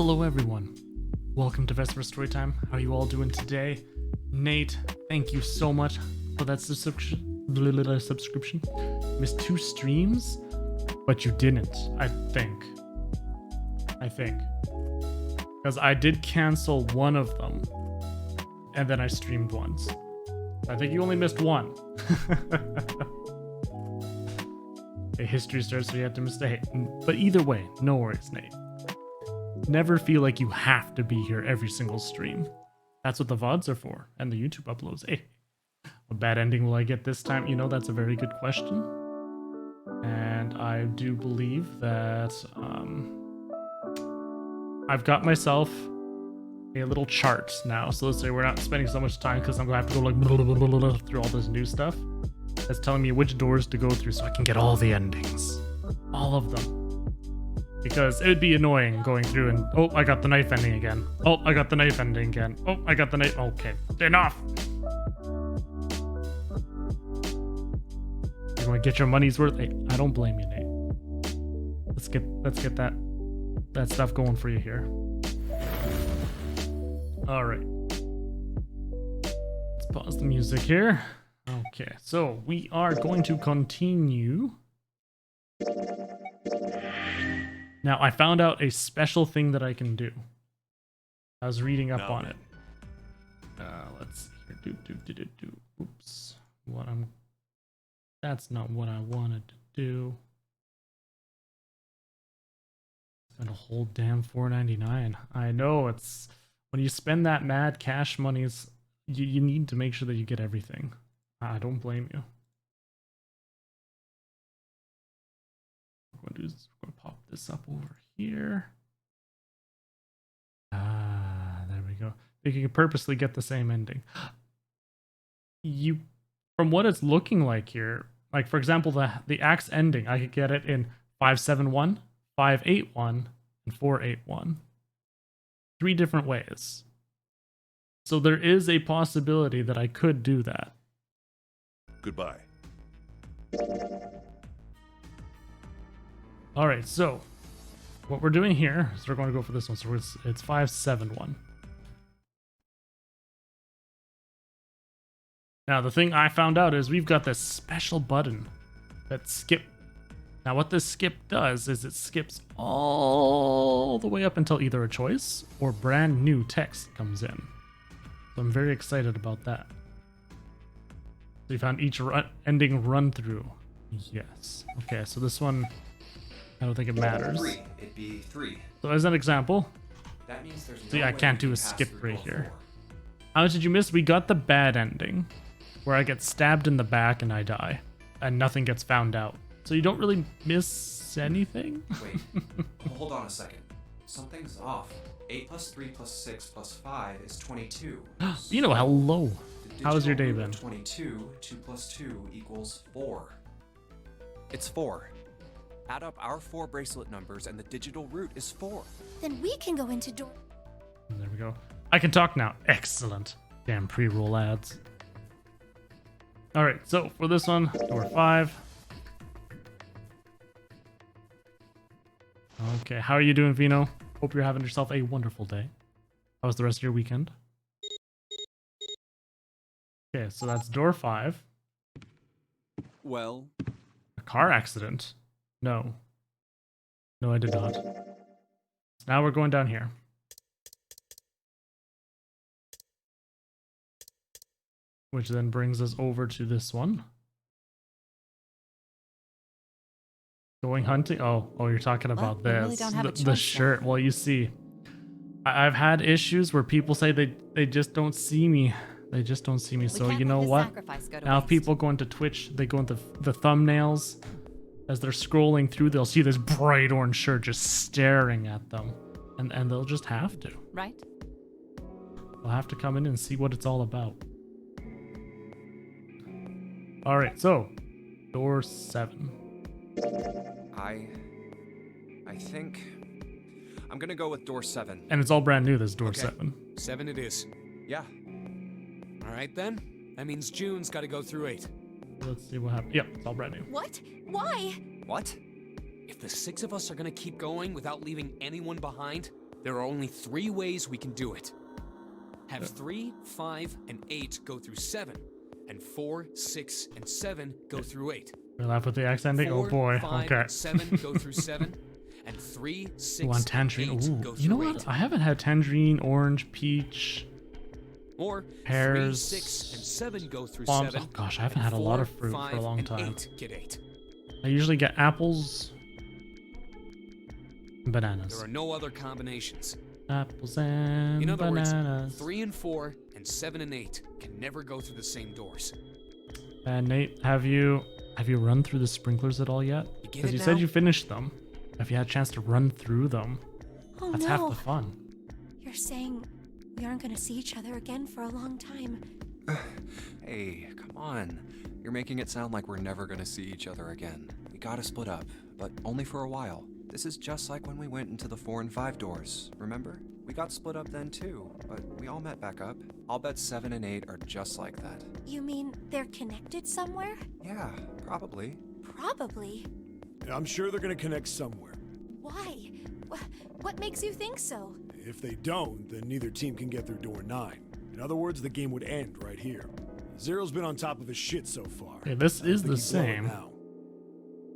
Hello everyone, welcome to Vesever Storytime. How are you all doing today? Nate, thank you so much for that subscription. Missed 2 streams, but you didn't, I think. Because I did cancel one of them, and then I streamed once. I think you only missed 1. A history starts, so you have to miss a hate. But either way, no worries, Nate. Never feel like you have to be here every single stream. That's what the VODs are for, and the YouTube uploads. Hey, what bad ending will I get this time? You know, that's a very good question. And I do believe that I've got myself a little chart now. So let's say we're not spending so much time because I'm going to have to go like through all this new stuff. That's telling me which doors to go through so I can get all the endings. All of them. Because it would be annoying going through and, oh, I got the knife ending again. Oh, I got the knife ending again. Oh, I got the knife. Okay, enough. You want to get your money's worth? Hey, I don't blame you, Nate. Let's get that stuff going for you here. All right. Let's pause the music here. Okay, so we are going to continue. Now, I found out a special thing that I can do. I was reading up on it. Let's see here. Oops. That's not what I wanted to do. Spend a whole damn $4.99. I know, it's when you spend that mad cash monies, you need to make sure that you get everything. I don't blame you. What we're going to do is we're going to pop this up over here. There we go. You can purposely get the same ending. From what it's looking like here, like for example, the axe ending, I could get it in 571, 581, and 481. 3 different ways. So there is a possibility that I could do that. Goodbye. All right, so what we're doing here is we're going to go for this one. So it's 571. Now, the thing I found out is we've got this special button that skip. Now, what this skip does is it skips all the way up until either a choice or brand new text comes in. So I'm very excited about that. So you found each ending run through. Yes. Okay, so this one, I don't think it matters. 3. It'd be 3. So as an example, that means there's no see, I way can't we do can a pass skip through right all here. 4. How much did you miss? We got the bad ending, where I get stabbed in the back and I die, and nothing gets found out. So you don't really miss anything? Wait, hold on a second. Something's off. 8 plus 3 plus 6 plus 5 is 22. You know, hello. The How's your day digital root been? of 22, 2 plus 2 equals 4. It's 4. Add up our 4 bracelet numbers and the digital root is 4. Then we can go into door. And there we go. I can talk now. Excellent. Damn pre-roll ads. All right, so for this one, door 5. Okay, how are you doing, Vino? Hope you're having yourself a wonderful day. How was the rest of your weekend? Okay, so that's door 5. Well, A car accident? No. No, I did not. So now we're going down here. Which then brings us over to this one. Going hunting? Oh, you're talking about we really this. don't have a The choice shirt. then. Well, you see, I've had issues where people say they just don't see me. They just don't see me. We So can't you let know this what? sacrifice go to Now if waste. people go into Twitch, they go into the thumbnails. As they're scrolling through, they'll see this bright orange shirt just staring at them. And they'll just have to. Right? They'll have to come in and see what it's all about. Alright, so door 7. I think I'm gonna go with door 7. And it's all brand new, this door Okay. 7. 7 it is. Yeah. All right then. That means June's got to go through 8. Let's see what happens. Yep, it's all brand new. What? Why? What? If the 6 of us are gonna keep going without leaving anyone behind, There are only 3 ways we can do it. Have 3, 5, and 8 go through 7, and 4, 6, and 7 go through 8. We laugh with the X ending? 4, Oh boy, 5, okay. and 7 go through 7, and 3, 6, Ooh, on and tangerine. 8 Ooh, go through you know 8. what? I haven't had tangerine, orange, peach, Or pears, 3, 6, and 7 go through plums. 7. Oh gosh, I haven't had a lot of fruit for a long time. 8 get 8. I usually get apples and There bananas. are no other combinations. Apples and In other bananas. words, 3 and 4 and 7 and 8 can never go through the same doors. And Nate, have you run through the sprinklers at all yet? You get Because it you now? said you finished them. Have you had a chance to run through them? Oh That's no. half the fun. You're saying we aren't gonna see each other again for a long time. Hey, come on. You're making it sound like we're never gonna see each other again. We gotta split up, but only for a while. This is just like when we went into the 4 and 5 doors, remember? We got split up then too, but we all met back up. I'll bet 7 and 8 are just like that. You mean they're connected somewhere? Yeah, probably. Probably. I'm sure they're gonna connect somewhere. Why? What makes you think so? If they don't, then neither team can get through door 9. In other words, the game would end right here. Zero's been on top of his shit so far. Okay, this I don't is think the he's blowing same. now.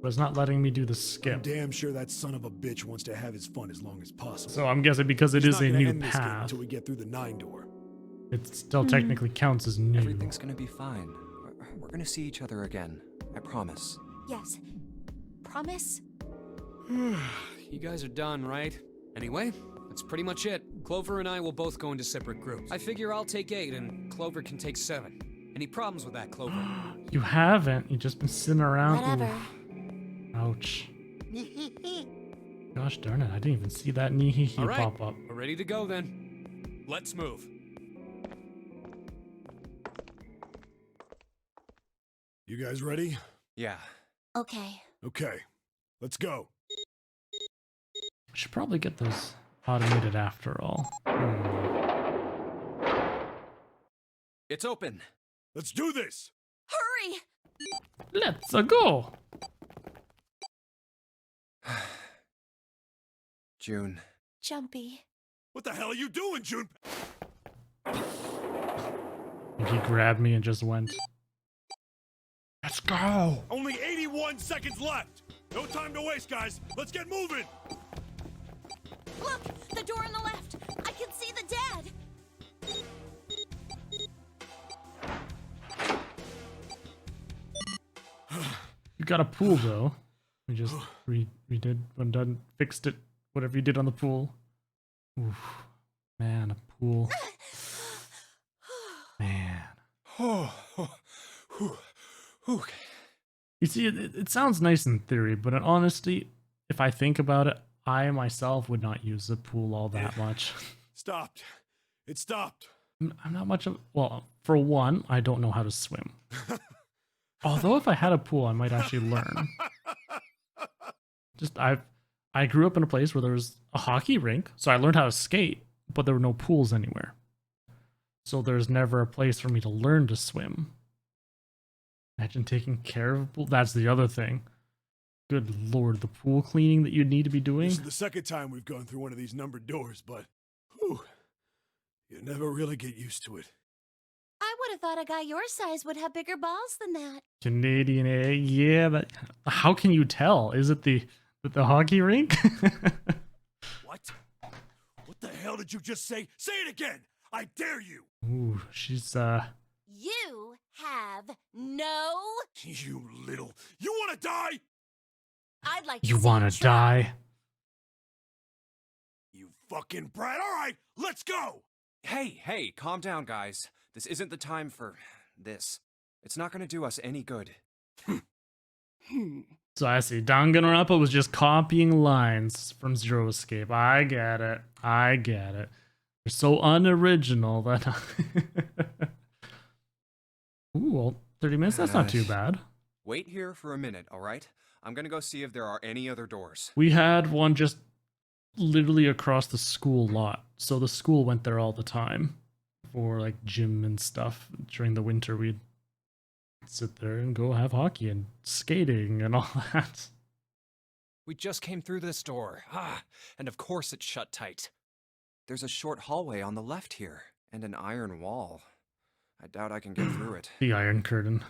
But it's not letting me do the I'm skip. damn sure that son of a bitch wants to have his fun as long as possible. So I'm guessing because it He's is not a gonna new end this game path, until we get through the 9 door. it still technically counts as new. Everything's gonna be fine. We're gonna see each other again. I promise. Yes. Promise? You guys are done, right? Anyway, that's pretty much it. Clover and I will both go into separate groups. I figure I'll take 8 and Clover can take 7. Any problems with that, Clover? You haven't. You've just been sitting around. Whatever. Ooh. Ouch. Gosh darn it, I didn't even see that knee All right, pop up. we're ready to go then. Let's move. You guys ready? Yeah. Okay. Okay, let's go. I should probably get those automated after all. It's open. Let's do this! Hurry! Let's go. June. Jumpy. What the hell are you doing, June? And he grabbed me and just went. Let's go. Only 81 seconds left! No time to waste, guys! Let's get moving! Look! The door on the left! I can see the dad! You got a pool though. We just redid, undone, fixed it. Whatever you did on the pool. Oof, man, a pool. Man. You see, it sounds nice in theory, but in honesty, if I think about it, I myself would not use the pool all that much. Stopped. It stopped. I'm not much of, well, for one, I don't know how to swim. Although if I had a pool, I might actually learn. Just I grew up in a place where there was a hockey rink, so I learned how to skate, but there were no pools anywhere. So there's never a place for me to learn to swim. Imagine taking care of a pool. That's the other thing. Good lord, the pool cleaning that you'd need to be doing. This is the second time we've gone through one of these numbered doors, but whew, you never really get used to it. I would have thought a guy your size would have bigger balls than that. Canadian egg, yeah, but how can you tell? Is it the hockey rink? What? What the hell did you just say? Say it again! I dare you! Ooh, she's You have no... You little... You wanna die? I'd like to you see wanna try. die? You fucking brat. Alright, let's go! Hey, calm down, guys. This isn't the time for this. It's not gonna do us any good. So I see, Danganronpa was just copying lines from Zero Escape. I get it. They're so unoriginal that... Ooh, well, 30 minutes, that's not too bad. Wait here for a minute, alright? I'm gonna go see if there are any other doors. We had one just literally across the school lot. So the school went there all the time for like gym and stuff. During the winter, we'd sit there and go have hockey and skating and all that. We just came through this door. And of course it's shut tight. There's a short hallway on the left here, and an iron wall. I doubt I can get through it. The Iron Curtain.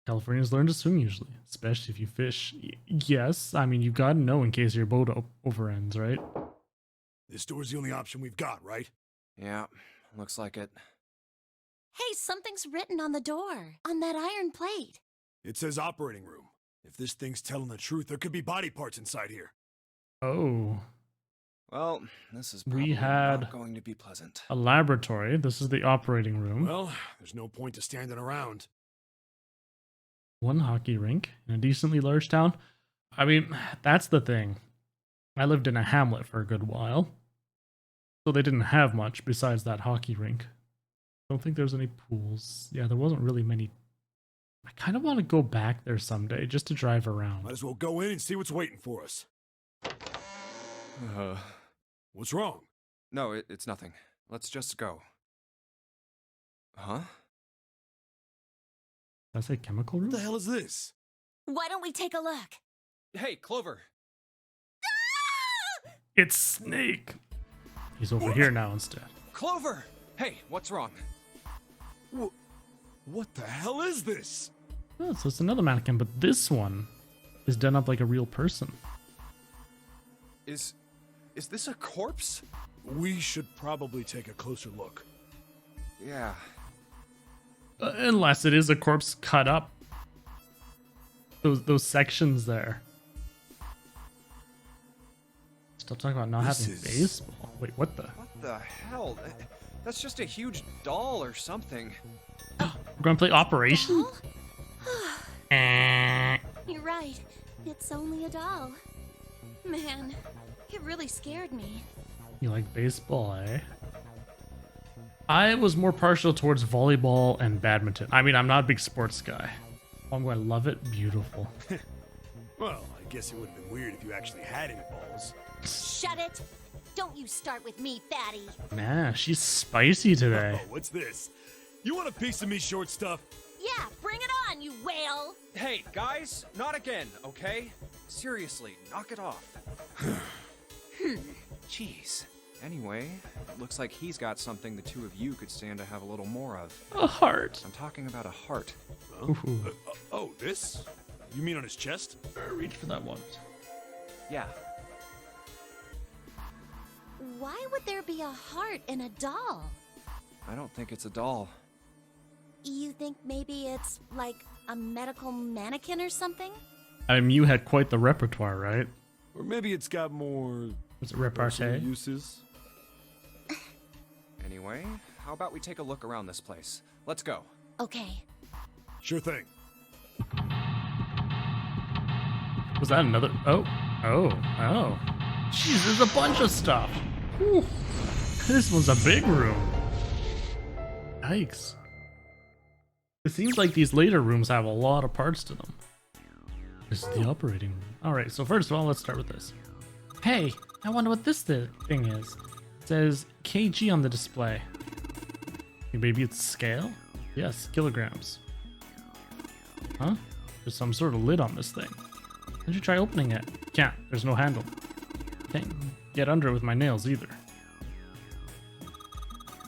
Californians learn to swim usually, especially if you fish. Yes, I mean, you gotta know in case your boat overends, right? This door's the only option we've got, right? Yeah, looks like it. Hey, something's written on the door, on that iron plate. It says operating room. If this thing's telling the truth, there could be body parts inside here. Oh, Well, this is We probably had- not going to be pleasant. a laboratory. This is the operating room. Well, there's no point to standing around. One hockey rink in a decently large town. I mean, that's the thing. I lived in a hamlet for a good while, so they didn't have much besides that hockey rink. Don't think there's any pools. Yeah, there wasn't really many. I kind of want to go back there someday just to drive around. Might as well go in and see what's waiting for us. What's wrong? No, it's nothing. Let's just go. Huh? Did I say chemical room? What the hell is this? Why don't we take a look? Hey, Clover! It's Snake. He's over here now instead. Clover! Hey, what's wrong? What the hell is this? Oh, so it's another mannequin, but this one is done up like a real person. Is this a corpse? We should probably take a closer look. Yeah. Unless it is a corpse cut up. Those sections there. Still talking about not This having is- baseball. Wait, what the? What the hell? That's just a huge doll or something. We're gonna play Operation? Oh, Eh. you're right. It's only a doll. Man, it really scared me. You like baseball, eh? I was more partial towards volleyball and badminton. I mean, I'm not a big sports guy. I'm going to love it. Beautiful. Well, I guess it would have been weird if you actually had any balls. Shut it! Don't you start with me, fatty. Man, she's spicy today. Oh, what's this? You want a piece of me, short stuff? Yeah, bring it on, you whale! Hey, guys, not again, okay? Seriously, knock it off. Jeez. Anyway, it looks like he's got something the two of you could stand to have a little more of. A heart. I'm talking about a heart. Ooh. Oh, this? You mean on his chest? Reach for that one. Yeah. Why would there be a heart in a doll? I don't think it's a doll. You think maybe it's like a medical mannequin or something? I mean, you had quite the repertoire, right? Or maybe it's got more Was it personal repartee? uses? Anyway, how about we take a look around this place? Let's go. Okay. Sure thing. Was that another? Oh. Jeez, there's a bunch of stuff. Whew. This one's a big room. Yikes. It seems like these later rooms have a lot of parts to them. This is the operating room. Alright, so first of all, let's start with this. Hey, I wonder what this thing is. It says kg on the display. Maybe it's scale? Yes, kilograms. Huh? There's some sort of lid on this thing. How'd you try opening it? Can't. There's no handle. Can't get under it with my nails either.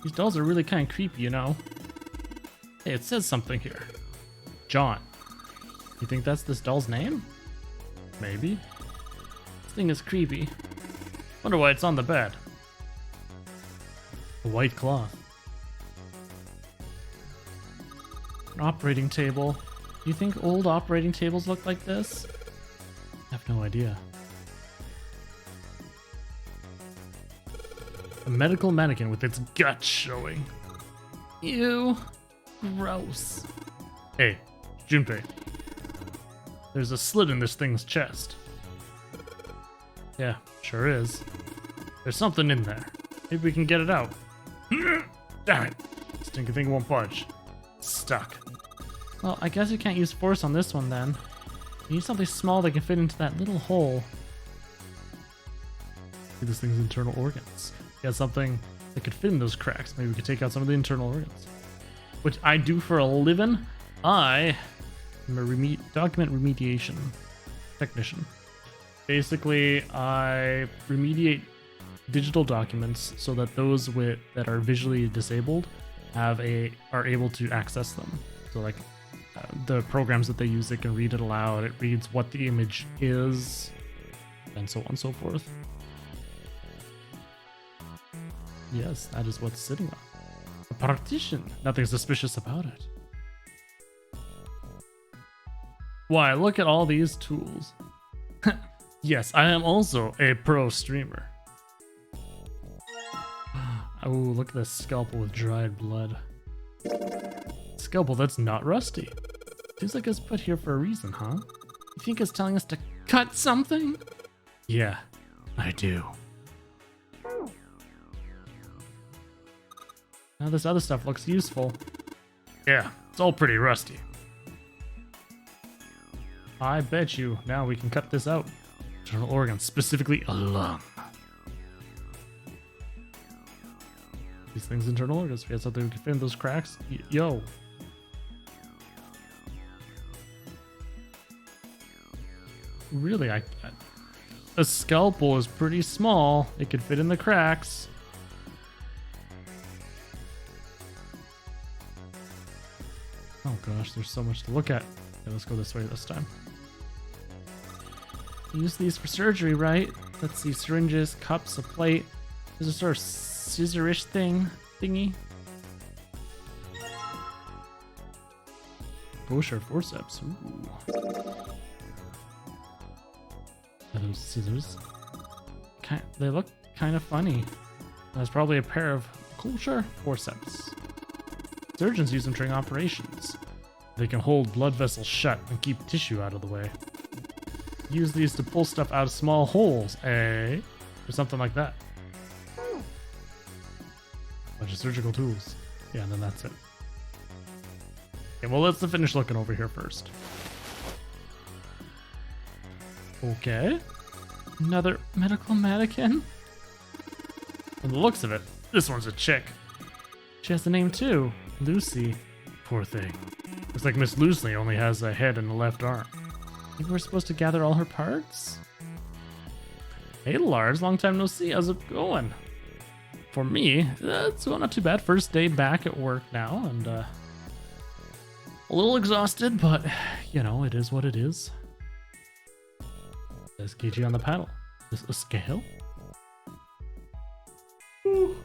These dolls are really kind of creepy, you know. Hey, it says something here. John. You think that's this doll's name? Maybe. This thing is creepy. Wonder why it's on the bed. A white cloth. An operating table. Do you think old operating tables look like this? I have no idea. A medical mannequin with its guts showing. Ew. Gross. Hey, Junpei. There's a slit in this thing's chest. Yeah, sure is. There's something in there. Maybe we can get it out. Damn it. Stinky thing won't budge. It's stuck. Well, I guess you can't use force on this one then. You need something small that can fit into that little hole. See this thing's internal organs. You got something that could fit in those cracks. Maybe we could take out some of the internal organs. Which I do for a living. I am a document remediation technician. Basically, I remediate digital documents so that those that are visually disabled are able to access them. So like the programs that they use, they can read it aloud. It reads what the image is, and so on and so forth. Yes, that is what's sitting on. A partition. Nothing suspicious about it. Why, look at all these tools. Yes, I am also a pro streamer. Oh, look at this scalpel with dried blood. Scalpel that's not rusty. Seems like it's put here for a reason, huh? You think it's telling us to cut something? Yeah, I do. Now this other stuff looks useful. Yeah, it's all pretty rusty. I bet you now we can cut this out. Internal organs, specifically a lung. These things internal organs. We have something we can fit in those cracks. Yo. Really, a scalpel is pretty small. It could fit in the cracks. Oh gosh, there's so much to look at. Okay, let's go this way this time. Use these for surgery, right? Let's see, syringes, cups, a plate. There's a sort of scissor-ish thingy. Bush or forceps. Ooh. Are those scissors? They look kind of funny. That's probably a pair of kosher forceps. Surgeons use them during operations. They can hold blood vessels shut and keep tissue out of the way. Use these to pull stuff out of small holes, eh? Or something like that. Bunch of surgical tools. Yeah, and then that's it. Okay, well, let's finish looking over here first. Okay. Another medical mannequin? From the looks of it, this one's a chick. She has the name too. Lucy. Poor thing. Looks like Miss Lucy only has a head and a left arm. Maybe we're supposed to gather all her parts? Hey Lars, long time no see. How's it going? For me, it's going not too bad. First day back at work now, and a little exhausted, but you know, it is what it is. There's KG on the panel. Is this a scale? Ooh.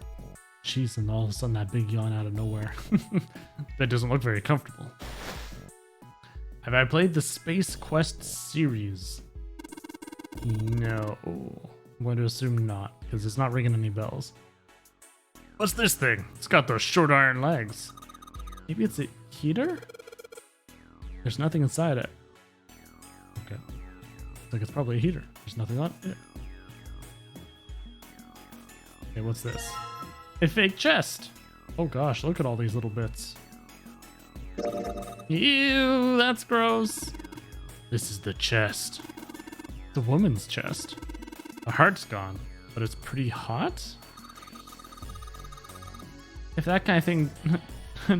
Jeez, and all of a sudden that big yawn out of nowhere. That doesn't look very comfortable. Have I played the Space Quest series? No. I'm going to assume not, because it's not ringing any bells. What's this thing? It's got those short iron legs. Maybe it's a heater? There's nothing inside it. Okay. Looks like it's probably a heater. There's nothing on it. Okay, what's this? A fake chest! Oh gosh, look at all these little bits. Ew, that's gross. This is the chest. The woman's chest. The heart's gone, but it's pretty hot? If that kind of thing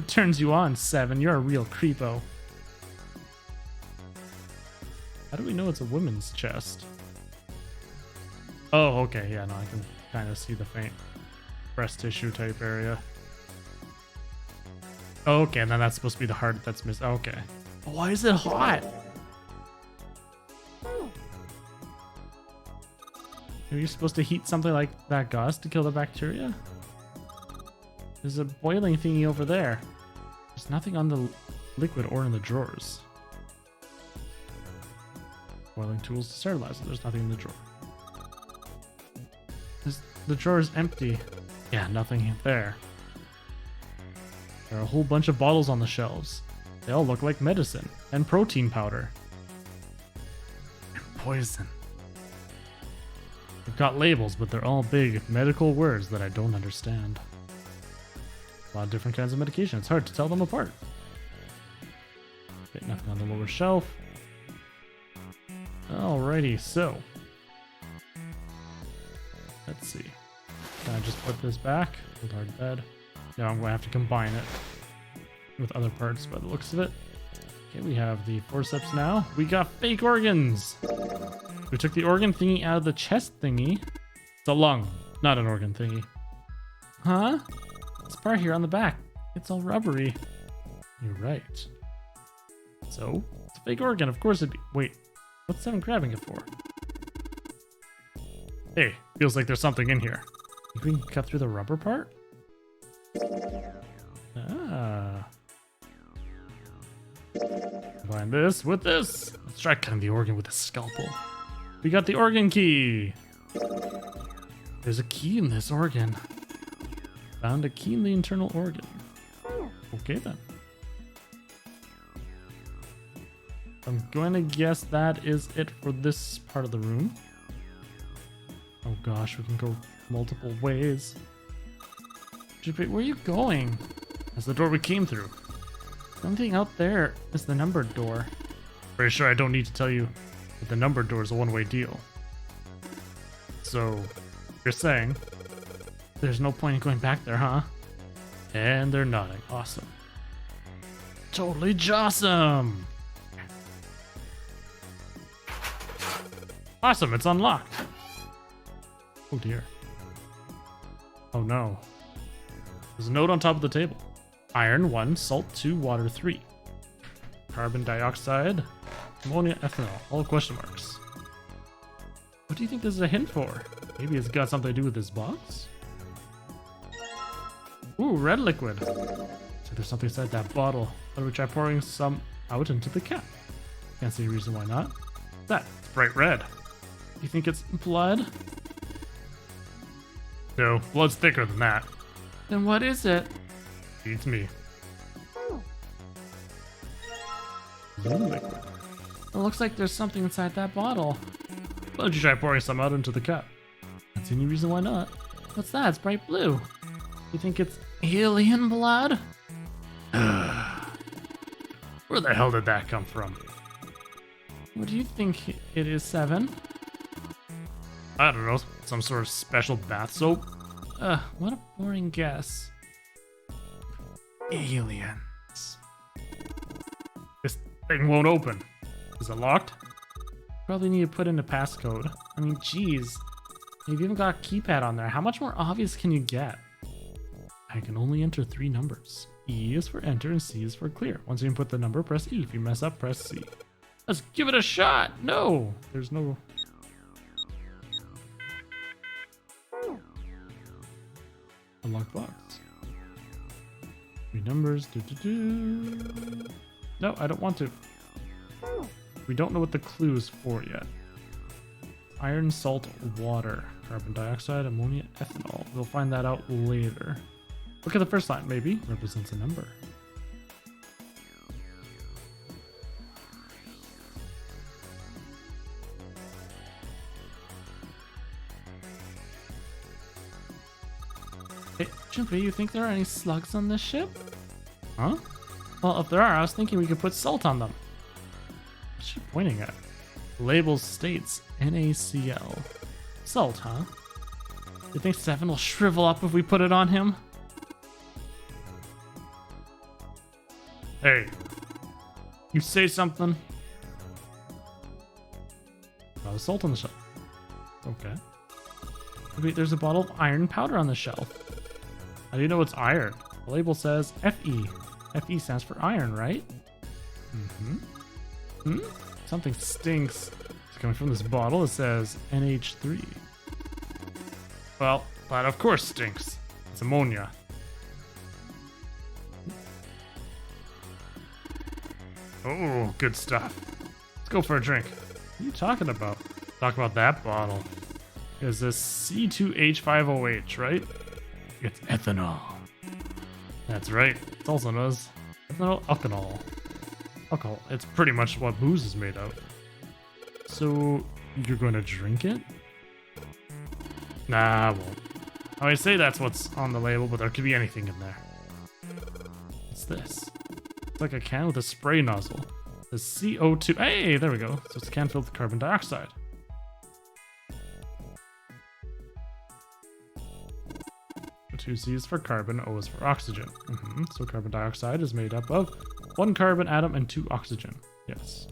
turns you on, Seven, you're a real creepo. How do we know it's a woman's chest? Oh, okay, yeah, no, I can kind of see the faint breast tissue type area. Okay, and then that's supposed to be the heart that's missing. Okay. Why is it hot? Are you supposed to heat something like that gas to kill the bacteria? There's a boiling thingy over there. There's nothing on the liquid or in the drawers. Boiling tools to sterilize it. There's nothing in the drawer. The drawer is empty. Yeah, nothing there. There are a whole bunch of bottles on the shelves. They all look like medicine and protein powder. And poison. They've got labels, but they're all big medical words that I don't understand. A lot of different kinds of medication. It's hard to tell them apart. Okay, nothing on the lower shelf. Alrighty, so. Let's see. Can I just put this back? Hold hard bed. No, I'm going to have to combine it with other parts by the looks of it. Okay, we have the forceps now. We got fake organs. We took the organ thingy out of the chest thingy. It's a lung. not an organ thingy. Huh? This part here on the back. It's all rubbery. You're right. So, it's a fake organ. Of course it'd be. Wait, what's Seven grabbing it for? Hey, feels like there's something in here. Think we can cut through the rubber part? Ah. Combine this with this. Let's try cutting the organ with a scalpel. We got the organ key. There's a key in this organ. Found a key in the internal organ. Okay then. I'm going to guess that is it for this part of the room. Oh gosh, we can go multiple ways. Where are you going? That's the door we came through. Something out there is the numbered door. Pretty sure I don't need to tell you that the numbered door is a one-way deal. So, you're saying there's no point in going back there, huh? And they're nodding. Awesome. Totally jawsome! Awesome, it's unlocked. Oh dear. Oh no. There's a note on top of the table. Iron 1, salt 2, water 3. Carbon dioxide, ammonia, ethanol, all question marks. What do you think this is a hint for? Maybe it's got something to do with this box? Ooh, red liquid. So there's something inside that bottle. Why don't we try pouring some out into the cap? Can't see a reason why not. That, it's bright red. You think it's blood? No, blood's thicker than that. Then what is it? Beats me. Blue liquid. It looks like there's something inside that bottle. Why don't you try pouring some out into the cup? Can't see any reason why not. What's that? It's bright blue. You think it's alien blood? Where the hell did that come from? What do you think it is, Seven? I don't know, some sort of special bath soap? What a boring guess. Aliens. This thing won't open. Is it locked? Probably need to put in a passcode. I mean, geez. You've even got a keypad on there. How much more obvious can you get? I can only enter 3 numbers. E is for enter and C is for clear. Once you input the number, press E. If you mess up, press C. Let's give it a shot! No! There's no... Unlock box. 3 numbers. No, I don't want to. We don't know what the clue is for yet. Iron, salt, water, carbon dioxide, ammonia, ethanol. We'll find that out later. Look at the first line, maybe. Represents a number. Hey, Junpei, you think there are any slugs on this ship? Huh? Well, if there are, I was thinking we could put salt on them. What's she pointing at? The label states NaCl. Salt, huh? You think Seven will shrivel up if we put it on him? Hey, you say something? Oh, there's salt on the shelf. Okay. Wait, there's a bottle of iron powder on the shelf. How do you know it's iron? The label says Fe. Fe stands for iron, right? Mm-hmm. Something stinks. It's coming from this bottle. It says NH3. Well, that of course stinks. It's ammonia. Oh, good stuff. Let's go for a drink. What are you talking about? Talk about that bottle. Is this C2H5OH, right? It's ethanol. That's right. It's also known as ethanol alcohol. Alcohol. It's pretty much what booze is made of. So, you're going to drink it? Nah, I won't. I say that's what's on the label, but there could be anything in there. What's this? It's like a can with a spray nozzle. The CO2. Hey, there we go. So it's a can filled with carbon dioxide. The 2C is for carbon, O is for oxygen. So carbon dioxide is made up of 1 carbon atom and 2 oxygen. Yes.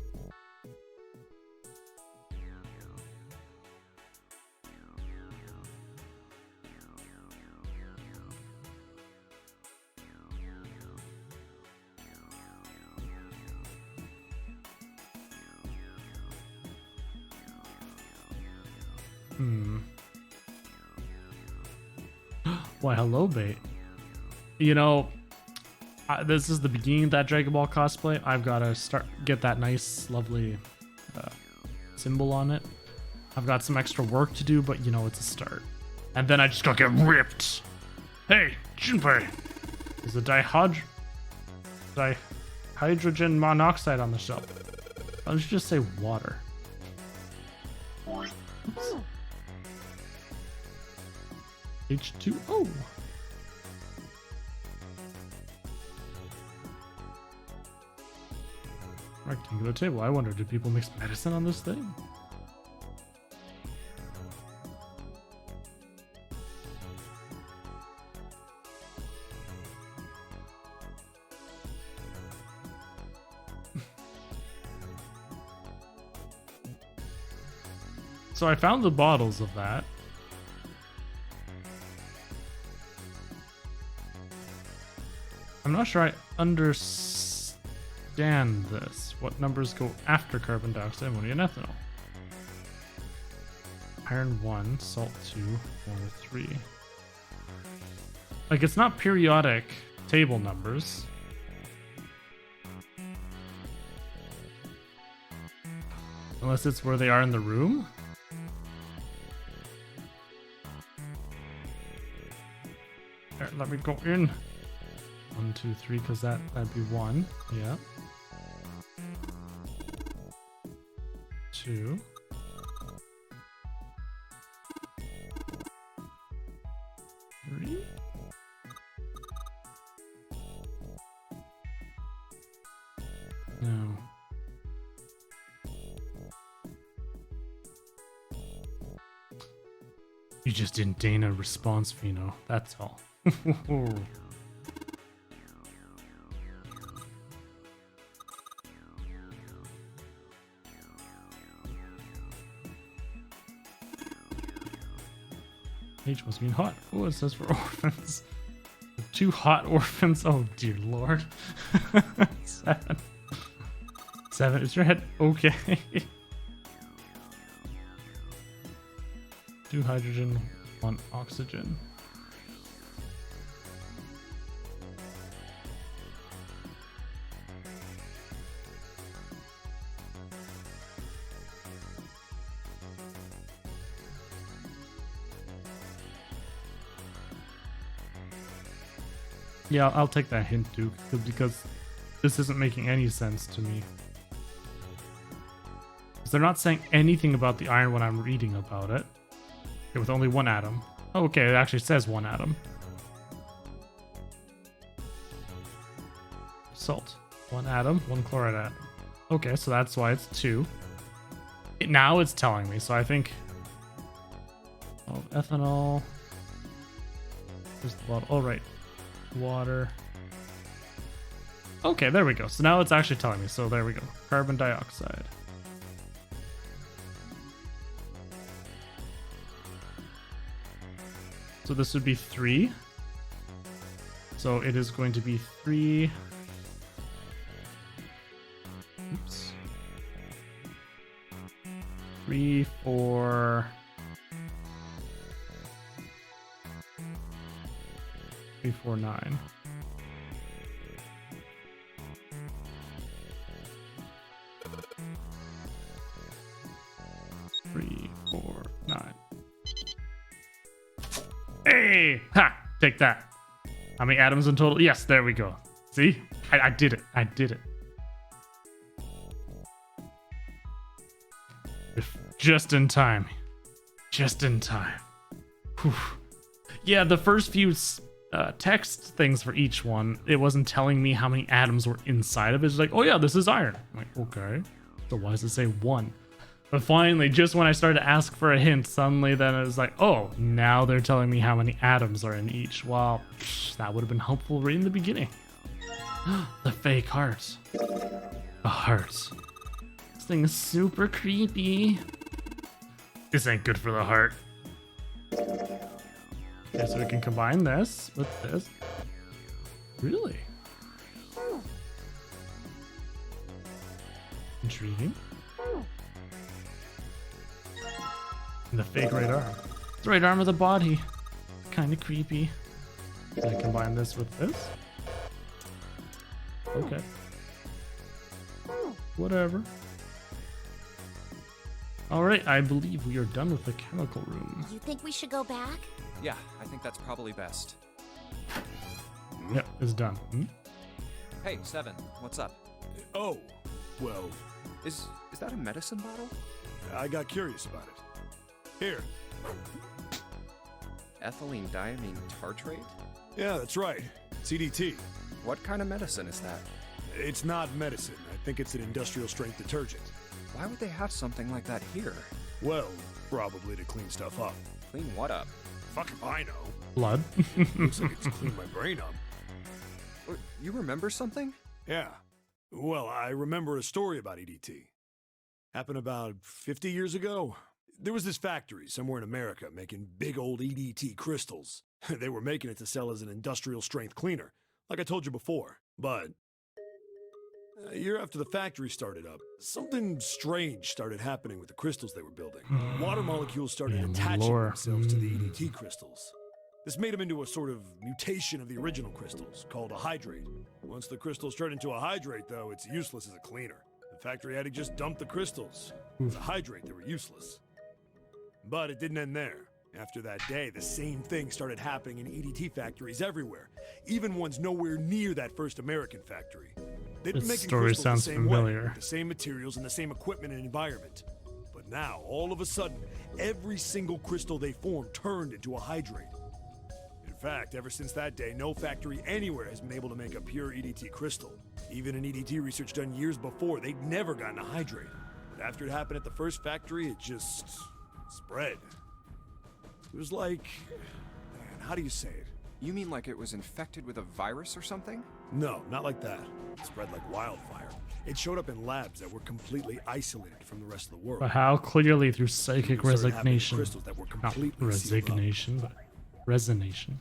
Why, hello, bait. You know, this is the beginning of that Dragon Ball cosplay. I've got to get that nice, lovely symbol on it. I've got some extra work to do, but you know, it's a start. And then I just gotta get ripped. Hey, Junpei, is the dihydrogen monoxide on the shelf? Why don't you just say water? Oops. H2O. Rectangular table. I wonder, do people mix medicine on this thing? So I found the bottles of that. I'm not sure I understand this. What numbers go after carbon dioxide, ammonia, and ethanol? Iron 1, salt 2, water 3. Like, it's not periodic table numbers. Unless it's where they are in the room. There, let me go in. 1, 2, 3, because that'd be 1. Yeah. 2. 3. No. You just didn't deign a response, Fino. That's all. H must mean hot. Oh, it says for orphans. 2 hot orphans. Oh, dear lord. 7. 7. Is your head okay? 2 hydrogen, 1 oxygen. Yeah, I'll take that hint, Duke, because this isn't making any sense to me. Because they're not saying anything about the iron when I'm reading about it. Okay, with only 1 atom. Oh, okay, it actually says 1 atom. Salt. 1 atom, 1 chloride atom. Okay, so that's why it's 2. Now it's telling me, so I think... Oh, ethanol. Here's the bottle. Oh, right. Water. Okay, there we go. So now it's actually telling me. So there we go. Carbon dioxide. So this would be 3. So it is going to be 3. Oops. 3, 4. 3, 4, 9. Hey! Ha! Take that. How many atoms in total? Yes, there we go. See? I did it. I did it. Just in time. Just in time. Whew. Yeah, the first few text things for each one, it wasn't telling me how many atoms were inside of it. It's like, oh yeah, this is iron. I'm like, okay. So why does it say 1? But finally, just when I started to ask for a hint, suddenly then it was like, oh, now they're telling me how many atoms are in each. Well, that would have been helpful right in the beginning. The fake heart. A heart. This thing is super creepy. This ain't good for the heart. Okay, so we can combine this with this. Really? Intriguing. And the fake right arm. The right arm of the body. Kind of creepy. Can I combine this with this? Okay. Whatever. Alright, I believe we are done with the chemical room. You think we should go back? Yeah, I think that's probably best. Yep, it's done. Hey, Seven, what's up? Oh, well, Is that a medicine bottle? I got curious about it. Here. Ethylene diamine tartrate? Yeah, that's right. CDT. What kind of medicine is that? It's not medicine. I think it's an industrial strength detergent. Why would they have something like that here? Well, probably to clean stuff up. Clean what up? Fuck if I know. Blood. Looks like it's cleaned my brain up. You remember something? Yeah. Well, I remember a story about EDT. Happened about 50 years ago. There was this factory somewhere in America making big old EDT crystals. They were making it to sell as an industrial strength cleaner, like I told you before. But a year after the factory started up, something strange started happening with the crystals they were building. Water molecules started Yeah, attaching lore. themselves to the EDT crystals. This made them into a sort of mutation of the original crystals, called a hydrate. Once the crystals turn into a hydrate, though, it's useless as a cleaner. The factory had to just dump the crystals. As a hydrate, they were useless. But it didn't end there. After that day, the same thing started happening in EDT factories everywhere, even ones nowhere near that first American factory. They'd been This making story crystals sounds the same way, familiar. with the same materials and the same equipment and environment. But now, all of a sudden, every single crystal they formed turned into a hydrate. In fact, ever since that day, no factory anywhere has been able to make a pure EDT crystal. Even in EDT research done years before, they'd never gotten a hydrate. But after it happened at the first factory, it just spread. It was like, man, how do you say it? You mean like it was infected with a virus or something? No, not like that. It spread like wildfire. It showed up in labs that were completely isolated from the rest of the world. But how clearly through psychic It started happening to resignation. crystals that were Not completely sealed up. resignation, but resonation.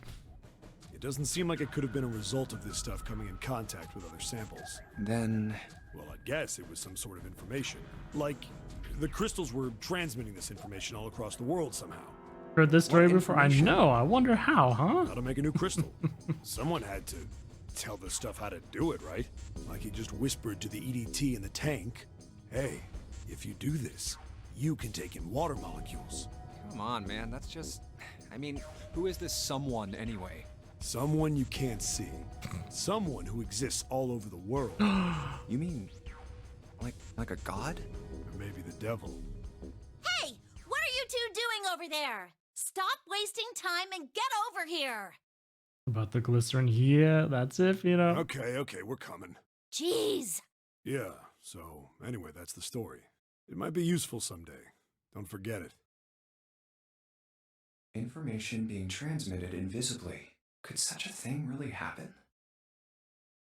It doesn't seem like it could have been a result of this stuff coming in contact with other samples. Then... Well, I guess it was some sort of information. Like, the crystals were transmitting this information all across the world somehow. Heard this story before? I information? know. I wonder how, huh? How to make a new crystal. Someone had to tell this stuff how to do it, right? Like he just whispered to the EDT in the tank, hey, if you do this, you can take in water molecules. Come on, man, that's just... I mean, who is this someone anyway? Someone you can't see. Someone who exists all over the world. You mean... like a god? Or maybe the devil. Hey, what are you two doing over there? Stop wasting time and get over here. About the glycerin. Yeah, that's it, you know. Okay, we're coming. Jeez. Yeah, so anyway, that's the story. It might be useful someday. Don't forget it. Information being transmitted invisibly. Could such a thing really happen?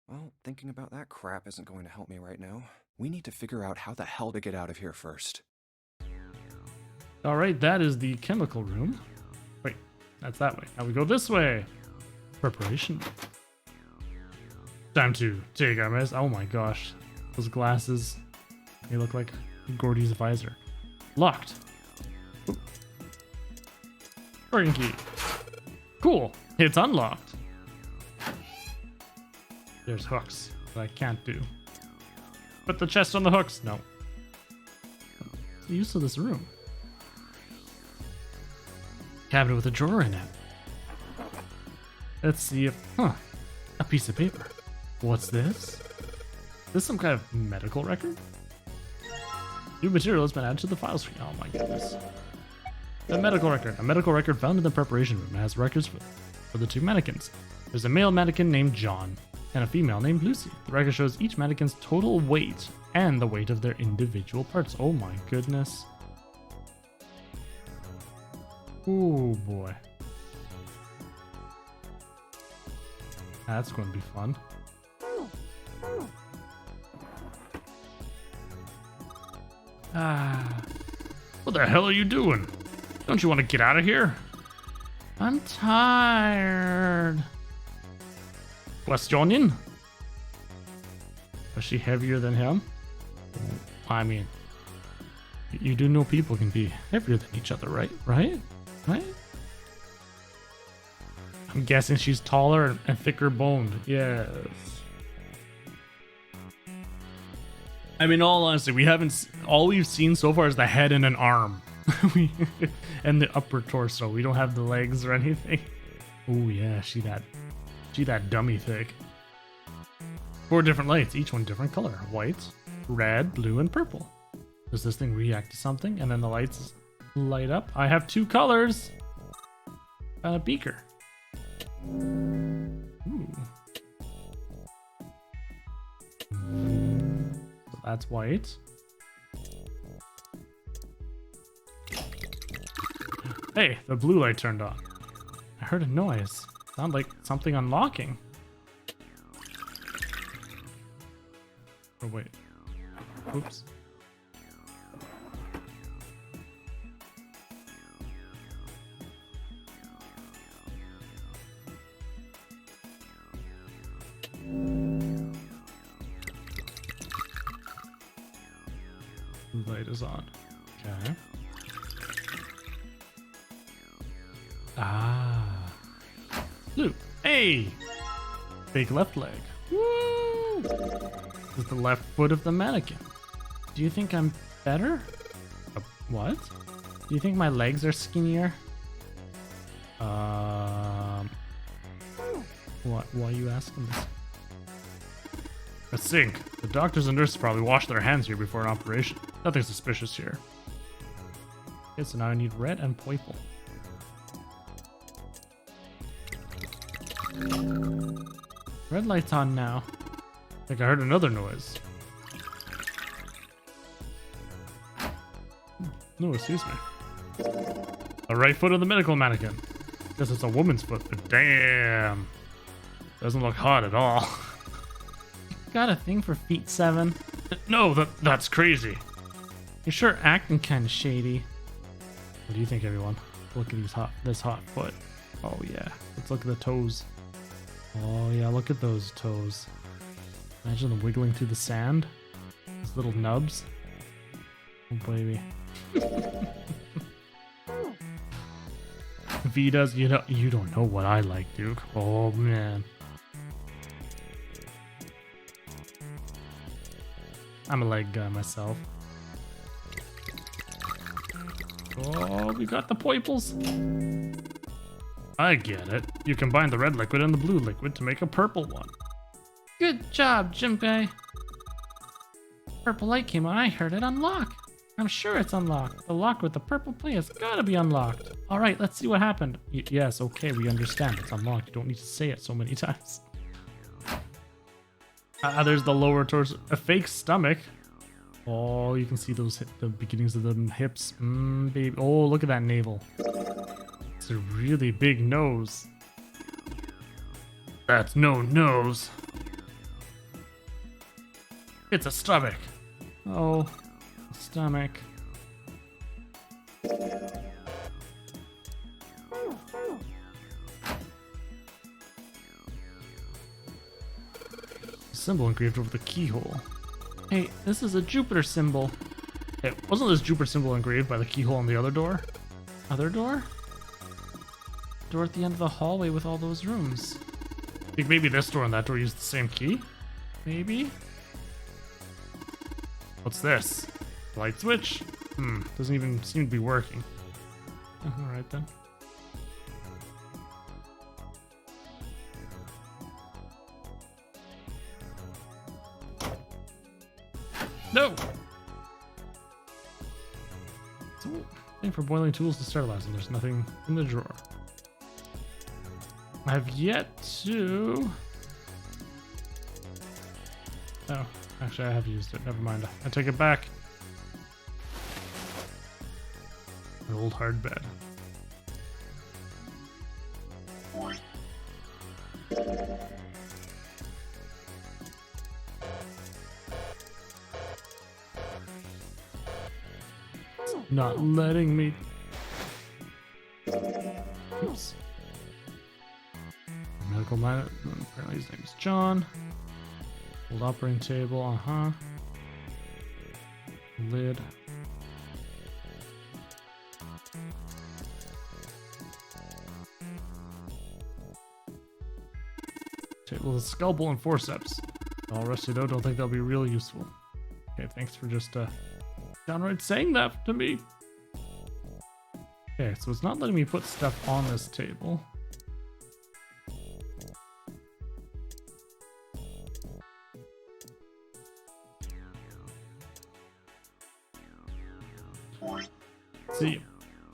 Well, thinking about that crap isn't going to help me right now. We need to figure out how the hell to get out of here first. All right, that is the chemical room. Wait, that's that way. Now we go this way. Preparation. Time to take our mess. Oh my gosh, those glasses. They look like Gordy's visor. Locked. Working key. Cool. It's unlocked. There's hooks that I can't do. Put the chest on the hooks. No. What's the use of this room? Cabinet with a drawer in it. Let's see if... a piece of paper. What's this? Is this some kind of medical record? New material has been added to the file screen. Oh my goodness. A medical record. A medical record found in the preparation room. It has records for the two mannequins. There's a male mannequin named John and a female named Lucy. The record shows each mannequin's total weight and the weight of their individual parts. Oh my goodness. Oh boy. That's going to be fun. What the hell are you doing? Don't you want to get out of here? I'm tired. Question? Was she heavier than him? I mean, You do know people can be heavier than each other, right? Right? I'm guessing she's taller and thicker boned. Yes. I mean, all honesty, we haven't. All we've seen so far is the head and an arm, and the upper torso. We don't have the legs or anything. Oh yeah, she that dummy thick. 4 different lights, each one different color: white, red, blue, and purple. Does this thing react to something? And then the lights light up. I have 2 colors. And a beaker. Ooh. So that's white. Hey, the blue light turned on. I heard a noise. Sounded like something unlocking. Oh wait. Oops. Light is on. Okay. Ah. Blue. Hey! Big left leg. Woo! With the left foot of the mannequin. Do you think I'm better? What? Do you think my legs are skinnier? What? Why are you asking this? A sink. The doctors and nurses probably wash their hands here before an operation. Nothing suspicious here. Okay, so now I need red and purple. Red light's on now. I think I heard another noise. No, excuse me. The right foot of the medical mannequin. Guess it's a woman's foot, but damn. Doesn't look hot at all. Got a thing for feet, 7? No, that's crazy. You're sure acting kind of shady. What do you think, everyone? Look at this hot foot. Oh yeah, let's look at the toes. Oh yeah, look at those toes. Imagine them wiggling through the sand. Those little nubs. Oh baby. V does, you don't know what I like, Duke. Oh man. I'm a leg guy myself. Oh, we got the purples. I get it. You combine the red liquid and the blue liquid to make a purple one. Good job, gym guy. Purple light came on. I heard it unlock. I'm sure it's unlocked. The lock with the purple plate has gotta be unlocked. All right, let's see what happened. Yes, okay, we understand it's unlocked. You don't need to say it so many times. There's the lower torso, a fake stomach. Oh, you can see those the beginnings of the hips. Baby. Oh, look at that navel. It's a really big nose. That's no nose. It's a stomach. Oh, stomach. Symbol engraved over the keyhole. Hey, this is a Jupiter symbol. Hey, wasn't this Jupiter symbol engraved by the keyhole on the other door? Other door? Door at the end of the hallway with all those rooms. I think maybe this door and that door use the same key? Maybe? What's this? Light switch? Doesn't even seem to be working. Alright then. No! So, thing for boiling tools to sterilize them. There's nothing in the drawer. I have yet to... Oh, actually I have used it. Never mind. I take it back. An old hard bed. Not letting me. Oops. Medical man. Apparently his name is John. Old operating table. Lid. Table of scalpel and forceps. All rusty though, don't think they'll be real useful. Okay, thanks for just downright saying that to me. Okay, so it's not letting me put stuff on this table. See,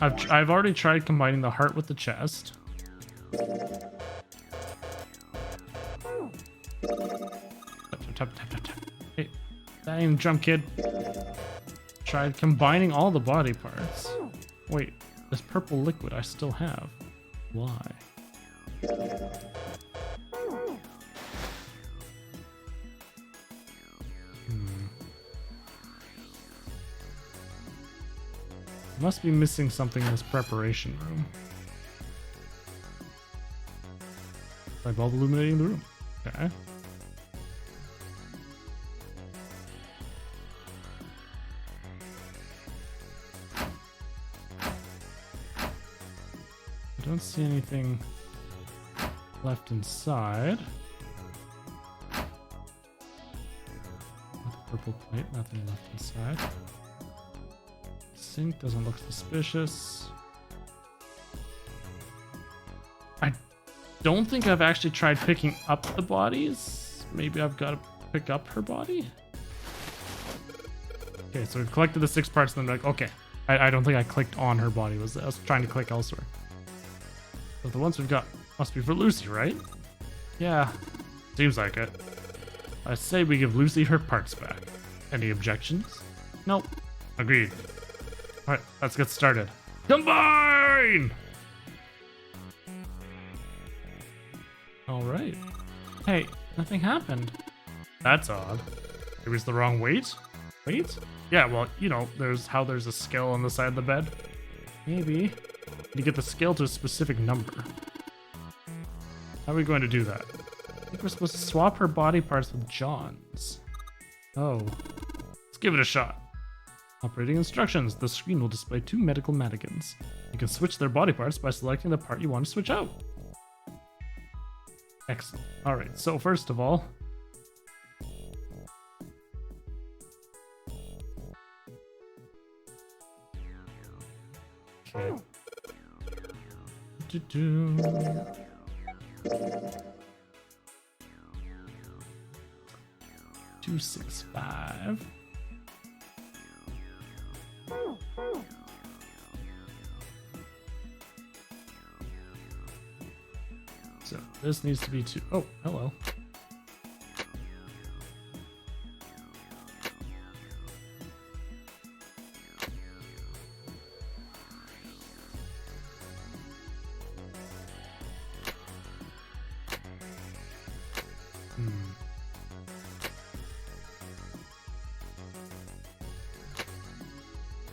I've already tried combining the heart with the chest. Tap, tap, tap, tap. Hey, that ain't jump, kid. Tried combining all the body parts. Wait, this purple liquid I still have. Why? Must be missing something in this preparation room. Light bulb illuminating the room. Okay. I don't see anything left inside. With the purple plate, nothing left inside. Sink doesn't look suspicious. I don't think I've actually tried picking up the bodies. Maybe I've got to pick up her body. Okay, so we've collected the 6 parts and then like, okay. I don't think I clicked on her body. I was trying to click elsewhere. So the ones we've got must be for Lucy, right? Yeah, seems like it. I say we give Lucy her parts back. Any objections? Nope. Agreed. Alright, let's get started. Combine! Alright. Hey, nothing happened. That's odd. Maybe it's the wrong weight? Weight? Yeah, well, you know, there's a scale on the side of the bed. Maybe. You get the scale to a specific number. How are we going to do that? I think we're supposed to swap her body parts with John's. Oh. Let's give it a shot. Operating instructions. The screen will display 2 medical mannequins. You can switch their body parts by selecting the part you want to switch out. Excellent. Alright, so first of all... Okay. 265. So this needs to be 2. Oh, hello.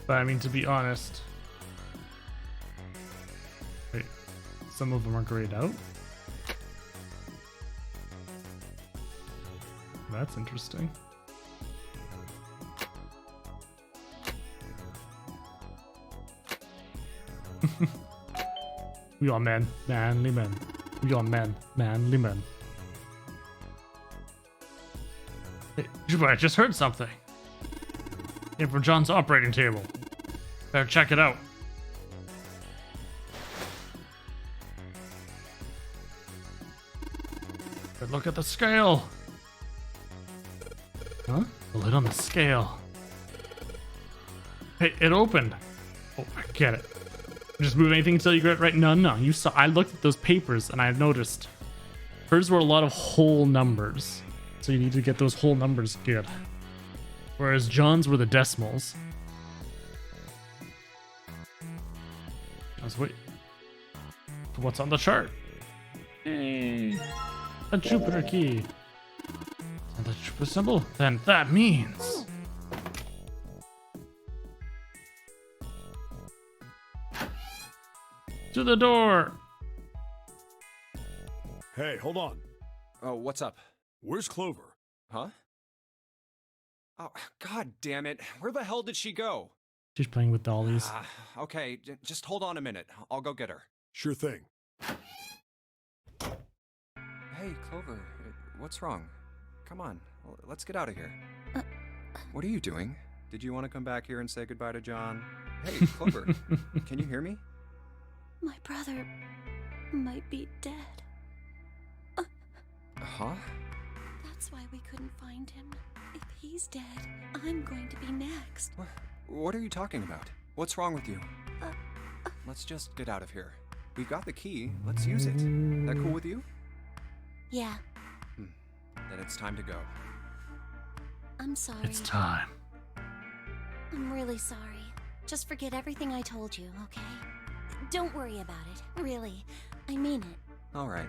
But I mean, to be honest, wait, some of them are grayed out. That's interesting. We are men, manly men. We are men, manly men. Hey, Juba, I just heard something. Came from John's operating table. Better check it out. But look at the scale. Huh? The lid on the scale. Hey, it opened. Oh, I get it. Just move anything until you get it right. No. You saw. I looked at those papers and I noticed hers were a lot of whole numbers. So you need to get those whole numbers good. Whereas John's were the decimals. Let's wait. What's on the chart? Hey, a Jupiter key. And the Jupiter symbol? Then that means... To the door! Hey, hold on. Oh, what's up? Where's Clover? Huh? Oh, god damn it. Where the hell did she go? She's playing with dollies. Okay, just hold on a minute. I'll go get her. Sure thing. Hey, Clover, what's wrong? Come on, let's get out of here. What are you doing? Did you want to come back here and say goodbye to John? Hey, Clover, can you hear me? My brother might be dead. Huh? That's why we couldn't find him. If he's dead, I'm going to be next. What are you talking about? What's wrong with you? Let's just get out of here. We've got the key. Let's use it. That cool with you? Yeah, Then it's time to go. I'm sorry. It's time. I'm really sorry. Just forget everything I told you, okay? Don't worry about it. Really. I mean it. All right.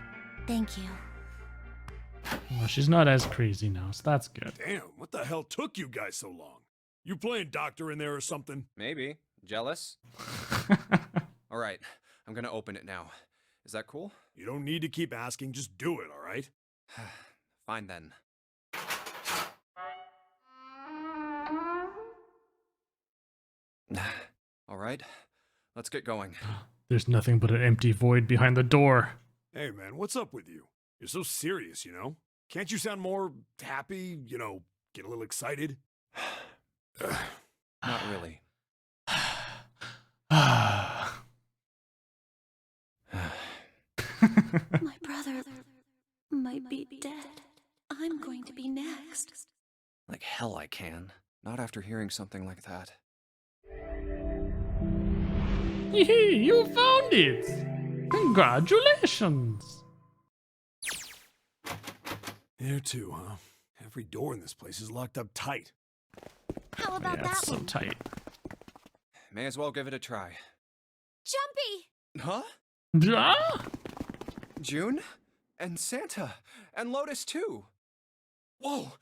Thank you. Well, she's not as crazy now, so that's good. Damn, what the hell took you guys so long? You playing doctor in there or something? Maybe. Jealous? All right. I'm gonna open it now. Is that cool? You don't need to keep asking, just do it, alright? Fine then. All right. Let's get going. There's nothing but an empty void behind the door. Hey man, what's up with you? You're so serious, you know? Can't you sound more happy, get a little excited? Not really. My brother might be dead. I'm going to be next. Like hell I can. Not after hearing something like that. Yee, you found it! Congratulations! There too, huh? Every door in this place is locked up tight. How about Yeah, that it's so one? tight. May as well give it a try. Jumpy! Huh? Ah! June? And Santa? And Lotus too? Whoa!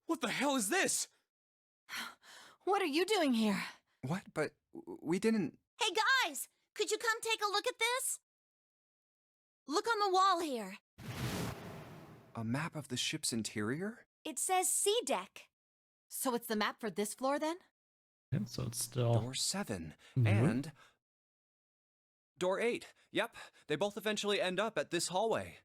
What the hell is this? What are you doing here? What? But we didn't... Hey guys! Could you come take a look at this? Look on the wall here. A map of the ship's interior? It says C deck. So it's the map for this floor then? Yeah, so it's still... Door 7. Mhm. And... Door 8. Yep, they both eventually end up at this hallway.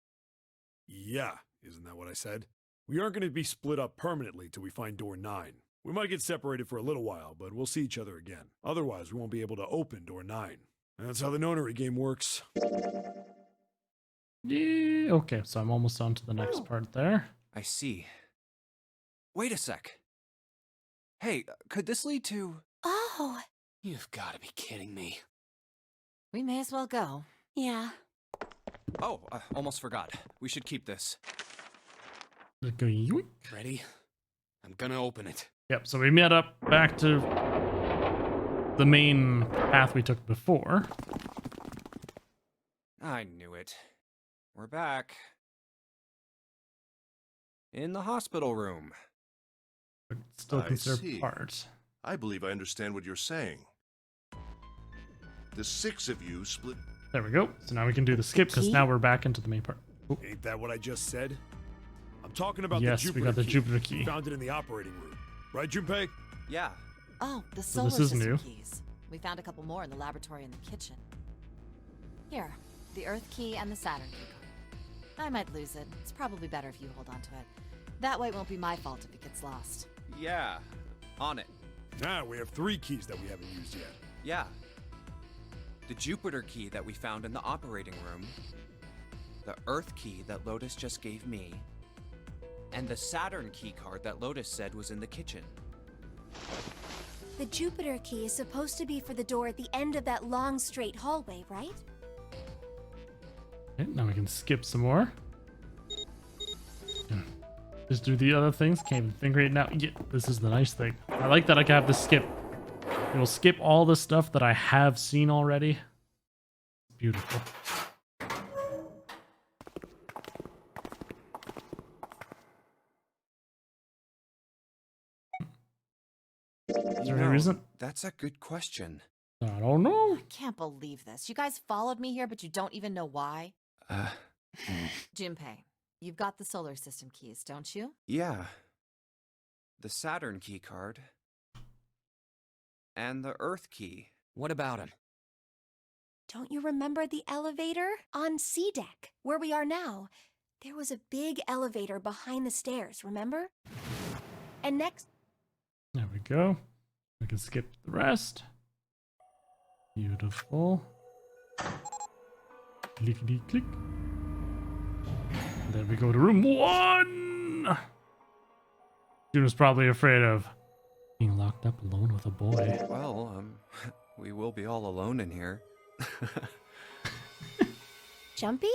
Yeah, isn't that what I said? We aren't going to be split up permanently till we find door 9. We might get separated for a little while, but we'll see each other again. Otherwise, we won't be able to open door 9. That's how the nonary game works. Yeah, okay, so I'm almost on to the next part there. I see. Wait a sec. Hey, could this lead to... Oh, You've got to be kidding me. We may as well go. yeah. Oh, almost forgot. We should keep this. Just go yoink. Ready? I'm gonna open it. Yep, so we met up back to the main path we took before. I knew it. We're back. In the hospital room. But still I considered see. part. I believe I understand what you're saying. The 6 of you split. There we go. So now we can do the skip because Key? now we're back into the main part. Oh, Ain't that what I just said? I'm talking about yes, the Jupiter we got the key. Jupiter key. We found it in the operating room. Right, Junpei? Yeah. Oh, the So solar this is system new. keys. We found a couple more in the laboratory in the kitchen. Here, the Earth key and the Saturn key card. I might lose it. It's probably better if you hold on to it. That way it won't be my fault if it gets lost. Yeah. On it. Now we have 3 keys that we haven't used yet. Yeah. The Jupiter key that we found in the operating room. The Earth key that Lotus just gave me. And the Saturn key card that Lotus said was in the kitchen. The Jupiter key is supposed to be for the door at the end of that long, straight hallway, right? Okay, now we can skip some more. Just do the other things. Can't even think right now. Yeah, this is the nice thing. I like that I can have the skip. It will skip all the stuff that I have seen already. Beautiful. Is there any reason? That's a good question. I don't know. I can't believe this. You guys followed me here, but you don't even know why. Junpei, you've got the solar system keys, don't you? Yeah. The Saturn key card. And the Earth key. What about him? Don't you remember the elevator? On C deck, where we are now. There was a big elevator behind the stairs, remember? And next... There we go. We can skip the rest. Beautiful. Clickety click. There we go to room 1. She was probably afraid of being locked up alone with a boy. Well, we will be all alone in here. Jumpy?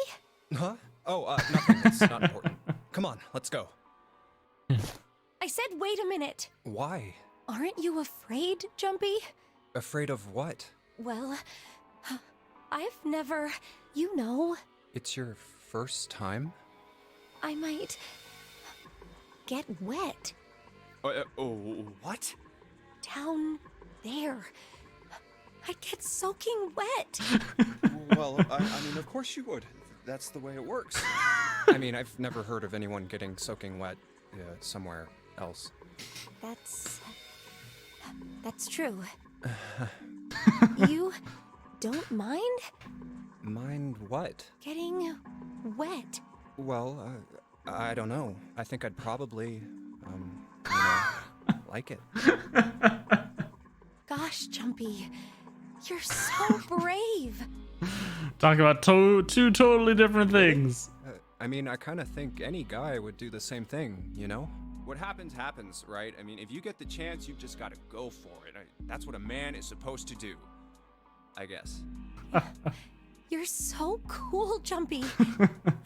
Huh? Oh, nothing. It's not important. Come on, let's go. I said wait a minute. Why? Aren't you afraid, Jumpy? Afraid of what? Well, I've never... You know, It's your first time? I might... get wet. What? Down there. I'd get soaking wet. Well, I mean, of course you would. That's the way it works. I mean, I've never heard of anyone getting soaking wet somewhere else. That's true. You don't mind Mind what? getting wet? Well, I don't know. I think I'd probably, like it. Gosh, Jumpy, you're so brave. Talk about two totally different things. I mean, I kind of think any guy would do the same thing, you know? What happens, happens, right? I mean, if you get the chance, you've just got to go for it. That's what a man is supposed to do, I guess. You're so cool, Jumpy.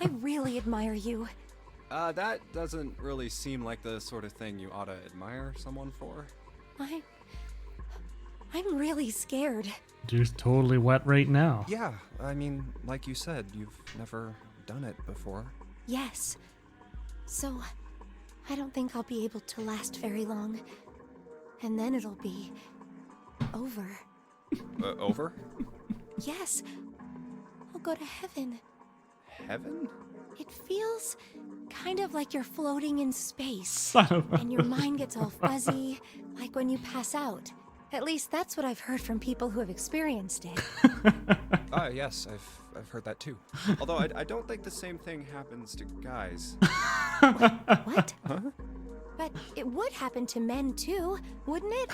I really admire you. That doesn't really seem like the sort of thing you ought to admire someone for. I'm really scared. Dude's totally wet right now. Yeah, I mean, like you said, you've never done it before. Yes. So, I don't think I'll be able to last very long. And then it'll be over. Over? Yes. I'll go to heaven. Heaven? It feels kind of like you're floating in space. Son of a- And your mind gets all fuzzy, like when you pass out. At least that's what I've heard from people who have experienced it. Yes, I've heard that too. Although I don't think the same thing happens to guys. What? Huh? But it would happen to men too, wouldn't it?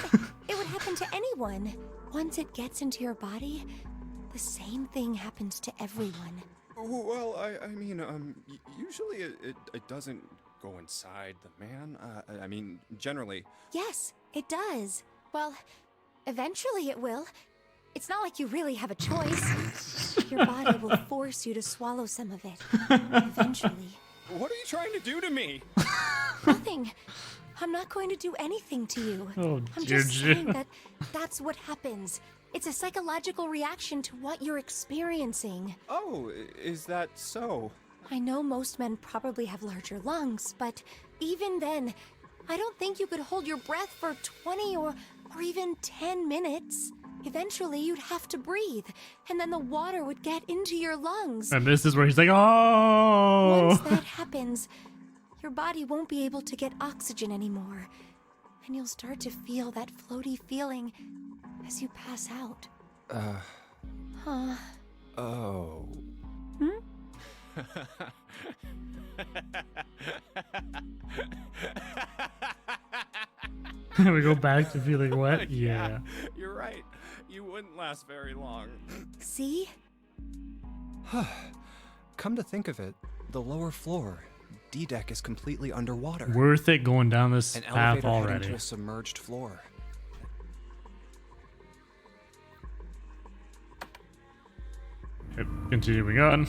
It would happen to anyone. Once it gets into your body, the same thing happens to everyone. Well, I mean, usually it doesn't go inside the man. I mean, generally. Yes, it does. Well, eventually it will. It's not like you really have a choice. Your body will force you to swallow some of it. Eventually. What are you trying to do to me? Nothing. I'm not going to do anything to you. Oh, I'm dear just saying Jim. that that's what happens. It's a psychological reaction to what you're experiencing. Oh, is that so? I know most men probably have larger lungs, but even then, I don't think you could hold your breath for 20 or even 10 minutes. Eventually, you'd have to breathe, and then the water would get into your lungs. And this is where he's like, oh. Once that happens, your body won't be able to get oxygen anymore, and you'll start to feel that floaty feeling as you pass out. Huh. Oh. We go back to feeling wet. Yeah. You're right. You wouldn't last very long. See? Come to think of it, the lower floor, D-deck is completely underwater. Worth it going down this An path elevator heading already. to a submerged floor. Yep, continuing on.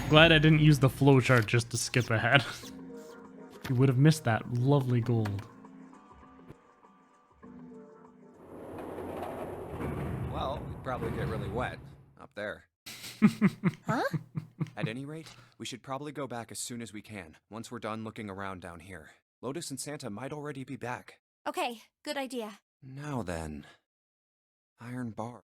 Glad I didn't use the flowchart just to skip ahead. You would have missed that lovely gold. Well, we'd probably get really wet up there. Huh? At any rate, we should probably go back as soon as we can, once we're done looking around down here. Lotus and Santa might already be back. Okay, good idea. Now then, iron bar.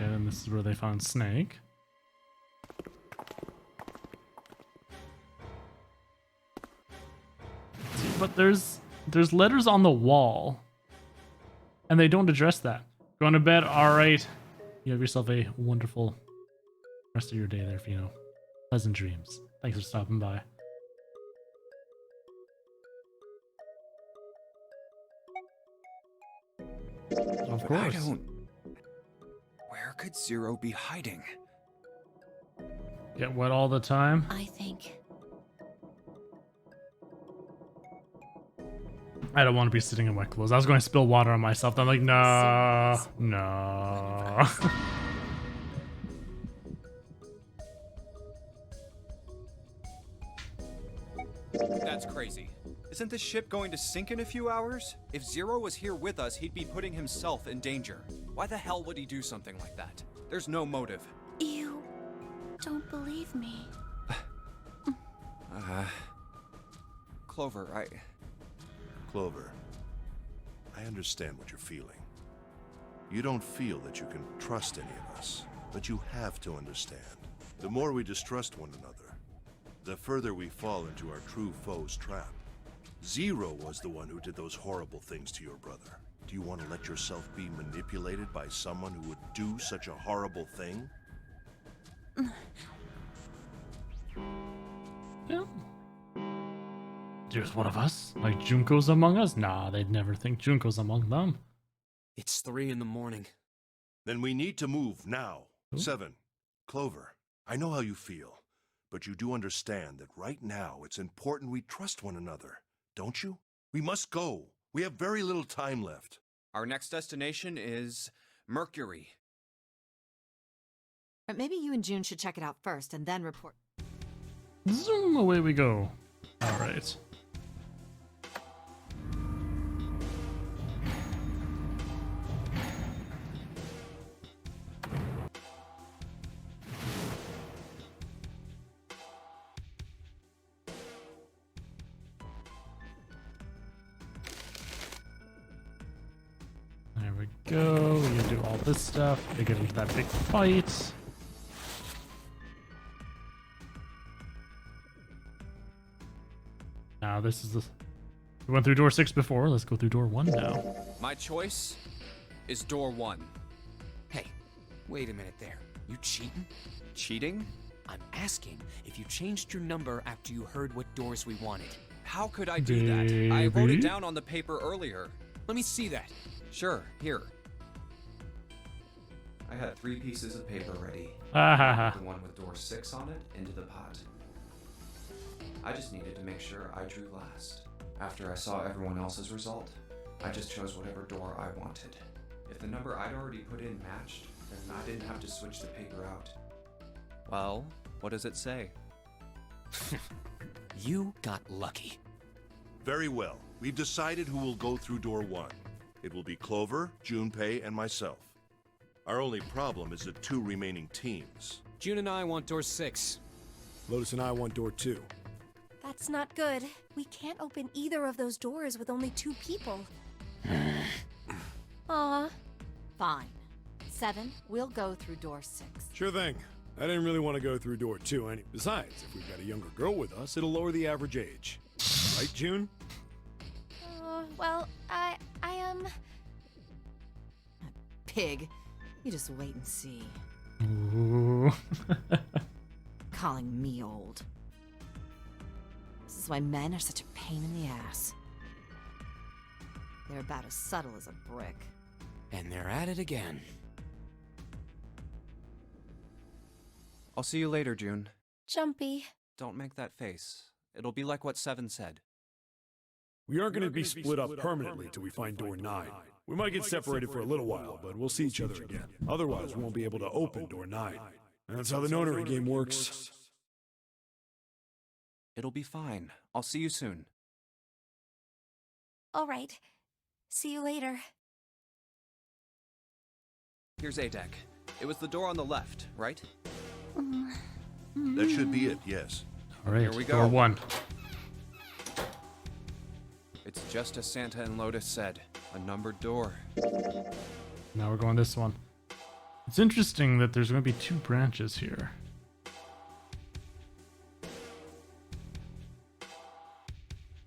Okay, then this is where they found Snake. See, but there's letters on the wall, and they don't address that. Going to bed? All right. You have yourself a wonderful rest of your day there, Fino. Pleasant dreams. Thanks for stopping by. Of But course. I don't... Where could Zero be hiding? Get wet all the time. I think. I don't want to be sitting in wet clothes. I was going to spill water on myself. I'm like, no, no. That's crazy. Isn't the ship going to sink in a few hours? If Zero was here with us, he'd be putting himself in danger. Why the hell would he do something like that? There's no motive. You don't believe me. Clover, Clover, I understand what you're feeling. You don't feel that you can trust any of us, but you have to understand. The more we distrust one another, the further we fall into our true foe's trap. Zero was the one who did those horrible things to your brother. Do you want to let yourself be manipulated by someone who would do such a horrible thing? Yeah. There's one of us. Like Junko's among us? Nah, they'd never think Junko's among them. It's 3 in the morning. Then we need to move now. Ooh. 7. Clover, I know how you feel, but you do understand that right now it's important we trust one another, don't you? We must go. We have very little time left. our next destination is Mercury. But maybe you and June should check it out first and then report. Zoom, away we go. All right. There we go. We can do all this stuff. We get into that big fight. Now this is the... We went through door 6 before. Let's go through door 1 now. My choice is door 1. Hey, wait a minute there. You cheating? Cheating? I'm asking if you changed your number after you heard what doors we wanted. How could I do that? I wrote Baby? it down on the paper earlier. Let me see that. Sure, here. I had 3 pieces of paper ready. Ah ha ha. The one with door 6 on it into the pot. I just needed to make sure I drew last. After I saw everyone else's result, I just chose whatever door I wanted. If the number I'd already put in matched, then I didn't have to switch the paper out. Well, what does it say? You got lucky. Very well. We've decided who will go through door 1. It will be Clover, Junpei, and myself. Our only problem is the 2 remaining teams. June and I want door 6. Lotus and I want door 2. That's not good. We can't open either of those doors with only 2 people. Aw. Fine. 7, we'll go through door 6. Sure thing. I didn't really want to go through door 2 any. Besides, if we've got a younger girl with us, it'll lower the average age. Right, June? Well, I Pig. You just wait and see. Ooh. Calling me old. This is why men are such a pain in the ass. They're about as subtle as a brick. And they're at it again. I'll see you later, June. Jumpy. Don't make that face. It'll be like what 7 said. We aren't going to be split up permanently till we find door 9. We might get separated for a little while, but we'll see each other again. Otherwise, we won't be able to open door 9. And that's how the notary game works. It'll be fine. I'll see you soon. All right. See you later. Here's A deck. It was the door on the left, right? That should be it, yes. All right, Here we go. door 1. It's just as Santa and Lotus said. A numbered door. Now we're going this one. It's interesting that there's going to be 2 branches here.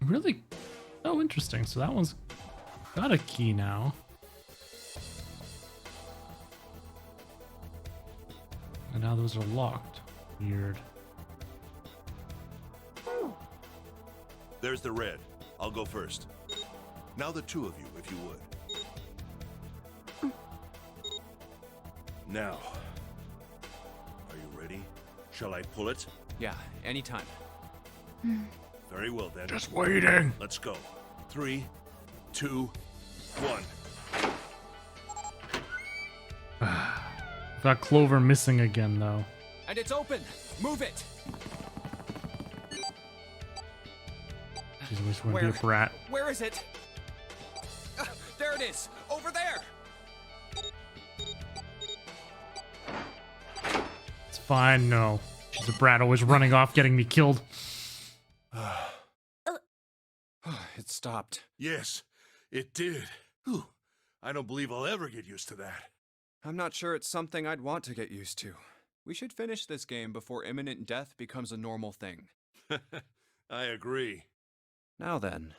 Really? Oh, interesting. So that one's got a key now. And now those are locked. Weird. There's the red. I'll go first. Now the 2 of you, if you would. Now, are you ready? Shall I pull it? Yeah, anytime. Very well then. Just waiting. Let's go. 3, 2, 1. Got Clover missing again, though. And it's open! Move it! She's always going to be a brat. Where is it? There it is! Over there! It's fine, no. She's a brat, always running off, getting me killed. It stopped. Yes, it did. Whew. I don't believe I'll ever get used to that. I'm not sure it's something I'd want to get used to. We should finish this game before imminent death becomes a normal thing. I agree. Now then,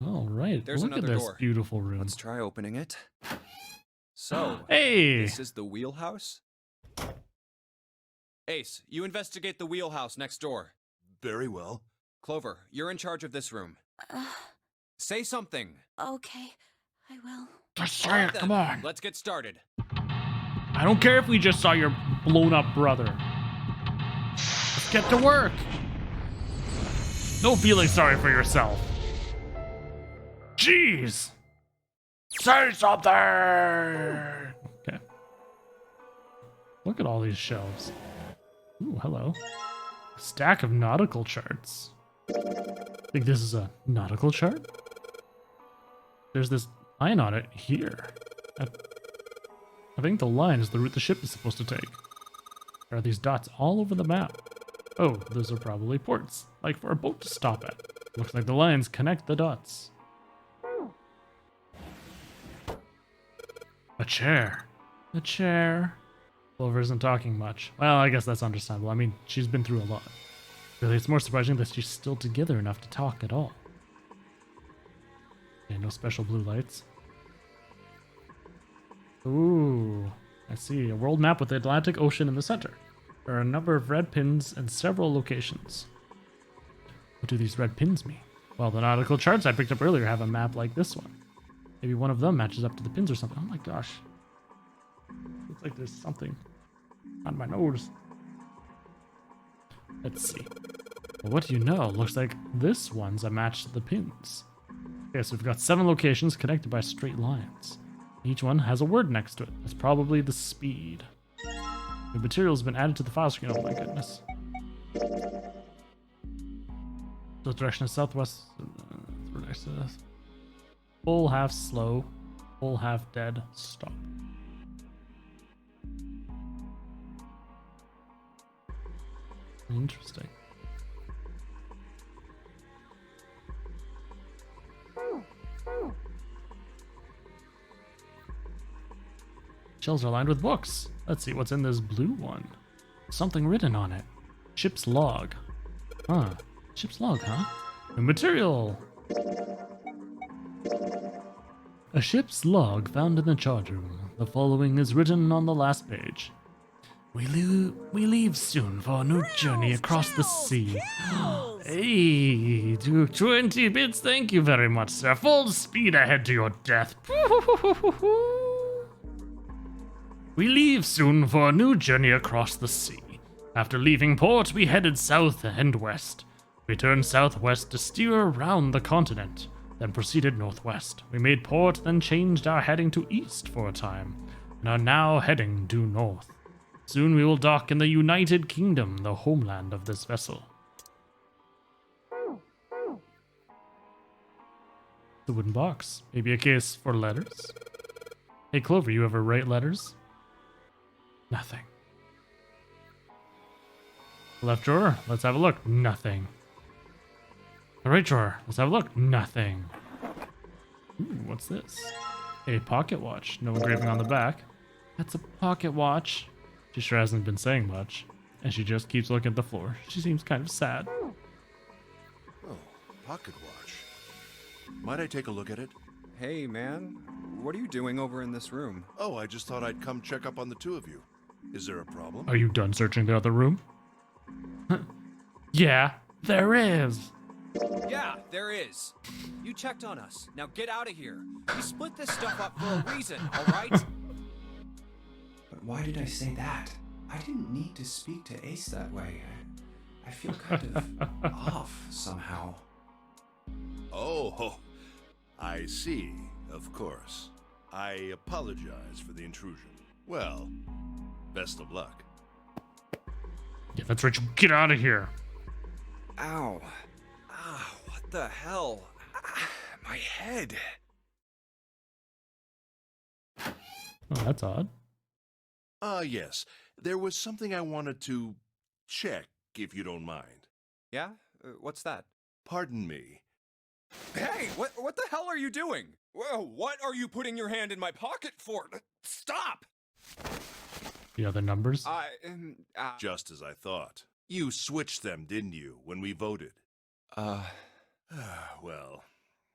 All right, There's look at another this door. beautiful room. let's try opening it. So, Hey! this is the wheelhouse? Ace, you investigate the wheelhouse next door. Very well. Clover, you're in charge of this room. Uh, Say something. okay, I will. Just say it, Then, come on. Let's get started. I don't care if we just saw your blown up brother. Let's get to work. No feeling sorry for yourself. Jeez. Say something. Okay. Look at all these shelves. Ooh, hello. Stack of nautical charts. Think this is a nautical chart? There's this line on it here. I think the line is the route the ship is supposed to take. There are these dots all over the map. Oh, those are probably ports, like for a boat to stop at. Looks like the lines connect the dots. A chair. A chair. Clover isn't talking much. Well, I guess that's understandable. I mean, she's been through a lot. Really, it's more surprising that she's still together enough to talk at all. Okay, no special blue lights. Ooh, I see. A world map with the Atlantic Ocean in the center. There are a number of red pins in several locations. What do these red pins mean? Well, the nautical charts I picked up earlier have a map like this one. Maybe one of them matches up to the pins or something. Oh my gosh. Looks like there's something on my nose. Let's see. Well, what do you know? Looks like this one's a match to the pins. Okay, so we've got 7 locations connected by straight lines. Each one has a word next to it. That's probably the speed. The material's been added to the file screen. Oh my goodness. The direction is southwest. Full, half slow. Full, half dead. Stop. Interesting. Shelves are lined with books. Let's see what's in this blue one. Something written on it. Ship's log. Huh. Ship's log, huh? New material. A ship's log found in the chart room. The following is written on the last page. We leave soon for a new journey across the sea. Hey, 20 bits, thank you very much, sir. Full speed ahead to your death. We leave soon for a new journey across the sea. After leaving port, we headed south and west. We turned southwest to steer around the continent, then proceeded northwest. We made port, then changed our heading to east for a time, and are now heading due north. Soon we will dock in the United Kingdom, the homeland of this vessel. The wooden box. Maybe a case for letters? Hey Clover, you ever write letters? Nothing. The left drawer, let's have a look. Nothing. The right drawer, let's have a look. Nothing. Ooh, what's this? A pocket watch. No engraving on the back. That's a pocket watch. She sure hasn't been saying much. And she just keeps looking at the floor. She seems kind of sad. Oh, pocket watch. Might I take a look at it? Hey, man. What are you doing over in this room? Oh, I just thought I'd come check up on the two of you. Is there a problem? Are you done searching the other room? Yeah, there is. Yeah, there is. You checked on us. Now get out of here. We split this stuff up for a reason, all right? But why did I say that? I didn't need to speak to Ace that way. I feel kind of off somehow. Oh, I see. Of course. I apologize for the intrusion. Well, best of luck. Yeah, that's right. You get out of here. Ow. Ah, what the hell? Ah, my head. Oh, that's odd. Yes. There was something I wanted to check, if you don't mind. Yeah? What's that? Pardon me. Hey, what the hell are you doing? Whoa, what are you putting your hand in my pocket for? Stop! The other numbers? Just as I thought. You switched them, didn't you, when we voted? Well,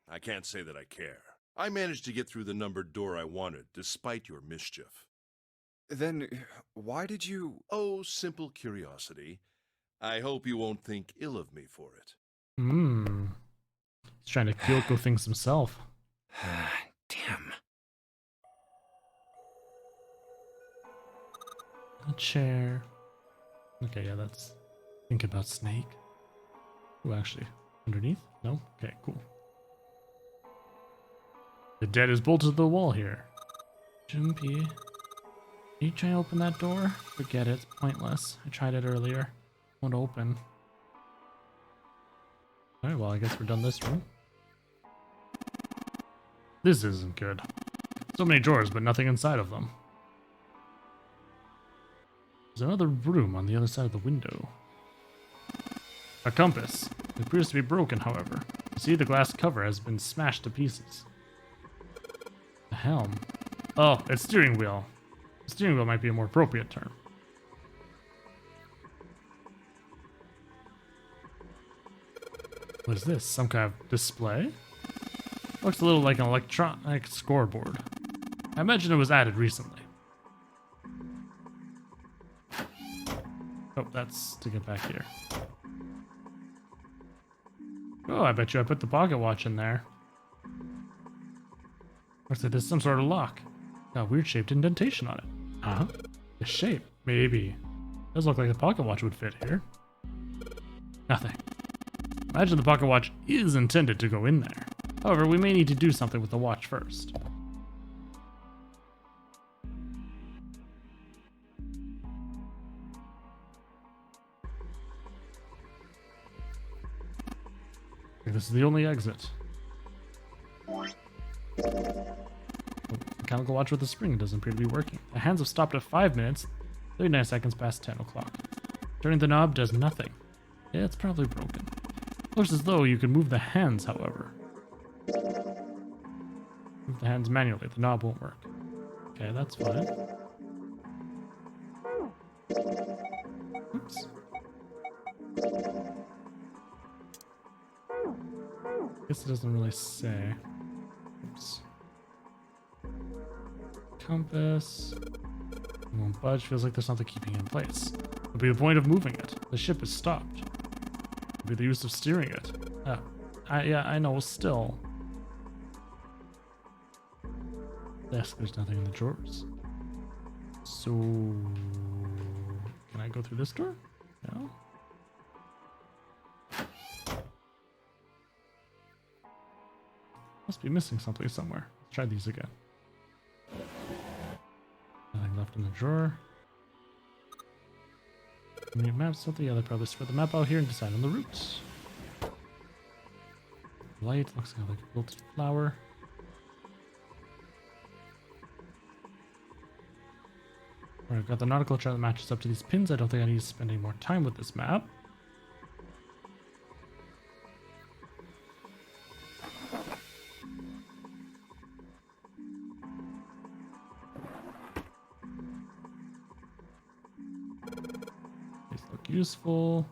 I can't say that I care. I managed to get through the numbered door I wanted, despite your mischief. Then why did you... Oh, simple curiosity. I hope you won't think ill of me for it. He's trying to Kyoko things himself. Damn. A chair. Okay, yeah, that's... Think about Snake. Oh, actually, underneath? No? Okay, cool. The dead is bolted to the wall here. Jumpy. Are you trying to open that door? Forget it, it's pointless. I tried it earlier. Won't open. Alright, well, I guess we're done this room. This isn't good. So many drawers, but nothing inside of them. There's another room on the other side of the window. A compass. It appears to be broken, however. You see, the glass cover has been smashed to pieces. A helm. Oh, it's steering wheel. Steering wheel might be a more appropriate term. What is this? Some kind of display? Looks a little like an electronic scoreboard. I imagine it was added recently. Oh, that's to get back here. Oh, I bet you I put the pocket watch in there. Looks like there's some sort of lock. Got a weird shaped indentation on it. Uh-huh. The shape, maybe. Does look like the pocket watch would fit here. Nothing. Imagine the pocket watch is intended to go in there. However, we may need to do something with the watch first. This is the only exit. Mechanical watch with the spring doesn't appear to be working. The hands have stopped at 5 minutes, 39 seconds past 10 o'clock. Turning the knob does nothing. Yeah, it's probably broken. Looks as though you can move the hands, however. Move the hands manually, the knob won't work. Okay, that's fine. Oops. Guess it doesn't really say. Oops. Compass. It won't budge. Feels like there's something keeping it in place. What would be the point of moving it? The ship is stopped. What would be the use of steering it? Yeah, I know, still. Desk, there's nothing in the drawers. So... Can I go through this door? No? Must be missing something somewhere. Let's try these again. Nothing left in the drawer. Need maps, something. Yeah, they probably spread the map out here and decide on the route. Light looks like a wilted flower. Alright, I've got the nautical chart that matches up to these pins. I don't think I need to spend any more time with this map. useful.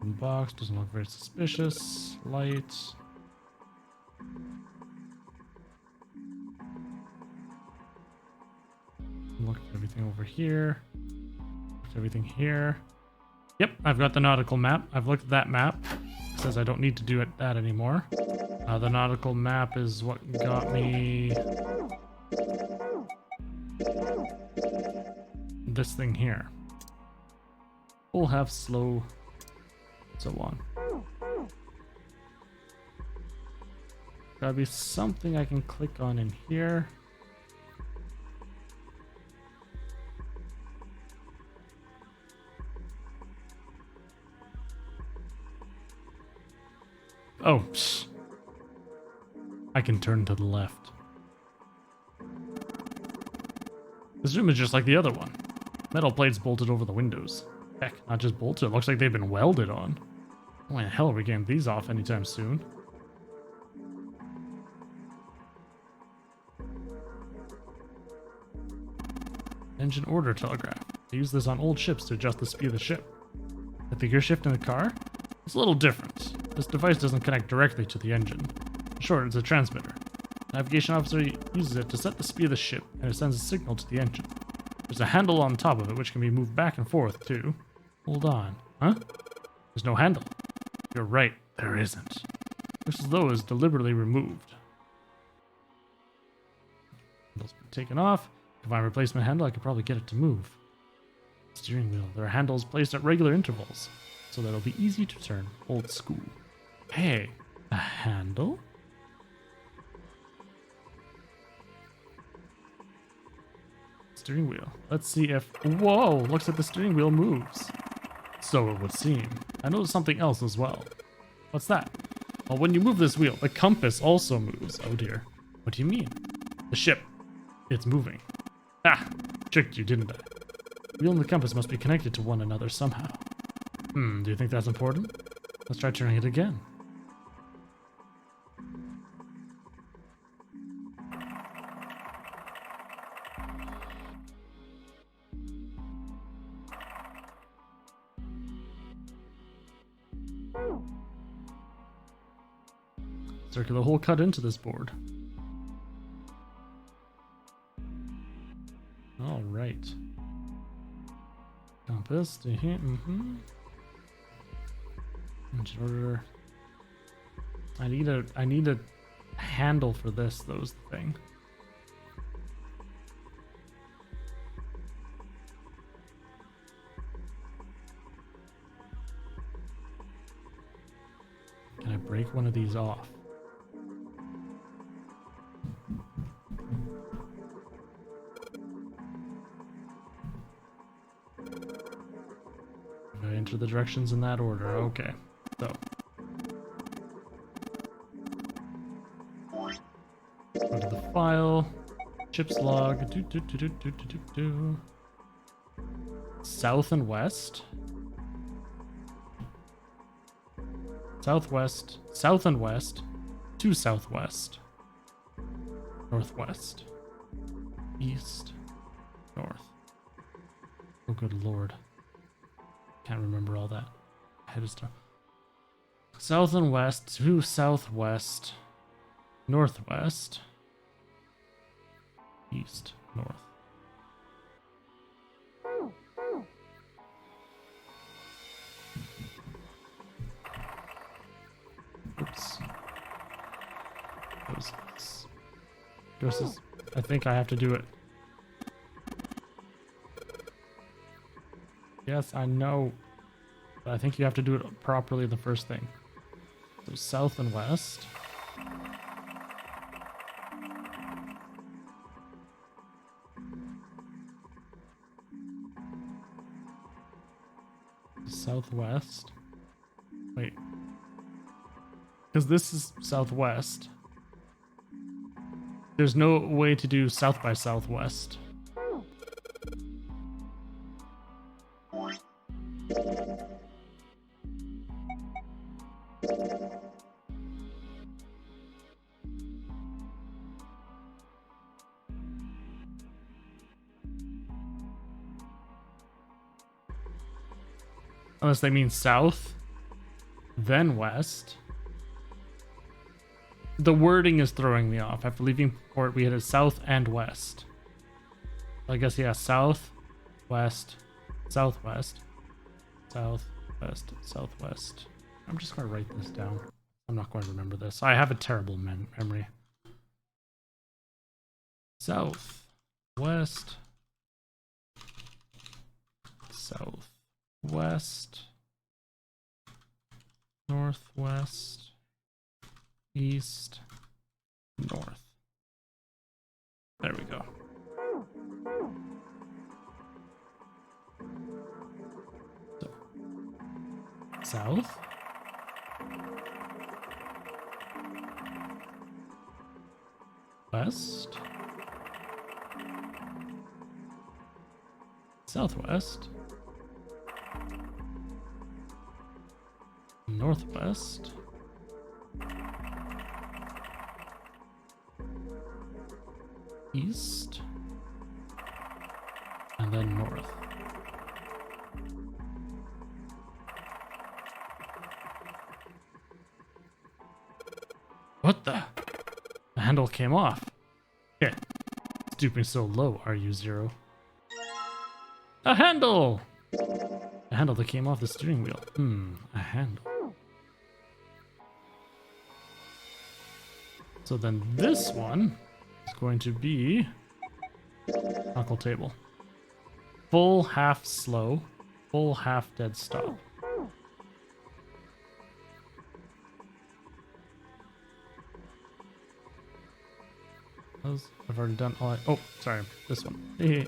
Box doesn't look very suspicious. Light. Look at everything over here. Look at everything here. Yep, I've got the nautical map. I've looked at that map. It says I don't need to do that anymore. The nautical map is what got me this thing here. Full, half, slow, so on. Gotta be something I can click on in here. Oh, psh. I can turn to the left. This room is just like the other one. Metal plates bolted over the windows. Heck, not just bolted, it looks like they've been welded on. Why the hell are we getting these off anytime soon? Engine order telegraph. They use this on old ships to adjust the speed of the ship. Like the gear shift in the car? It's a little different. This device doesn't connect directly to the engine. In short, it's a transmitter. The navigation officer uses it to set the speed of the ship, and it sends a signal to the engine. There's a handle on top of it which can be moved back and forth, too. Hold on. Huh? There's no handle. You're right, there isn't. Looks as though it was deliberately removed. Handle's been taken off. If I replacement handle, I could probably get it to move. Steering wheel. There are handles placed at regular intervals, so that it'll be easy to turn. Old school. Hey, a handle? Steering wheel. Let's see if... Whoa! Looks like the steering wheel moves. So it would seem. I noticed something else as well. What's that? Well, when you move this wheel, the compass also moves. Oh dear. What do you mean? The ship. It's moving. Ah! Tricked you, didn't I? The wheel and the compass must be connected to one another somehow. Do you think that's important? Let's try turning it again. Circular hole cut into this board. All right. Compass to here. Engine order. I need a handle for this, though, is the thing. Can I break one of these off? I enter the directions in that order. Okay. So. Go to the file. Chips log. South and west. Southwest. South and west. To southwest. Northwest. East. North. Oh, good lord. Can't remember all that. Head is done. South and west to southwest. Northwest. East. North. Oops. Goes. I think I have to do it. Yes, I know. But I think you have to do it properly the first thing. So south and west. Southwest. Wait. Because this is southwest. There's no way to do south by southwest. Unless they mean south, then west. The wording is throwing me off. After leaving port, we headed south and west. I guess, yeah, south, west, southwest, southwest, southwest. I'm just going to write this down. I'm not going to remember this. I have a terrible memory. South, west, south, west, northwest, east, north. There we go. So, south, west, southwest, northwest, east, and then north. What the? The handle came off. Okay. Stooping so low, are you Zero? A handle! A handle that came off the steering wheel. A handle. So then this one is going to be knuckle table. Full half slow, full half dead stop. I've already done all oh, sorry, this one. Hey.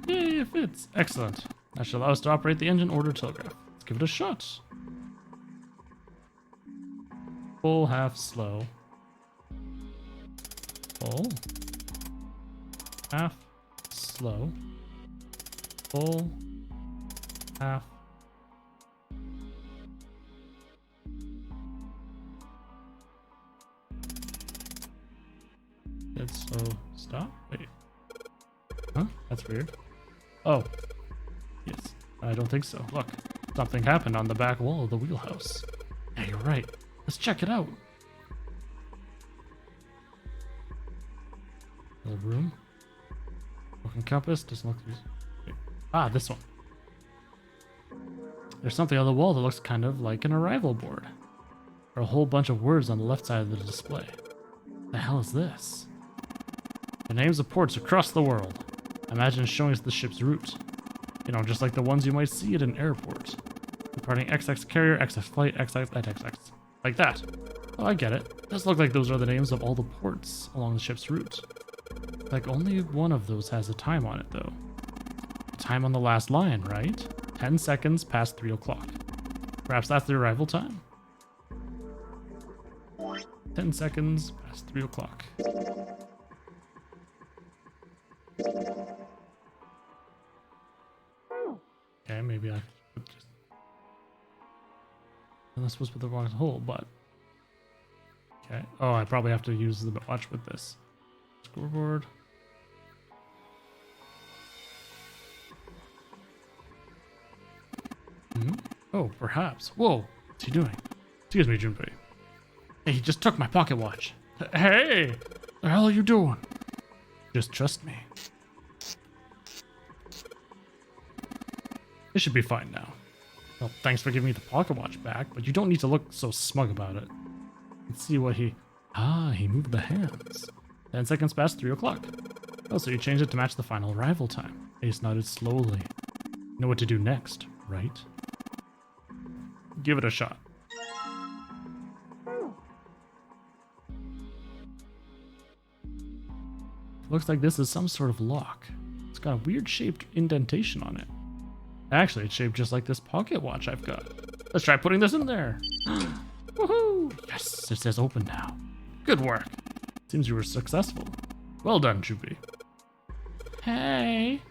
Yay, it fits. Excellent. That should allow us to operate the engine order telegraph. Let's give it a shot. Full half slow. Full half slow. Full half dead slow stop. Wait. Huh? That's weird. Oh. Yes. I don't think so. Look. Something happened on the back wall of the wheelhouse. Yeah, you're right. Let's check it out. Little room. Broken compass. Doesn't look... Wait. Ah, this one. There's something on the wall that looks kind of like an arrival board. There are a whole bunch of words on the left side of the display. What the hell is this? The names of ports across the world. Imagine showing us the ship's route. You know, just like the ones you might see at an airport. Departing XX carrier, XX flight, XX at XX. Like that. Oh, I get it. It does look like those are the names of all the ports along the ship's route. Like only one of those has a time on it, though. Time on the last line, right? 10 seconds past 3 o'clock. Perhaps that's the arrival time? 10 seconds past 3 o'clock. Okay, maybe I should just... I'm not supposed to put the wrong hole, but... Okay. Oh, I probably have to use the watch with this. Scoreboard. Oh, perhaps. Whoa, what's he doing? Excuse me, Junpei. Hey, he just took my pocket watch. Hey, the hell are you doing? Just trust me. It should be fine now. Well, thanks for giving me the pocket watch back, but you don't need to look so smug about it. Let's see what he... Ah, he moved the hands. 10 seconds past 3 o'clock. Oh, so you changed it to match the final arrival time. Ace nodded slowly. You know what to do next, right? Give it a shot. Looks like this is some sort of lock. It's got a weird shaped indentation on it. Actually, it's shaped just like this pocket watch I've got. Let's try putting this in there. Woohoo! Yes, it says open now. Good work. Seems you were successful. Well done, Chupi. Hey.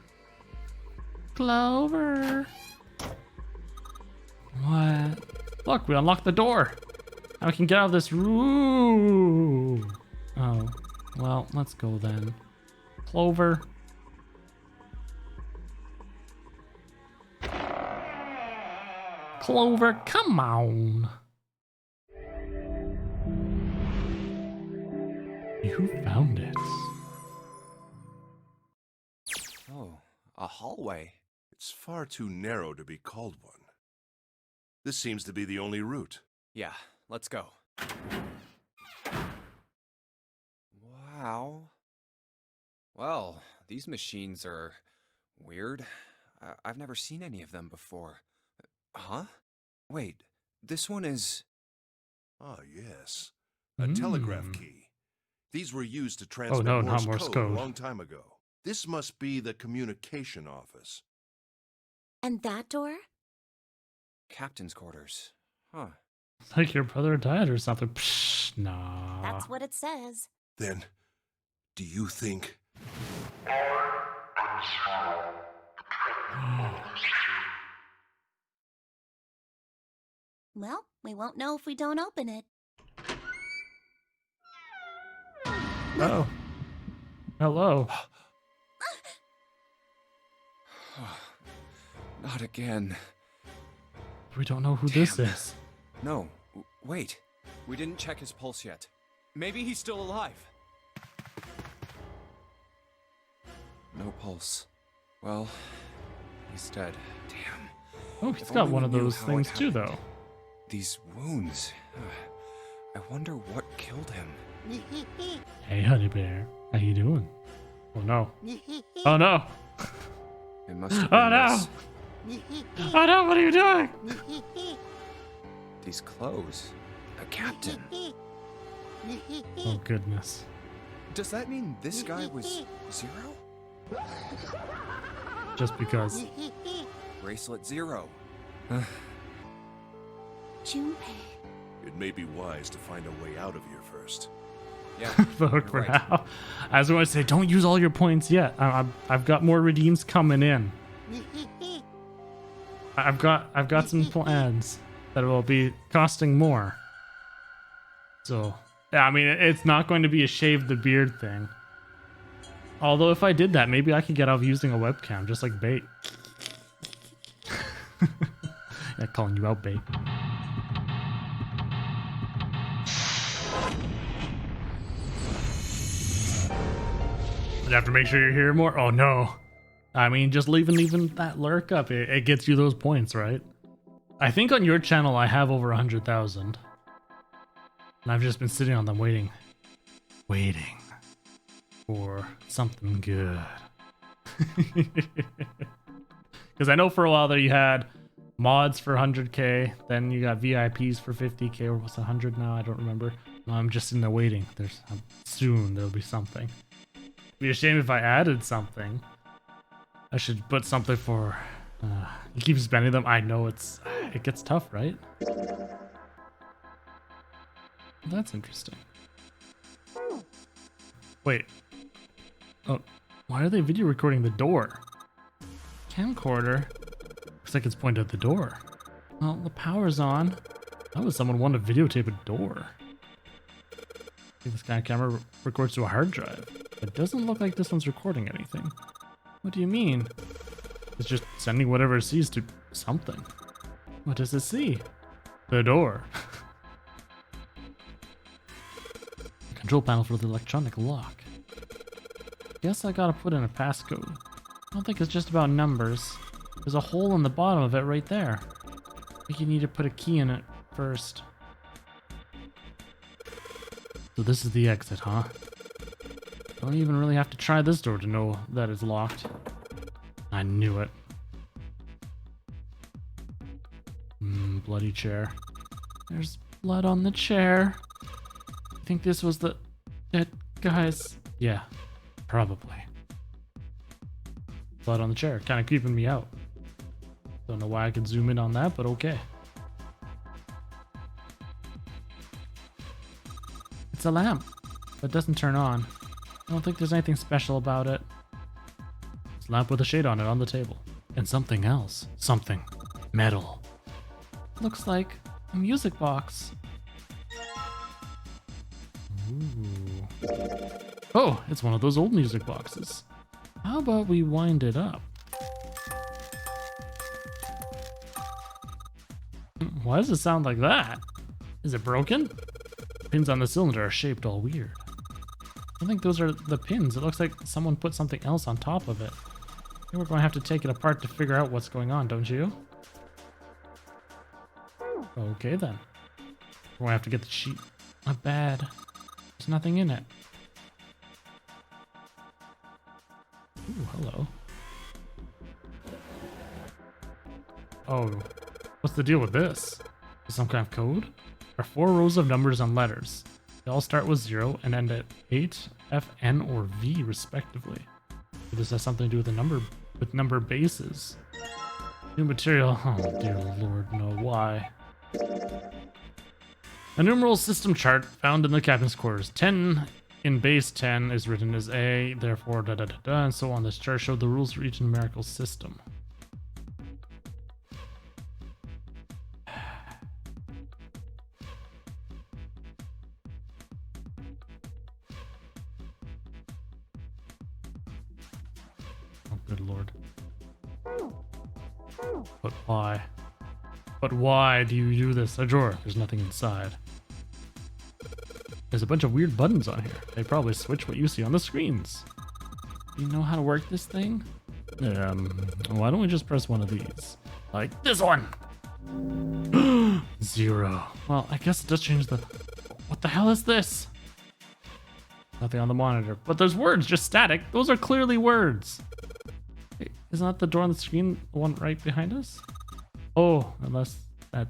Clover. What? Look, we unlocked the door. Now we can get out of this room. Oh, Well, let's go then. Clover. Clover, come on. Who found it? Oh, a hallway. It's far too narrow to be called one. This seems to be the only route. Yeah, let's go. Wow. Well, these machines are weird. I've never seen any of them before. Huh? Wait, this one is... Ah, yes. A telegraph key. These were used to transmit no, not Morse Morse code code. a long time ago. This must be the communication office. And that door? captain's quarters. Huh. It's like your brother died or something. Psh, nah. That's what it says. Then, do you think... Well, we won't know if we don't open it. Oh. Hello. Not again. We don't know who this Damn. is. No, wait. We didn't check his pulse yet. Maybe he's still alive. No pulse. Well, he's dead. Damn. Oh, he's If got only one we of knew those how it things too, happened. though. These wounds. I wonder what killed him. Hey, honey bear. How you doing? Oh, no. Oh, no. It must have Oh, been no. this. Oh, no. What are you doing? These clothes. A captain. Oh, goodness. Does that mean this guy was Zero? Just because. Bracelet Zero. Junpei. It may be wise to find a way out of here first. Yeah. Vote you're for right. now. I was going to say, don't use all your points yet. I've got more redeems coming in. I've got some plans that will be costing more. So, yeah, I mean, it's not going to be a shave the beard thing. Although if I did that, maybe I could get off using a webcam, just like bait. Yeah, calling you out, bait. You have to make sure you're here more. Oh no. I mean, just leaving that lurk up, it gets you those points, right? I think on your channel I have over 100,000. And I've just been sitting on them waiting for something good. Because I know for a while there you had mods for 100k, then you got VIPs for 50k, or was it 100 now? I don't remember. No, I'm just in there waiting. Soon there'll be something. It'd be a shame if I added something. I should put something for... you keep spending them. I know it gets tough, right? That's interesting. Wait. Oh, why are they video recording the door? Camcorder? Looks like it's pointed at the door. Well, the power's on. How would someone want to videotape a door? I think this kind of camera records to a hard drive. It doesn't look like this one's recording anything. What do you mean? It's just sending whatever it sees to something. What does it see? The door. Control panel for the electronic lock. Guess I gotta put in a passcode. I don't think it's just about numbers. There's a hole in the bottom of it right there. I think you need to put a key in it first. So this is the exit, huh? Don't even really have to try this door to know that it's locked. I knew it. Bloody chair. There's blood on the chair. I think this was the dead guy's... Yeah, probably. Blood on the chair, kind of creeping me out. Don't know why I could zoom in on that, but okay. It's a lamp, but it doesn't turn on. I don't think there's anything special about it. It's a lamp with a shade on it on the table. And something else. Something. Metal. Looks like a music box. Ooh. Oh, it's one of those old music boxes. How about we wind it up? Why does it sound like that? Is it broken? Pins on the cylinder are shaped all weird. I think those are the pins. It looks like someone put something else on top of it. I think we're going to have to take it apart to figure out what's going on, don't you? Okay then. We're going to have to get the sheet. Not bad. There's nothing in it. Ooh, hello. Oh, what's the deal with this? Is some kind of code? There are 4 rows of numbers and letters. They all start with 0 and end at H, F, N, or V, respectively. This has something to do with the number bases. New material. Oh dear lord, no. Why? A numeral system chart found in the captain's quarters. 10 in base 10 is written as A, therefore da da da da, and so on. This chart showed the rules for each numerical system. Oh, good lord. But why? But why do you do this? A drawer. There's nothing inside. There's a bunch of weird buttons on here. They probably switch what you see on the screens. You know how to work this thing? Why don't we just press one of these? Like this one! 0. Well, I guess it does change the... What the hell is this? Nothing on the monitor. But there's words, just static. Those are clearly words. Hey, isn't that the door on the screen, the one right behind us? Oh, unless that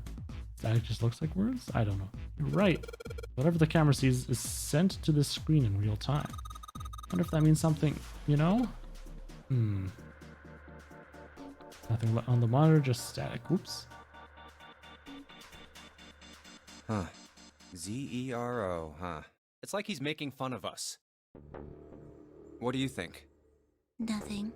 just looks like words? I don't know. You're right. Whatever the camera sees is sent to the screen in real time. Wonder if that means something, you know? Nothing on the monitor, just static. Oops. Huh. Z-E-R-O, huh? It's like he's making fun of us. What do you think? Nothing.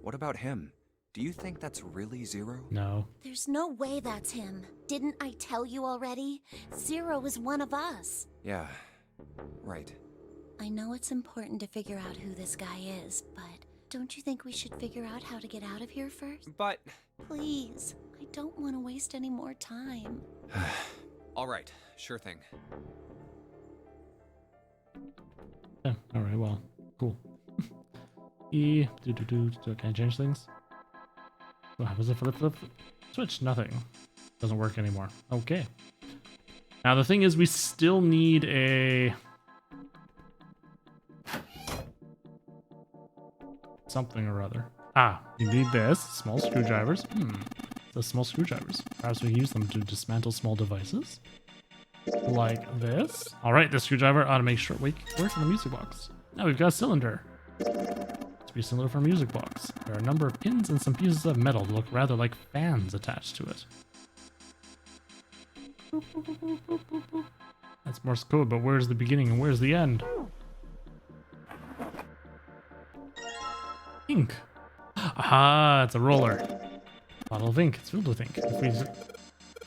What about him? Do you think that's really 0? No. There's no way that's him. Didn't I tell you already? 0 is one of us. Yeah, right. I know it's important to figure out who this guy is, but don't you think we should figure out how to get out of here first? But... Please, I don't want to waste any more time. All right, sure thing. Yeah, alright, well, cool. Can I change things? What happens if I flip? Switch, nothing. Doesn't work anymore. Okay. Now the thing is, we still need a... something or other. Ah, you need this. Small screwdrivers. The small screwdrivers. Perhaps we can use them to dismantle small devices. Like this. Alright, the screwdriver ought to make short work in the music box. Now we've got a cylinder. To be similar for a music box. There are a number of pins and some pieces of metal that look rather like fans attached to it. That's Morse code, but where's the beginning and where's the end? Ink. Aha, it's a roller. Bottle of ink. It's filled with ink. If we,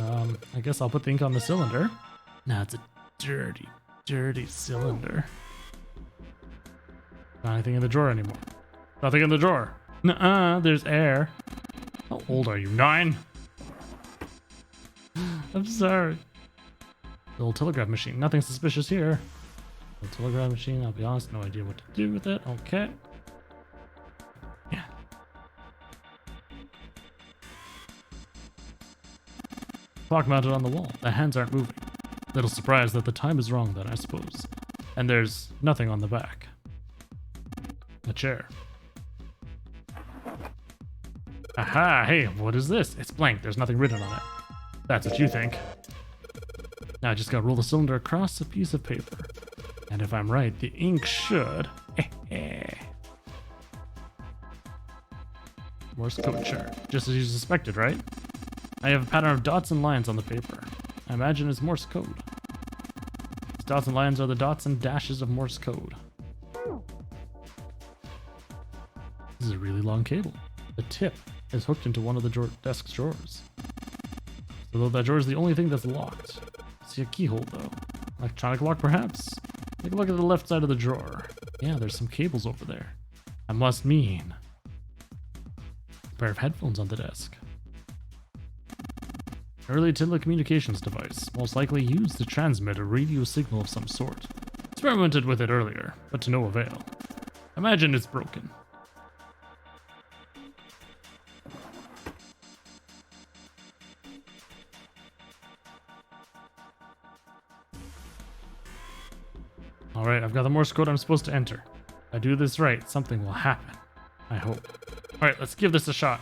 I guess I'll put the ink on the cylinder. Now it's a dirty, dirty cylinder. Not anything in the drawer anymore. Nothing in the drawer. Nuh-uh, there's air. How old are you? 9? I'm sorry. Little telegraph machine. Nothing suspicious here. Little telegraph machine, I'll be honest, no idea what to do with it. Okay. Yeah. Clock mounted on the wall. The hands aren't moving. Little surprised that the time is wrong then, I suppose. And there's nothing on the back. A chair. Aha, hey, what is this? It's blank, there's nothing written on it. That's what you think. Now I just gotta roll the cylinder across a piece of paper. And if I'm right, the ink should... Morse code chart. Just as you suspected, right? I have a pattern of dots and lines on the paper. I imagine it's Morse code. These dots and lines are the dots and dashes of Morse code. This is a really long cable. The tip is hooked into one of the desk's drawers. So though that drawer is the only thing that's locked. See a keyhole though. Electronic lock perhaps? Take a look at the left side of the drawer. Yeah, there's some cables over there. That must mean a pair of headphones on the desk. Early telecommunications device, most likely used to transmit a radio signal of some sort. Experimented with it earlier, but to no avail. Imagine it's broken. Alright, I've got the Morse code I'm supposed to enter. If I do this right, something will happen. I hope. Alright, let's give this a shot.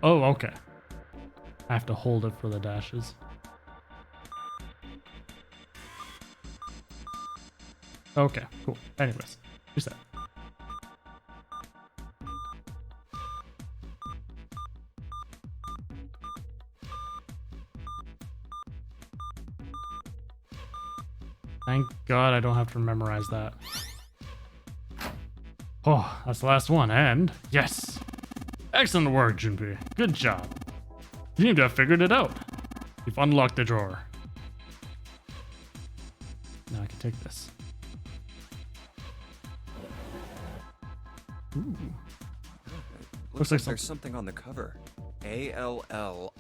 Oh, okay. I have to hold it for the dashes. Okay, cool. Anyways, reset. Thank God I don't have to memorize that. Oh, that's the last one, and yes! Excellent work, Junpei. Good job. You seem to have figured it out. You've unlocked the drawer. Now I can take this. Ooh. Looks like like there's something on the cover. ALLICE.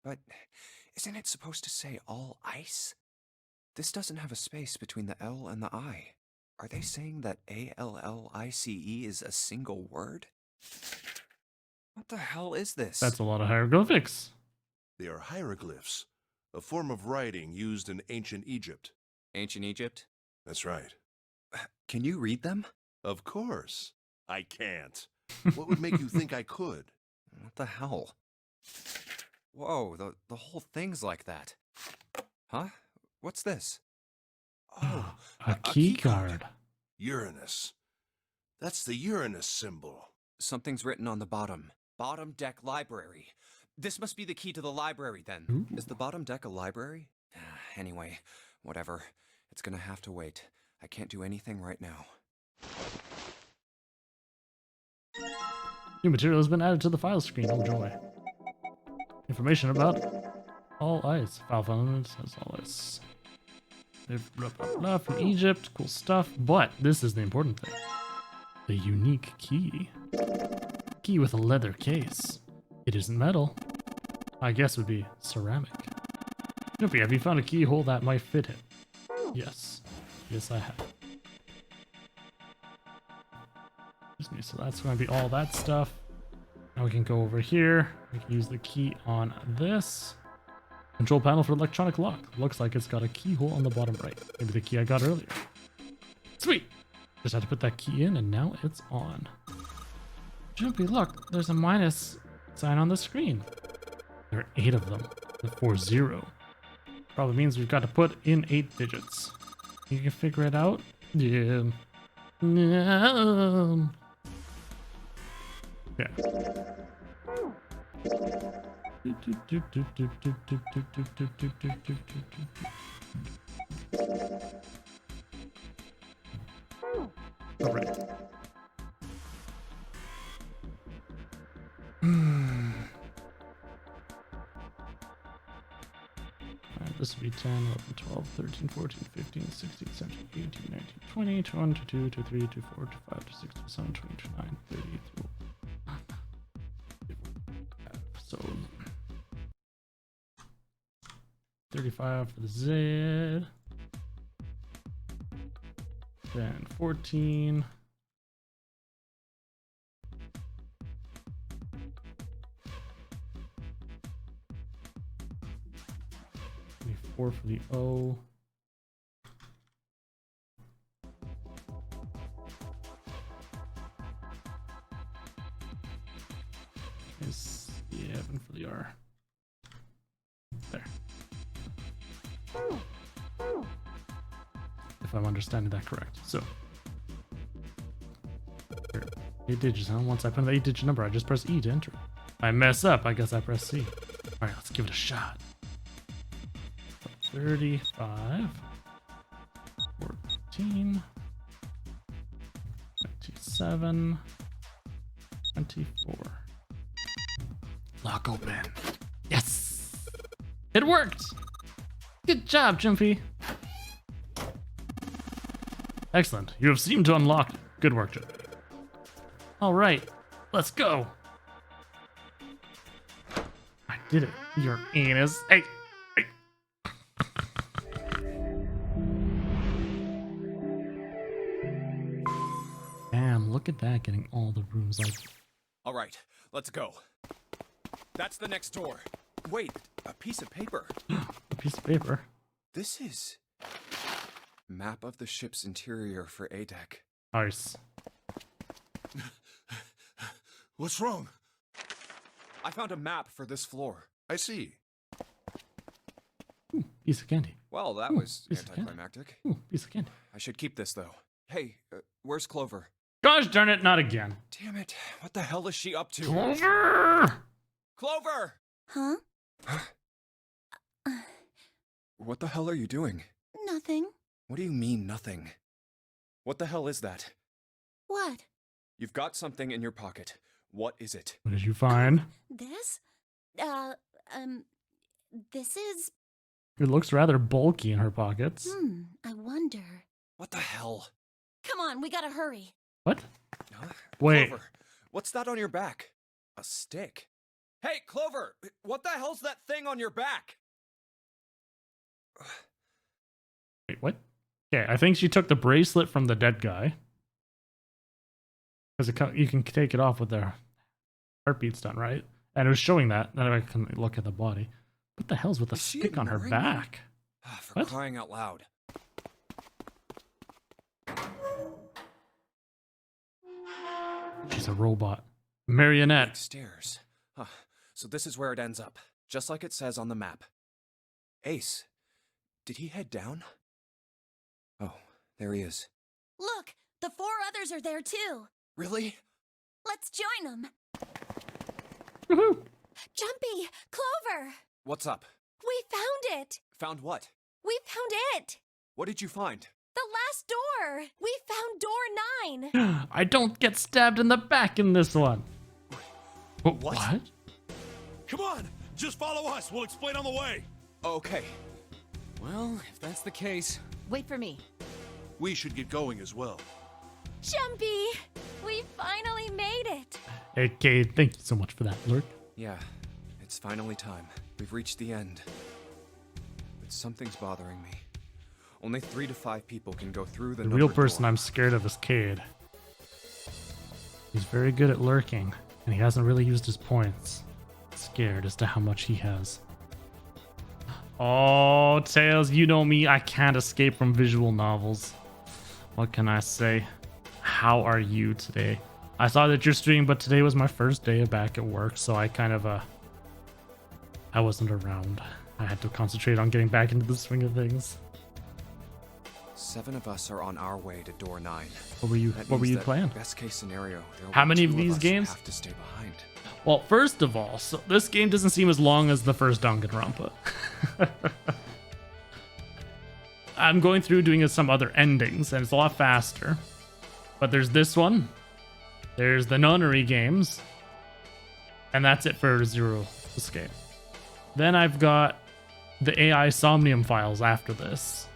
But isn't it supposed to say all ice? This doesn't have a space between the L and the I. Are they saying that ALLICE is a single word? What the hell is this? That's a lot of hieroglyphics. They are hieroglyphs, a form of writing used in ancient Egypt. Ancient Egypt? That's right. Can you read them? Of course. I can't. What would make you think I could? What the hell? Whoa, the whole thing's like that. Huh? What's this? Oh, A key card. Uranus. That's the Uranus symbol. Something's written on the bottom. Bottom deck library. This must be the key to the library then. Ooh. Is the bottom deck a library? Anyway, whatever. It's gonna have to wait. I can't do anything right now. New material has been added to the file screen. Oh joy. Information about all ice. File elements has all ice. Blah, blah, blah, from Egypt. Cool stuff. But this is the important thing. The unique key. Key with a leather case. It isn't metal. I guess it would be ceramic. Snoopy, have you found a keyhole that might fit it? Yes. Yes, I have. So that's going to be all that stuff. Now we can go over here. We can use the key on this. Control panel for electronic lock. Looks like it's got a keyhole on the bottom right. Maybe the key I got earlier. Sweet! Just had to put that key in and now it's on. Jumpy, look, there's a minus sign on the screen. There are 8 of them. The 40. Probably means we've got to put in 8 digits. You can figure it out? Yeah. No. Yeah. All right. This would be 10, 11, 12, 13, 14, 15, 16, 17, 18, 19, 20, 21, 22, 23, 24, 25, 26, 27, 29, 30, so 35 for the Z, then 14, for the O. Is 7 for the R. There. If I'm understanding that correct. So 8 digits, huh? Once I put in the 8-digit number, I just press E to enter. If I mess up, I guess I press C. Alright, let's give it a shot. 35, 14, 27, 24. Lock open. Yes! It worked! Good job, Jumpy. Excellent. You have seemed to unlock. Good work, Jumpy. Alright, let's go. I did it. Your anus. Hey! Hey! Damn, look at that, getting all the rooms like. All right, let's go. That's the next door. Wait, a piece of paper. A piece of paper. This is map of the ship's interior for ADEC. Nice. What's wrong? I found a map for this floor. I see. Ooh, piece of candy. Well, that Ooh, was piece of candy. anticlimactic. Ooh, piece of candy. I should keep this though. Hey, where's Clover? Gosh darn it, not again. Damn it! What the hell is she up to? Clover! Clover! Huh? What the hell are you doing? Nothing. What do you mean, nothing? What the hell is that? What? You've got something in your pocket. What is it? What did you find? This? This is... It looks rather bulky in her pockets. I wonder. What the hell? Come on, we gotta hurry. What? Huh? Wait. Clover, what's that on your back? A stick? Hey, Clover! What the hell's that thing on your back? Wait, what? Okay, I think she took the bracelet from the dead guy. Because you can take it off with their heartbeats done, right? And it was showing that. Then I can look at the body. What the hell's with the Is she stick on her ignoring me? back? For What? crying out loud. She's a robot. Marionette. Stairs. Huh. So this is where it ends up. Just like it says on the map. Ace. Did he head down? Oh, there he is. Look, the 4 others are there too. Really? Let's join them. Woohoo! Jumpy, Clover, What's up? we found it. Found what? We found it. What did you find? The last door. We found door 9. I don't get stabbed in the back in this one. What? Come on, just follow us. We'll explain on the way. Okay. Well, if that's the case. Wait for me. We should get going as well. Jumpy, we finally made it. Okay, thank you so much for that, Lurk. Yeah, it's finally time. We've reached the end. But something's bothering me. Only 3 to 5 people can go through the The real numbered person door. I'm scared of is Cade. He's very good at lurking, and he hasn't really used his points. Scared as to how much he has. Oh, Tails, you know me, I can't escape from visual novels. What can I say? How are you today? I saw that you're streaming, but today was my first day back at work, so I kind of, I wasn't around. I had to concentrate on getting back into the swing of things. 7 of us are on our way to door 9. What were you, That what were means you that playing? Best case scenario, there will How be many of 2 these us games? Have to stay behind. Well, first of all, so this game doesn't seem as long as the first Danganronpa. I'm going through doing some other endings, and it's a lot faster. But there's this one. There's the Nunnery games. And that's it for Zero Escape. Then I've got the AI Somnium files after this.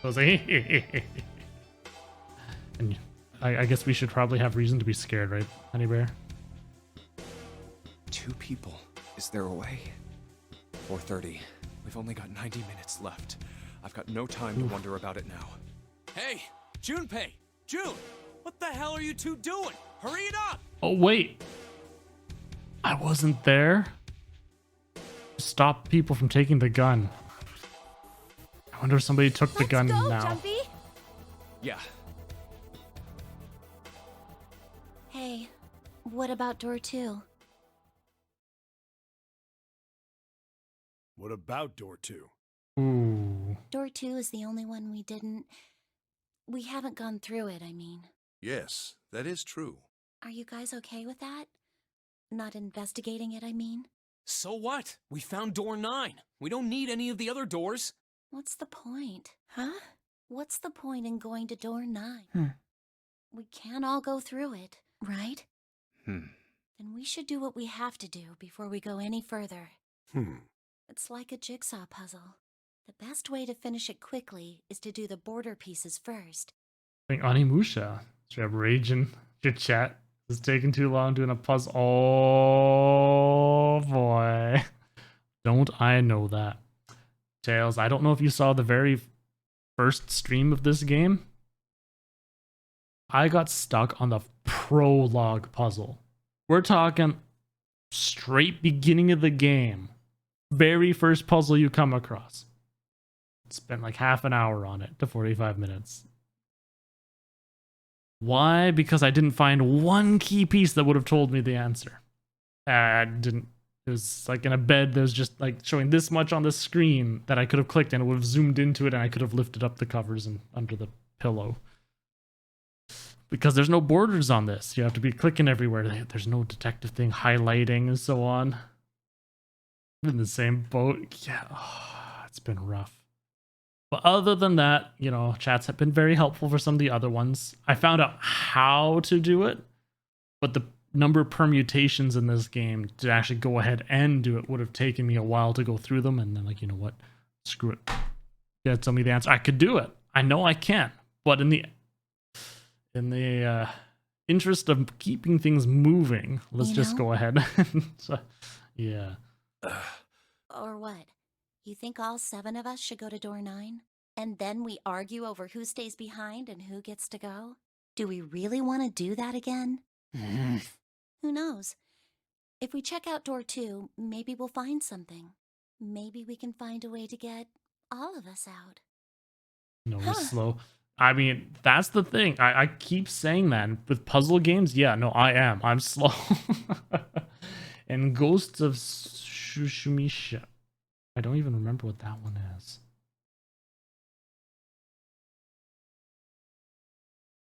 So it's like, and I guess we should probably have reason to be scared, right, Honey Bear? 2 people. Is there a way? 4:30. We've only got 90 minutes left. I've got no time to wonder about it now. Hey, Junpei! June! What the hell are you two doing? Hurry it up! Oh, wait. I wasn't there. Stop people from taking the gun. I wonder if somebody took the Let's gun go, now. Jumpy. Yeah. Hey, what about door 2? What about door 2? Ooh. Door 2 is the only one we didn't... We haven't gone through it, I mean. Yes, that is true. Are you guys okay with that? Not investigating it, I mean. So what? We found door 9. We don't need any of the other doors. What's the point? Huh? What's the point in going to door 9? We can't all go through it, right? And we should do what we have to do before we go any further. It's like a jigsaw puzzle. The best way to finish it quickly is to do the border pieces first. I think Animusha. So you have raging. Your chat is taking too long doing a puzzle. Oh boy. Don't I know that. Tails, I don't know if you saw the very first stream of this game. I got stuck on the prologue puzzle. We're talking straight beginning of the game. Very first puzzle you come across. Spent like half an hour on it to 45 minutes. Why? Because I didn't find one key piece that would have told me the answer. I didn't. It was like in a bed, there's just like showing this much on the screen that I could have clicked and it would have zoomed into it and I could have lifted up the covers and under the pillow. Because there's no borders on this. You have to be clicking everywhere. There's no detective thing highlighting and so on. I'm in the same boat. Yeah, it's been rough. But other than that, you know, chats have been very helpful for some of the other ones. I found out how to do it, but the number of permutations in this game to actually go ahead and do it would have taken me a while to go through them. And then, like, you know what? Screw it. You gotta tell me the answer. I could do it. I know I can. But in the interest of keeping things moving, let's just go ahead. So, yeah. Or what? You think all 7 of us should go to door 9? And then we argue over who stays behind and who gets to go? Do we really want to do that again? Who knows? If we check out door 2, maybe we'll find something. Maybe we can find a way to get all of us out. No, it's slow. I mean, that's the thing. I keep saying that. With puzzle games, yeah, no, I am. I'm slow. And Ghosts of Tsushima. I don't even remember what that one is.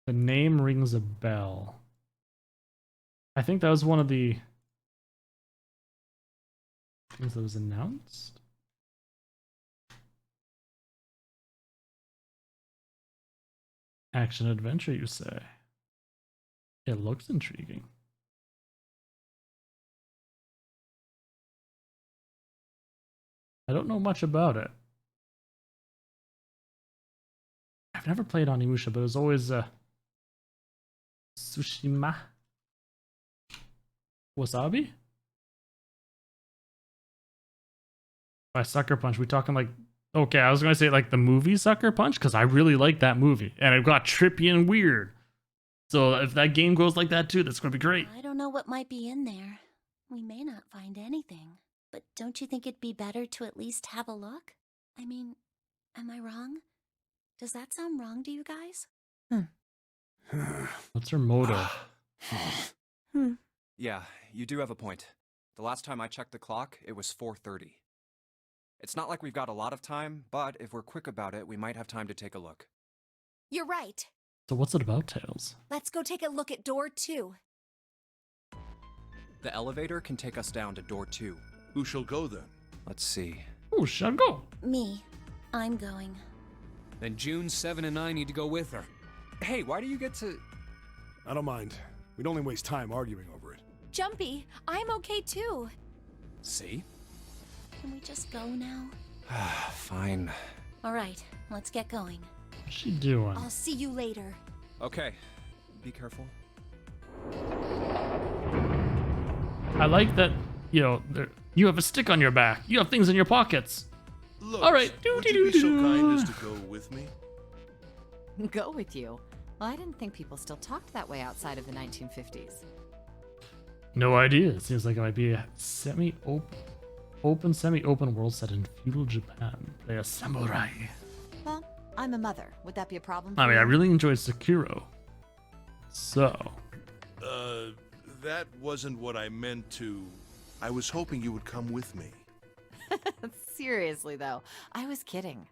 The name rings a bell. I think that was one of the things that was announced. Action adventure, you say? It looks intriguing. I don't know much about it. I've never played Onimusha, but it was always Tsushima. Wasabi? By Sucker Punch, we talking like... Okay, I was going to say like the movie Sucker Punch, because I really like that movie. And it got trippy and weird. So if that game goes like that too, that's going to be great. I don't know what might be in there. We may not find anything. But don't you think it'd be better to at least have a look? I mean, am I wrong? Does that sound wrong to you guys? What's her motto? Yeah, you do have a point. The last time I checked the clock, it was 4:30. It's not like we've got a lot of time, but if we're quick about it, we might have time to take a look. You're right. So what's it about, Tails? Let's go take a look at door 2. The elevator can take us down to door 2. Who shall go then? Let's see. Oh, shall go. Me. I'm going. Then June, 7, and I need to go with her. Hey, why do you get to... I don't mind. We'd only waste time arguing over it. Jumpy, I'm okay too. See? Can we just go now? Fine. All right, let's get going. What's she doing? I'll see you later. Okay. Be careful. I like that, you know, you have a stick on your back. You have things in your pockets. Look, All right. would you be so kind as to go with me? Go with you? Well, I didn't think people still talked that way outside of the 1950s. No idea. It seems like it might be a semi-open world set in feudal Japan. Play a samurai. Well, I'm a mother. Would that be a problem for I mean, you? I really enjoyed Sekiro. So, That wasn't what I meant to... I was hoping you would come with me. Seriously, though. I was kidding.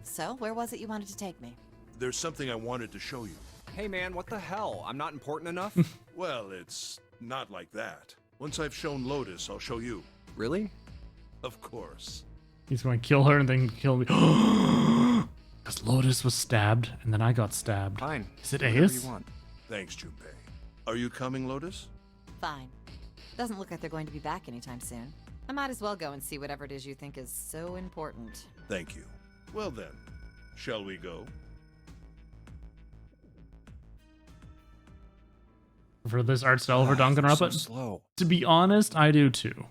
So, where was it you wanted to take me? There's something I wanted to show you. Hey man, what the hell? I'm not important enough? Well, it's not like that. Once I've shown Lotus, I'll show you. Really? Of course. he's going to kill her and then kill me. Because Lotus was stabbed, and then I got stabbed. Fine. Is it Whatever Ace? you want. Thanks, Junpei. Are you coming, Lotus? Fine. Doesn't look like they're going to be back anytime soon. I might as well go and see whatever it is you think is so important. Thank you. Well then, shall we go? For this art style over Danganronpa, so slow. to be honest, I do too.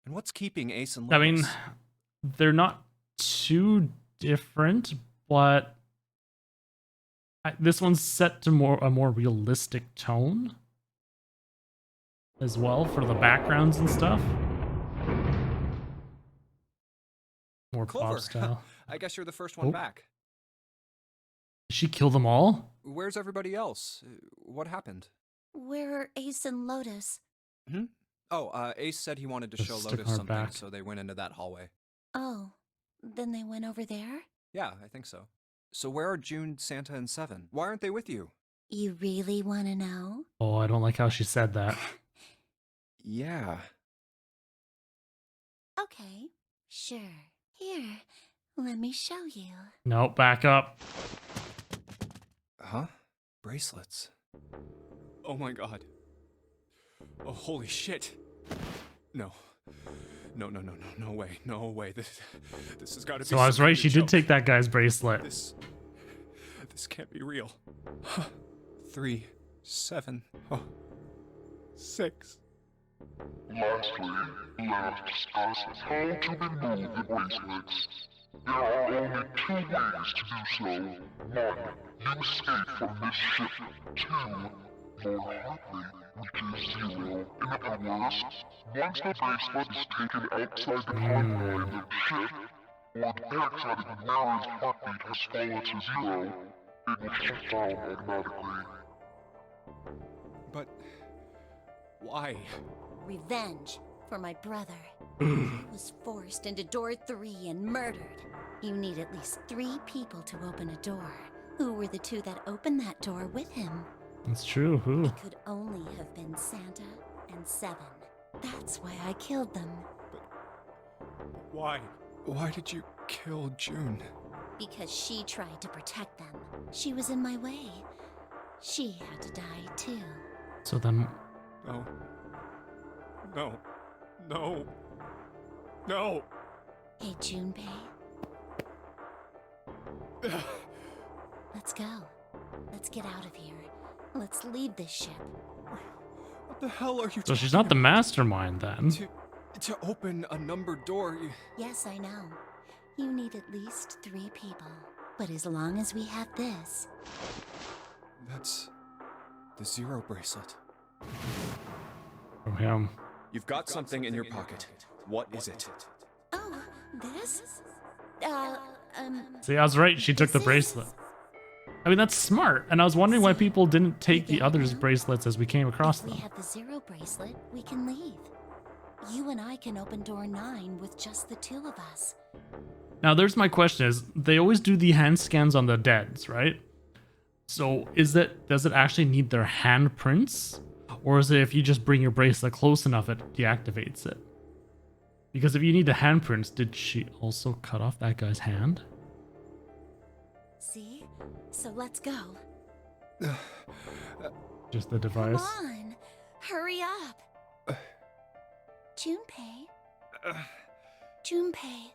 And what's keeping Ace and I Lotus? mean, they're not too different, but this one's set to a more realistic tone as well for the backgrounds and stuff. More Clover. pop style. I guess you're the first one Oh. back. Did she kill them all? Where's everybody else? What happened? Where are Ace and Lotus? Hmm? Oh, Ace said he wanted to Just show stick Lotus our something, back. so they went into that hallway. Oh, then they went over there? Yeah, I think so. So where are June, Santa, and Seven? Why aren't they with you? You really want to know? Oh, I don't like how she said that. Yeah. Okay, sure. Here, let me show you. No, back up. Huh? Bracelets. Oh my god. Oh, holy shit. No. No way. No way. This has got to be So I was some right, kind she of did joke. take that guy's bracelet. This can't be real. 3, 7, 6. Lastly, let us discuss how to remove the bracelets. There are only 2 ways to do so. 1. You escape from this ship. 2. More heartbeat, which is 0. In other words, once the bracelet is taken outside the confine of the ship, or the backside of the wearer's heartbeat has fallen to 0, it will shut down automatically. But why? Revenge for my brother. He was forced into door 3 and murdered. You need at least 3 people to open a door. Who were the 2 that opened that door with him? It's true, who? It could only have been Santa and Seven. That's why I killed them. Why? Why did you kill June? Because she tried to protect them. She was in my way. She had to die too. So then, No. No. No. No. Hey, Junpei. Let's go. Let's get out of here. Let's leave this ship. What the hell are you so she's talking not the about? mastermind then. To open a numbered door, Yes, I know. You need at least 3 people. But as long as we have this, that's the 0 bracelet. From him. You've got something in your pocket. What is it? oh, this? See, I was right, she took the This is- bracelet. I mean, that's smart. And I was wondering why See, people didn't take you the get it others' now? bracelets as we came across If we them. have the 0 bracelet, we can leave. You and I can open door 9 with just the 2 of us. Now, there's my question is, they always do the hand scans on the deads, right? So does it actually need their handprints? Or is it if you just bring your bracelet close enough, it deactivates it? Because if you need the handprints, did she also cut off that guy's hand? See? So let's go. Just the device? Come on. Hurry up. Junpei. Junpei.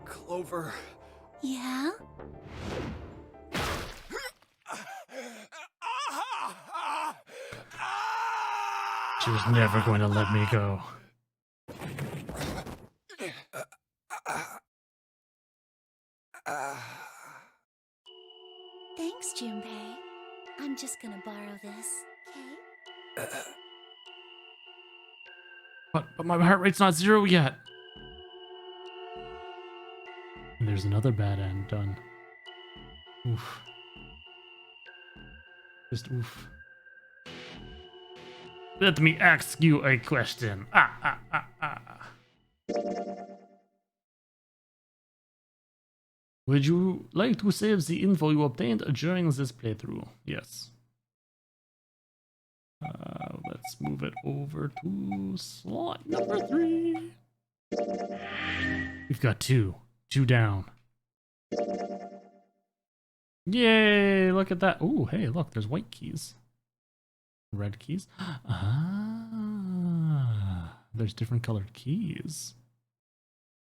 Clover. Yeah? She was never going to let me go. Thanks, Junpei. I'm just gonna borrow this, okay? But my heart rate's not 0 yet. And there's another bad end done. Oof. Just oof. Let me ask you a question. Would you like to save the info you obtained during this playthrough? Yes. Let's move it over to slot number 3. We've got 2. 2 down. Yay, look at that. Ooh, hey, look, there's white keys. Red keys. Ah, there's different colored keys.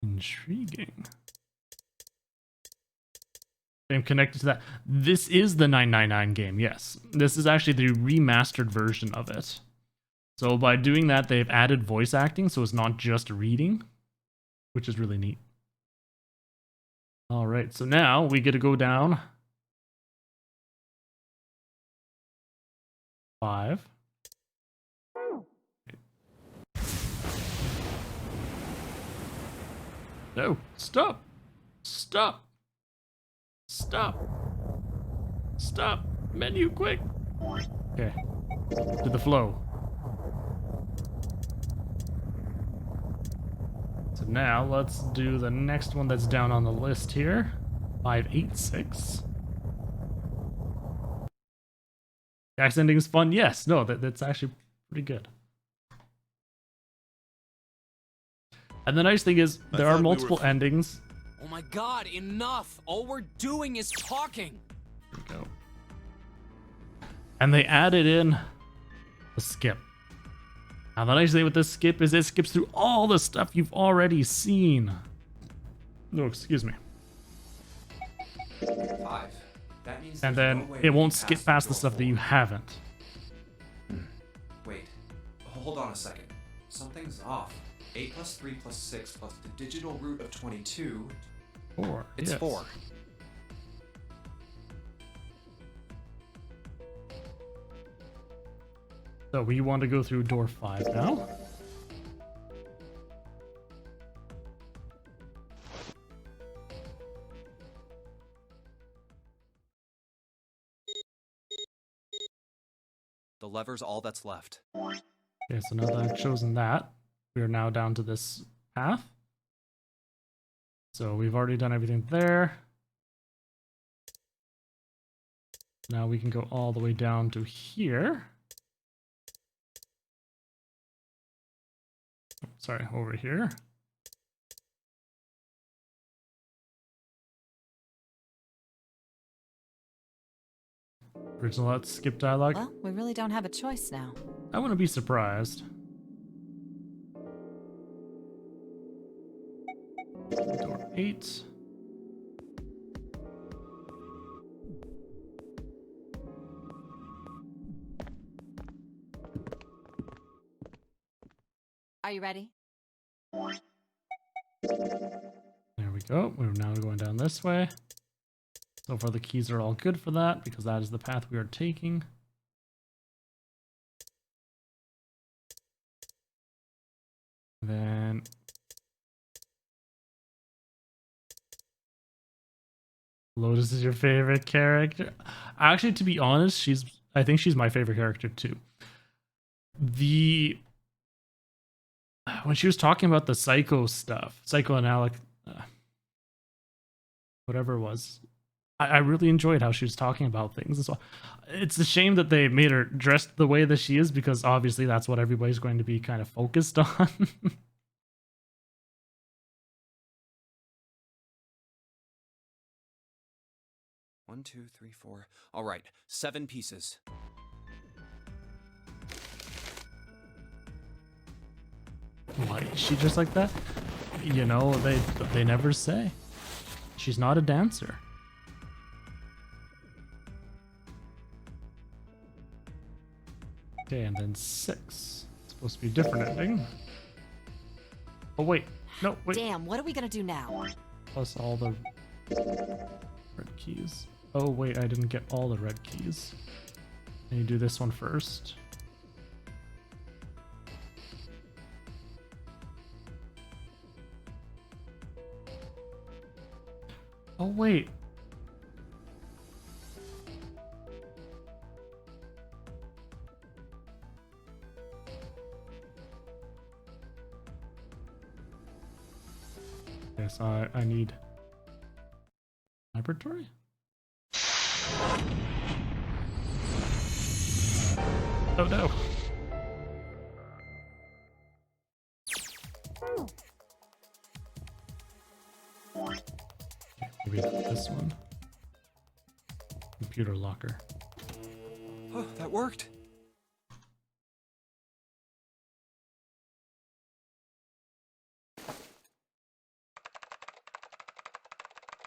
Intriguing. I'm connected to that. This is the 999 game, yes. This is actually the remastered version of it. So by doing that, they've added voice acting, so it's not just reading, which is really neat. All right, so now we get to go down 5. No, stop! Stop! Stop! Stop! Menu, quick! Okay, to the flow. So now let's do the next one that's down on the list here. 586. Axe ending is fun. Yes, no, that's actually pretty good. And the nice thing is there are multiple endings. Oh my god, enough! All we're doing is talking! There we go. And they added in a skip. Now the nice thing with this skip is it skips through all the stuff you've already seen. No, excuse me. 5. That means And there's then no way it we won't can skip pass past the door stuff that 4. you haven't. Wait. Hold on a second. Something's off. 8 plus 3 plus 6 plus the digital root of 22. 4. It's yes. 4. So we want to go through door 5 now. The lever's all that's left. Okay, so now that I've chosen that, we are now down to this path. So we've already done everything there. Now we can go all the way down to here. Oh, sorry, over here. Original Let's Skip dialogue. Well, we really don't have a choice now. I wouldn't be surprised. Door 8. Are you ready? There we go. We're now going down this way. So far the keys are all good for that because that is the path we are taking. Then Lotus is your favorite character. Actually, to be honest, I think she's my favorite character too. When she was talking about the psycho stuff, psychoanalytic, whatever it was, I really enjoyed how she was talking about things as well. It's a shame that they made her dressed the way that she is because obviously that's what everybody's going to be kind of focused on. 1, 2, 3, 4. All right, 7 pieces. Why is she just like that? You know, they never say. She's not a dancer. Okay, and then 6. It's supposed to be a different ending. Oh wait, no, wait. Damn, what are we gonna do now? Plus all the red keys. Oh wait, I didn't get all the red keys. Can you do this one first? Oh wait. Yes, I need laboratory? Oh no. Okay, maybe this one. computer locker. Oh, that worked.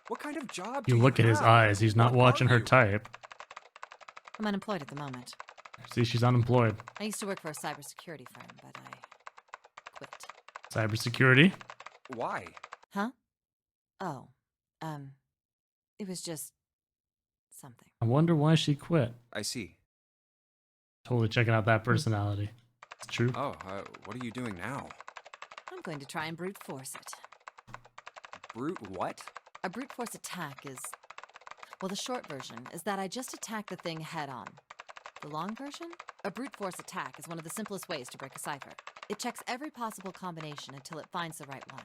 What kind of job do You look at his have? eyes. He's not What watching are her you? type. I'm unemployed at the moment. See, she's unemployed. I used to work for a cybersecurity firm, but I quit. Cybersecurity. Why? Huh? Oh, it was just something. I wonder why she quit. I see. Totally checking out that personality. It's true. Oh, what are you doing now? I'm going to try and brute force it. Brute what? A brute force attack is... Well, the short version is that I just attack the thing head on. The long version? A brute force attack is one of the simplest ways to break a cipher. It checks every possible combination until it finds the right one.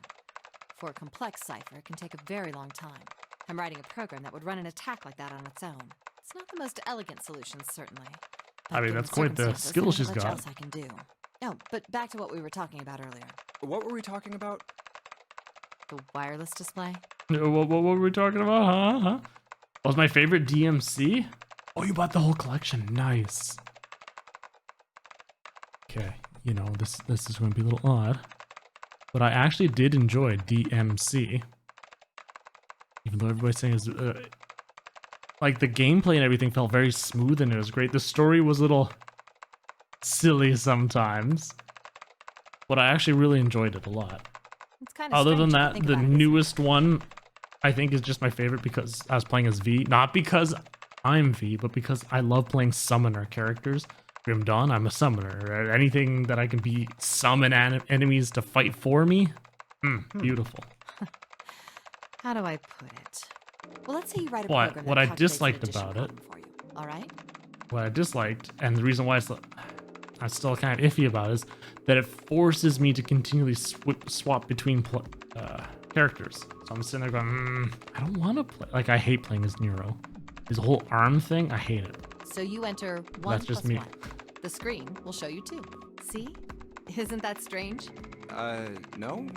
For a complex cipher, it can take a very long time. I'm writing a program that would run an attack like that on its own. It's not the most elegant solution, certainly. But I mean, given that's quite the circumstances, skill there's she's not much got. else I can do. Oh, but back to what we were talking about earlier. What were we talking about? The wireless display? What were we talking about? Huh? What was my favorite DMC? Oh, you bought the whole collection. Nice. Okay, you know, this is going to be a little odd. But I actually did enjoy DMC. Even though everybody's saying is like the gameplay and everything felt very smooth and it was great. The story was a little silly sometimes. But I actually really enjoyed it a lot. It's kind of Other than strange if you that, think the about it, isn't it? newest one I think is just my favorite because I was playing as V. Not because I'm V, but because I love playing summoner characters. Grim Dawn, I'm a summoner. Anything that I can be summon enemies to fight for me, beautiful. How do I put it? Well, let's say you write a What- program what that I calculates an disliked addition about it- problem for you. All right? What I disliked, and the reason why I'm still kind of iffy about, is that it forces me to continually swap between characters. So I'm sitting there going, I don't want to play. Like, I hate playing as Nero. His whole arm thing, I hate it. So you enter 1 That's just plus me. 1. The screen will show you 2. See? Isn't that strange? No,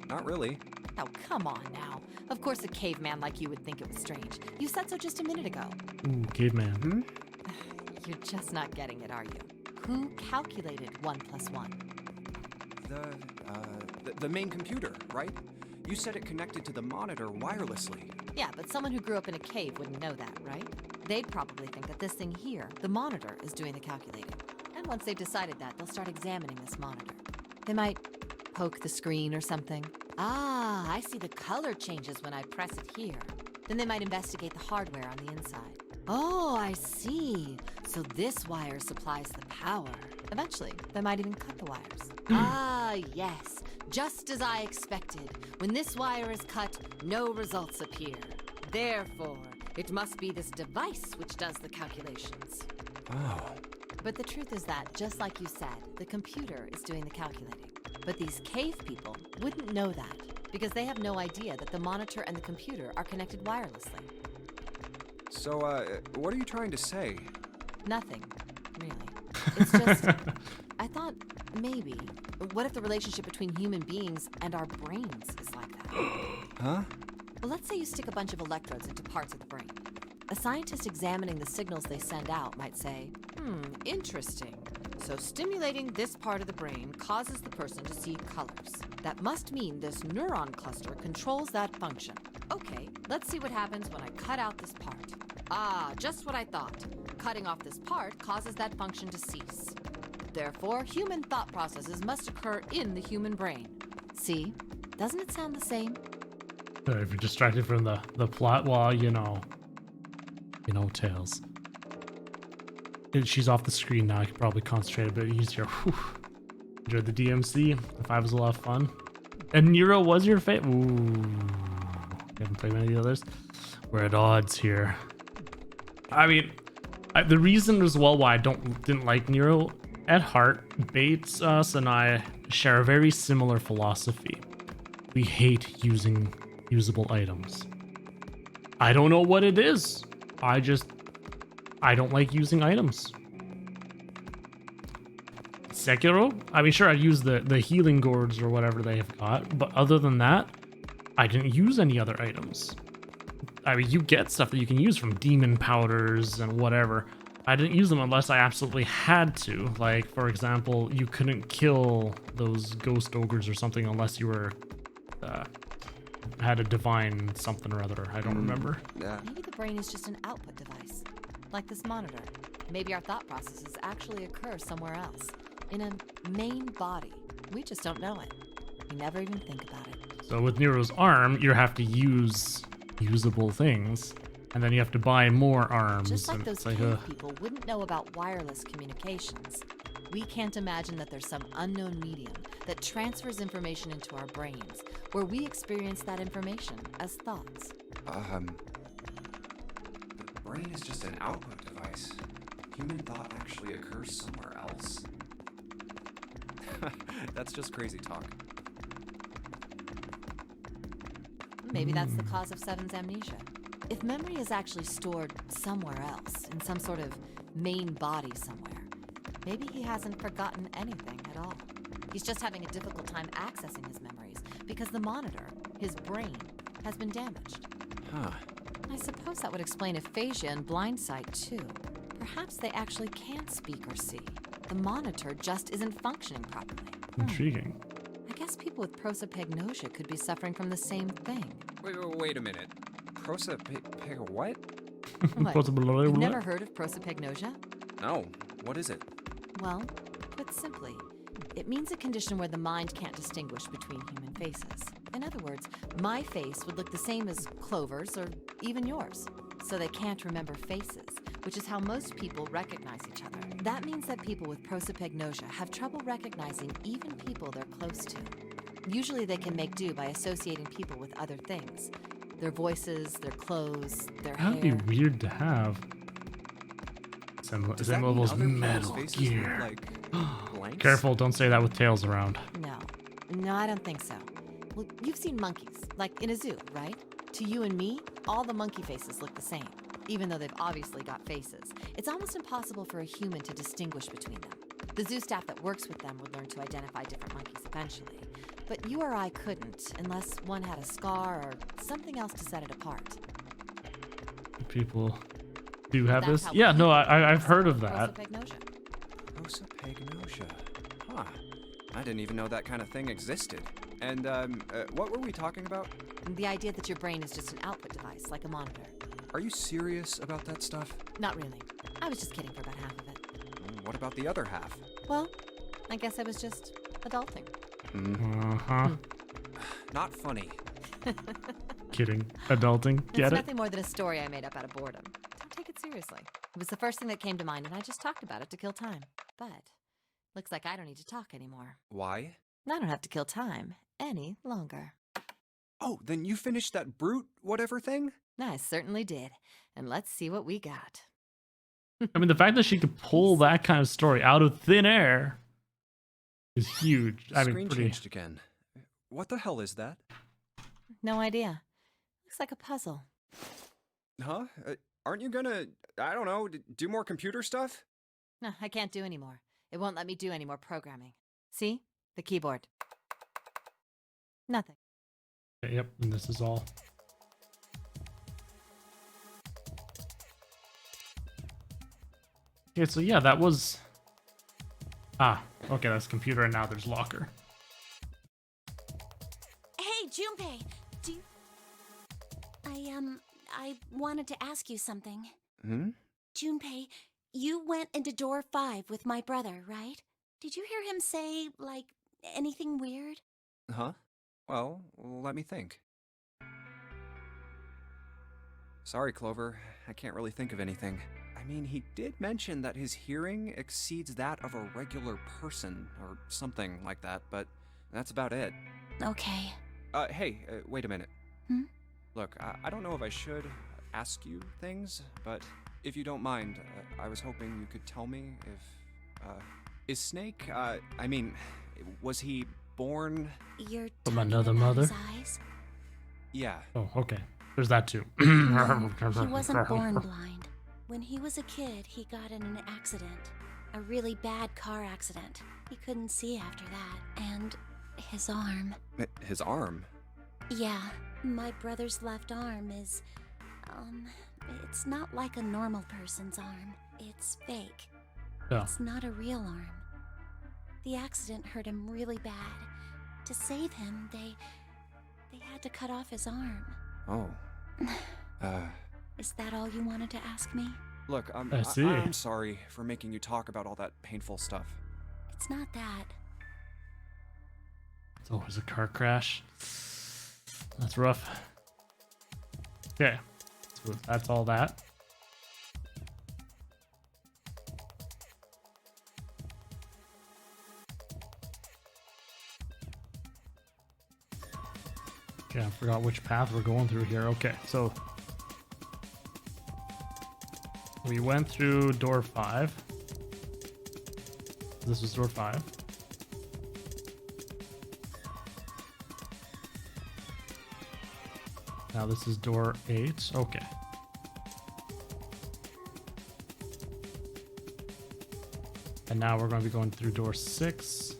not really. Oh, come on now. Of course a caveman like you would think it was strange. You said so just a minute ago. Ooh, caveman. You're just not getting it, are you? Who calculated 1 plus 1? The main computer, right? You said it connected to the monitor wirelessly. Yeah, but someone who grew up in a cave wouldn't know that, right? They'd probably think that this thing here, the monitor, is doing the calculating. And once they've decided that, they'll start examining this monitor. They might poke the screen or something. Ah, I see the color changes when I press it here. Then they might investigate the hardware on the inside. Oh, I see. So this wire supplies the power. Eventually, they might even cut the wires. Ah, yes. Just as I expected. When this wire is cut, no results appear. Therefore, it must be this device which does the calculations. Oh. But the truth is that, just like you said, the computer is doing the calculating. But these cave people wouldn't know that, because they have no idea that the monitor and the computer are connected wirelessly. So, what are you trying to say? Nothing, really. It's just, I thought, maybe, what if the relationship between human beings and our brains is like that? Huh? Well, let's say you stick a bunch of electrodes into parts of the brain. A scientist examining the signals they send out might say, interesting. So stimulating this part of the brain causes the person to see colors. That must mean this neuron cluster controls that function. Okay, let's see what happens when I cut out this part. Ah, just what I thought. Cutting off this part causes that function to cease. Therefore, human thought processes must occur in the human brain. See? Doesn't it sound the same? If you're distracted from the plot, well, you know, Tails. She's off the screen now. I could probably concentrate a bit easier. Whew. Enjoyed the DMC. The 5 was a lot of fun. And Nero was your favorite. Ooh. Haven't played many of the others. We're at odds here. I mean, the reason as well why I didn't like Nero, at heart, Bates, us, and I share a very similar philosophy. We hate using usable items. I don't know what it is. I don't like using items. Sekiro? I mean, sure, I use the healing gourds or whatever they have got, but other than that, I didn't use any other items. I mean, you get stuff that you can use from demon powders and whatever. I didn't use them unless I absolutely had to. Like, for example, you couldn't kill those ghost ogres or something unless you were had a divine something or other. I don't remember. Yeah. Maybe the brain is just an output device, like this monitor. Maybe our thought processes actually occur somewhere else, in a main body. We just don't know it. We never even think about it. So with Nero's arm, you have to use usable things, and then you have to buy more arms. Just like and those it's like, cave people wouldn't know about wireless communications. We can't imagine that there's some unknown medium that transfers information into our brains, where we experience that information as thoughts. The brain is just an output device. Human thought actually occurs somewhere else. That's just crazy talk. Maybe that's the cause of Seven's amnesia. If memory is actually stored somewhere else, in some sort of main body somewhere, maybe he hasn't forgotten anything at all. He's just having a difficult time accessing his memories because the monitor, his brain, has been damaged. Huh. I suppose that would explain aphasia and blind sight too. Perhaps they actually can't speak or see. The monitor just isn't functioning properly. intriguing. I guess people with prosopagnosia could be suffering from the same thing. Wait a minute. What? What? You've never heard of prosopagnosia? No. What is it? Well, put simply, it means a condition where the mind can't distinguish between human faces. In other words, my face would look the same as Clover's or even yours. So they can't remember faces, which is how most people recognize each other. That means that people with prosopagnosia have trouble recognizing even people they're close to. Usually they can make do by associating people with other things. Their voices, their clothes, their hair. That'd be weird to have. Same levels other people's Metal faces Gear. look like blanks? Careful, don't say that with tails around. No, I don't think so. Well, you've seen monkeys, like in a zoo, right? To you and me, all the monkey faces look the same, even though they've obviously got faces. It's almost impossible for a human to distinguish between them. The zoo staff that works with them would learn to identify different monkeys eventually. But you or I couldn't, unless one had a scar or something else to set it apart. People do have That's this? how Yeah, no, people I've heard of suffer that. Prosopagnosia. Prosopagnosia. Huh. I didn't even know that kind of thing existed. And, what were we talking about? The idea that your brain is just an output device, like a monitor. Are you serious about that stuff? Not really. I was just kidding for about half of it. What about the other half? Well, I guess I was just adulting. Uh-huh. Not funny. Kidding. Adulting. It's Get it? nothing more than a story I made up out of boredom. Don't take it seriously. It was the first thing that came to mind, and I just talked about it to kill time. But looks like I don't need to talk anymore. Why? I don't have to kill time any longer. Oh, then you finished that brute whatever thing? I certainly did. And let's see what we got. I mean, the fact that she could pull that kind of story out of thin air is huge. I mean, Screen pretty. changed again. What the hell is that? No idea. Looks like a puzzle. Huh? Aren't you gonna, I don't know, do more computer stuff? No, I can't do anymore. It won't let me do any more programming. See? The keyboard. Nothing. Yep, and this is all. Okay, so yeah, that was. Okay, that's computer, and now there's locker. Hey, Junpei, do you... I wanted to ask you something. Junpei, you went into door 5 with my brother, right? Did you hear him say, like, anything weird? Huh? Well, let me think. Sorry, Clover. I can't really think of anything. I mean, he did mention that his hearing exceeds that of a regular person, or something like that, but that's about it. Okay. Hey, wait a minute. Look, I don't know if I should ask you things, but if you don't mind, I was hoping you could tell me if, is Snake, was he born? You're From talking another about mother? his eyes? Yeah. Oh, okay. There's that too. No, he wasn't born blind. When he was a kid, he got in an accident. A really bad car accident. He couldn't see after that. And his arm. His arm? Yeah, my brother's left arm is It's not like a normal person's arm. It's fake. Oh. It's not a real arm. The accident hurt him really bad. To save him, they had to cut off his arm. Oh. Is that all you wanted to ask me? Look, I see. I'm sorry for making you talk about all that painful stuff. It's not that. It's always a car crash. That's rough. Okay, so that's all that. Okay, I forgot which path we're going through here. Okay, so we went through door 5. This was door 5. Now this is door 8. Okay. And now we're going to be going through door 6.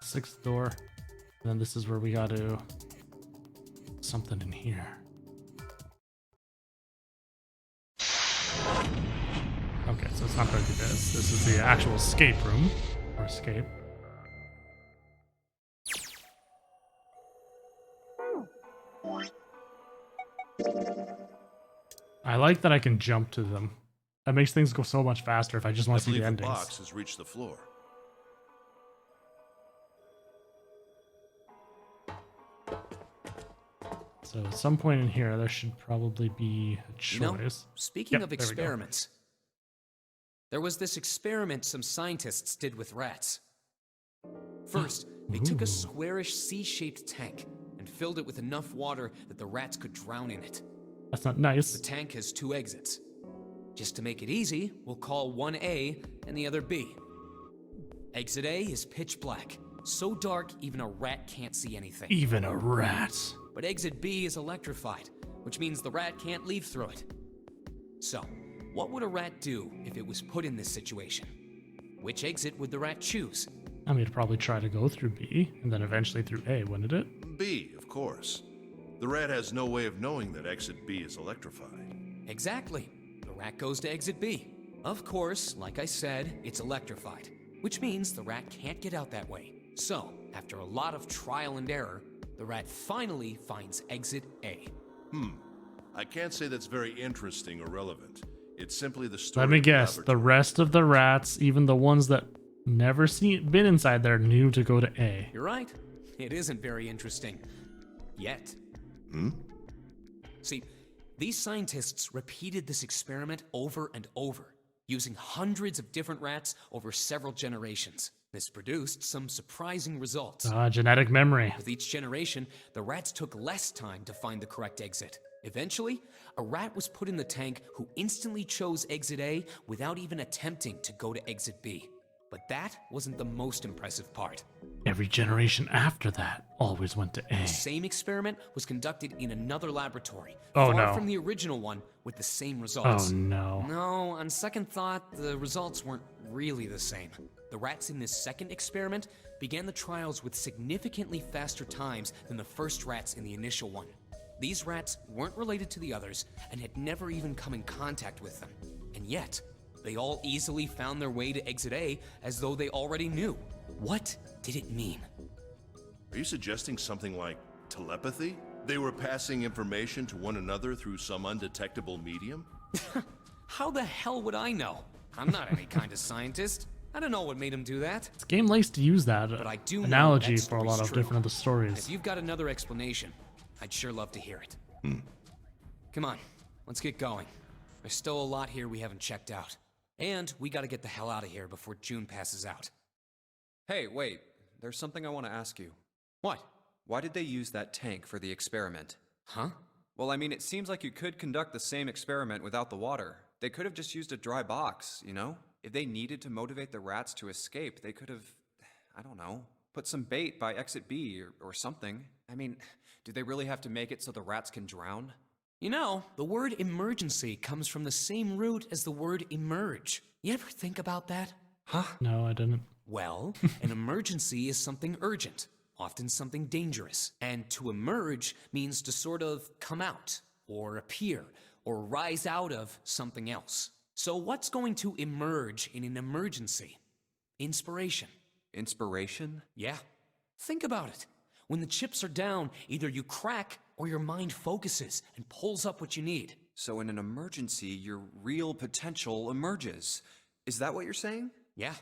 6th door. And then this is where we got to... something in here. Okay, so it's not going to be this. This is the actual escape room. Or escape. I like that I can jump to them. That makes things go so much faster if I just want to see the The endings. box has reached the floor. So at some point in here, there should probably be a choice. You know, speaking Yep, of there we go. experiments, there was this experiment some scientists did with rats. First, they took Ooh. a squarish C-shaped tank and filled it with enough water that the rats could drown in it. That's not nice. The tank has 2 exits. Just to make it easy, we'll call one A and the other B. Exit A is pitch black, so dark even a rat can't see anything. Even a rat. But exit B is electrified, which means the rat can't leave through it. So, what would a rat do if it was put in this situation? Which exit would the rat choose? I mean, it'd probably try to go through B and then eventually through A, wouldn't it? B, of course. The rat has no way of knowing that exit B is electrified. Exactly. The rat goes to exit B. Of course, like I said, it's electrified, which means the rat can't get out that way. So, after a lot of trial and error, the rat finally finds exit A. I can't say that's very interesting or relevant. It's simply the story. Let me of the guess. The laboratory. rest of the rats, even the ones that never been inside there, knew to go to A. You're right. It isn't very interesting. Yet. See, these scientists repeated this experiment over and over, using hundreds of different rats over several generations. This produced some surprising results. Genetic memory. With each generation, the rats took less time to find the correct exit. Eventually, a rat was put in the tank who instantly chose exit A without even attempting to go to exit B. But that wasn't the most impressive part. Every generation after that always went to A. The same experiment was conducted in another laboratory, Oh, far no. from the original one, with the same results. Oh no. No, on second thought, the results weren't really the same. The rats in this second experiment began the trials with significantly faster times than the first rats in the initial one. These rats weren't related to the others and had never even come in contact with them. And yet, they all easily found their way to exit A as though they already knew. What did it mean? Are you suggesting something like telepathy? They were passing information to one another through some undetectable medium? How the hell would I know? I'm not any kind of scientist. I don't know what made him do that. This game likes to use that But I do know analogy that for a lot story's of true. different of the If stories. you've got another explanation, I'd sure love to hear it. Come on, let's get going. There's still a lot here we haven't checked out. And we gotta get the hell out of here before June passes out. Hey, wait. There's something I want to ask you. What? Why did they use that tank for the experiment? Huh? Well, I mean, it seems like you could conduct the same experiment without the water. They could have just used a dry box, you know? If they needed to motivate the rats to escape, they could have, I don't know, put some bait by exit B or something. I mean, do they really have to make it so the rats can drown? You know, the word emergency comes from the same root as the word emerge. You ever think about that? Huh? No, I didn't. Well, an emergency is something urgent, often something dangerous. And to emerge means to sort of come out, or appear, or rise out of something else. So what's going to emerge in an emergency? Inspiration. Inspiration? Yeah. Think about it. When the chips are down, either you crack or your mind focuses and pulls up what you need. So in an emergency, your real potential emerges. Is that what you're saying? Yeah.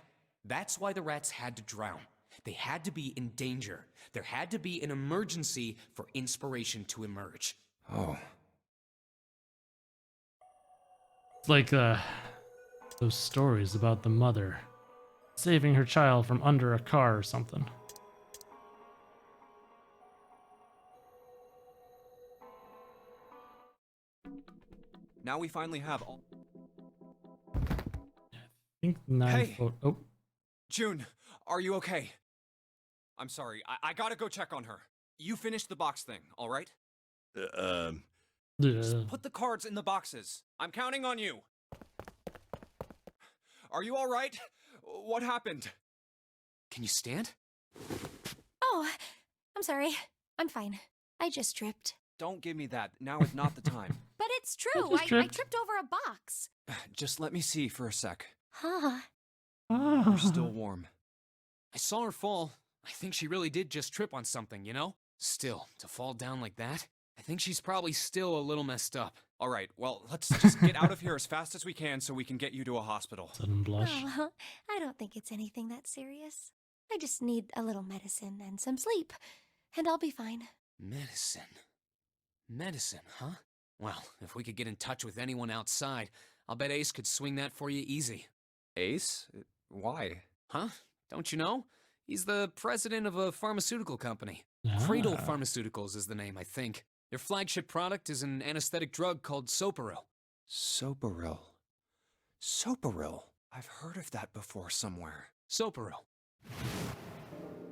That's why the rats had to drown. They had to be in danger. There had to be an emergency for inspiration to emerge. Oh. It's like those stories about the mother saving her child from under a car or something. Now we finally have all... I think 9 Hey! Oh. June, are you okay? I'm sorry, I gotta go check on her. You finished the box thing, alright? Just put the cards in the boxes. I'm counting on you. Are you alright? What happened? Can you stand? Oh, I'm sorry. I'm fine. I just tripped. Don't give me that. Now is not the time. But it's true. just I tripped. tripped over a box. Just let me see for a sec. Huh. You're still warm. I saw her fall. I think she really did just trip on something, you know? Still, to fall down like that? I think she's probably still a little messed up. Alright, well, let's just get out of here as fast as we can so we can get you to a hospital. Sudden blush. Oh, I don't think it's anything that serious. I just need a little medicine and some sleep, and I'll be fine. Medicine. Medicine, huh? Well, if we could get in touch with anyone outside, I'll bet Ace could swing that for you easy. Ace? Why? Huh? Don't you know? He's the president of a pharmaceutical company. Ah. Cradle Pharmaceuticals is the name, I think. Their flagship product is an anesthetic drug called Soparil. Soparil. Soparil? I've heard of that before somewhere. Soparil. Yeah,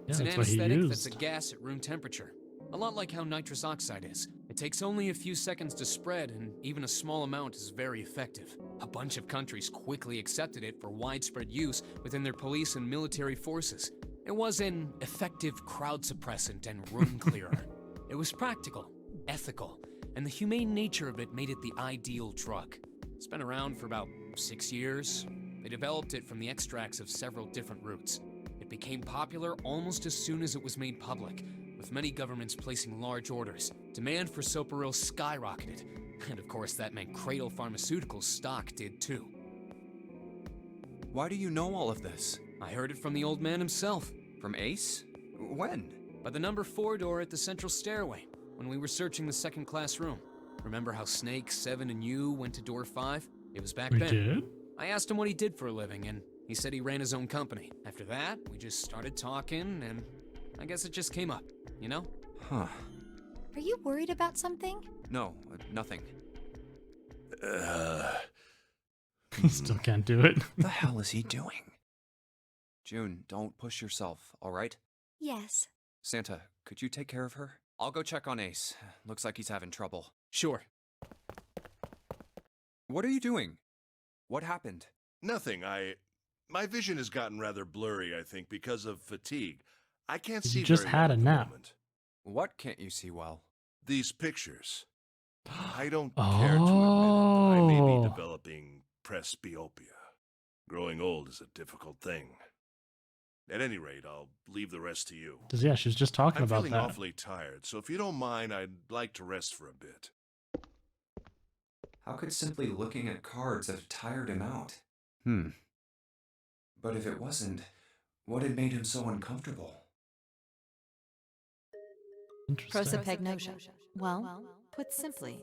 It's an that's what he anesthetic that's a used. gas at room temperature. A lot like how nitrous oxide is. It takes only a few seconds to spread, and even a small amount is very effective. A bunch of countries quickly accepted it for widespread use within their police and military forces. It was an effective crowd suppressant and room clearer. It was practical, ethical, and the humane nature of it made it the ideal drug. It's been around for about 6 years. They developed it from the extracts of several different roots. It became popular almost as soon as it was made public, with many governments placing large orders. Demand for Soparil skyrocketed, and of course that meant Cradle Pharmaceuticals' stock did too. Why do you know all of this? I heard it from the old man himself, From Ace? When? by the number 4 door at the central stairway, when we were searching the second-class room. Remember how Snake, 7, and you went to door 5? It was back We then. did? I asked him what he did for a living, and he said he ran his own company. After that, we just started talking, and I guess it just came up, you know? Huh. Are you worried about something? No, nothing. He still can't do it. What the hell is he doing? June, don't push yourself, alright? Yes. Santa, could you take care of her? I'll go check on Ace. Looks like he's having trouble. Sure. What are you doing? What happened? Nothing. My vision has gotten rather blurry, I think, because of fatigue. I can't You see just very had well a at the nap. moment. What can't you see well? These pictures. I don't care to admit it, but I may Oh. be developing presbyopia. Growing old is a difficult thing. At any rate, I'll leave the rest to you. Yeah, she was just talking I'm about feeling that. awfully tired, so if you don't mind, I'd like to rest for a bit. How could simply looking at cards have tired him out? But if it wasn't, what had made him so uncomfortable? Interesting. Prosopagnosia. Well, put simply,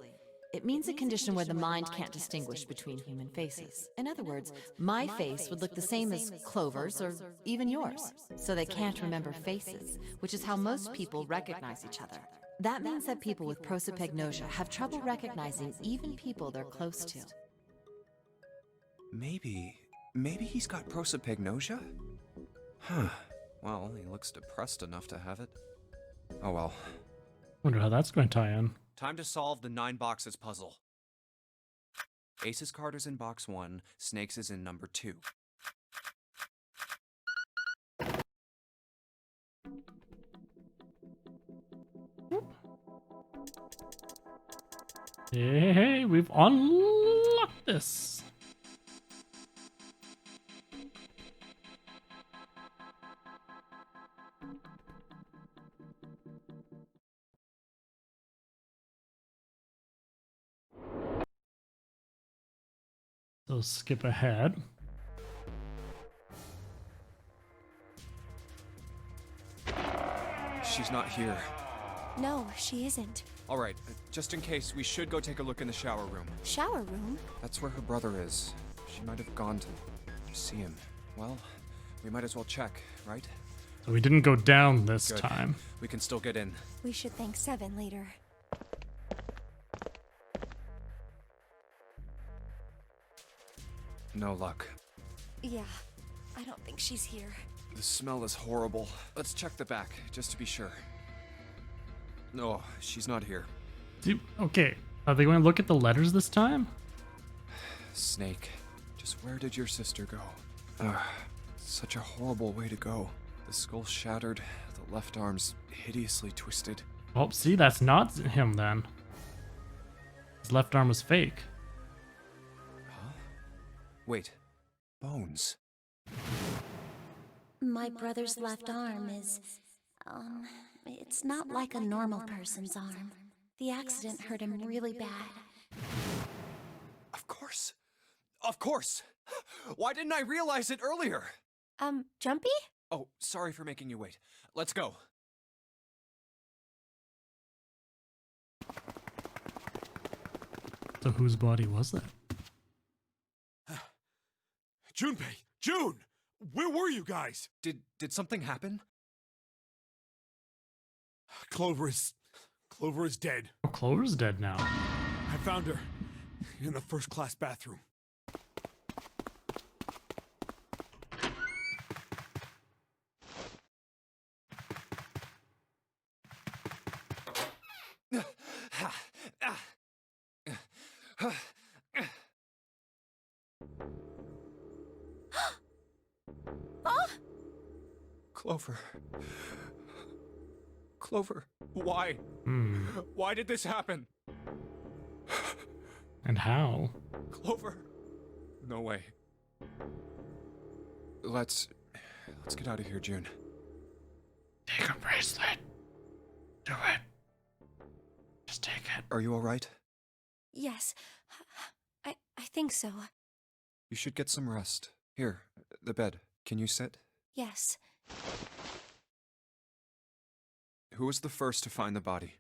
it means a condition where the mind can't distinguish between human faces. In other words, my face would look the same as Clover's or even yours. So they can't remember faces, which is how most people recognize each other. That means that people with prosopagnosia have trouble recognizing even people they're close to. Maybe he's got prosopagnosia? Huh. Well, he looks depressed enough to have it. Oh well. Wonder how that's going to tie in. Time to solve the 9 boxes puzzle. Ace's card is in box 1, Snake's is in number 2. Hey, we've unlocked this. So skip ahead. She's not here. No, she isn't. All right, just in case, we should go take a look in the shower room. Shower room? That's where her brother is. She might have gone to see him. Well, we might as well check, right? So we didn't go down this Good. time. We can still get in. We should thank Seven later. No luck. Yeah, I don't think she's here. The smell is horrible. Let's check the back, just to be sure. No, she's not here. Okay, are they going to look at the letters this time? Snake, just where did your sister go? Ugh, such a horrible way to go. The skull shattered, the left arm's hideously twisted. Oh, see, that's not him then. His left arm was fake. Huh? Wait, bones. My brother's left arm is, it's not like a normal person's arm. The accident hurt him really bad. Of course. Of course. Why didn't I realize it earlier? Jumpy? Oh, sorry for making you wait. Let's go. So whose body was that? Junpei! June! Where were you guys? Did something happen? Clover is dead. Oh, Clover's dead now. I found her in the first class bathroom. Clover. Clover, why? Why did this happen? And how? Clover. No way. Let's get out of here, June. Take a bracelet. Do it. Just take it. Are you all right? Yes, I think so. You should get some rest. Here, the bed. Can you sit? Yes. Who was the first to find the body?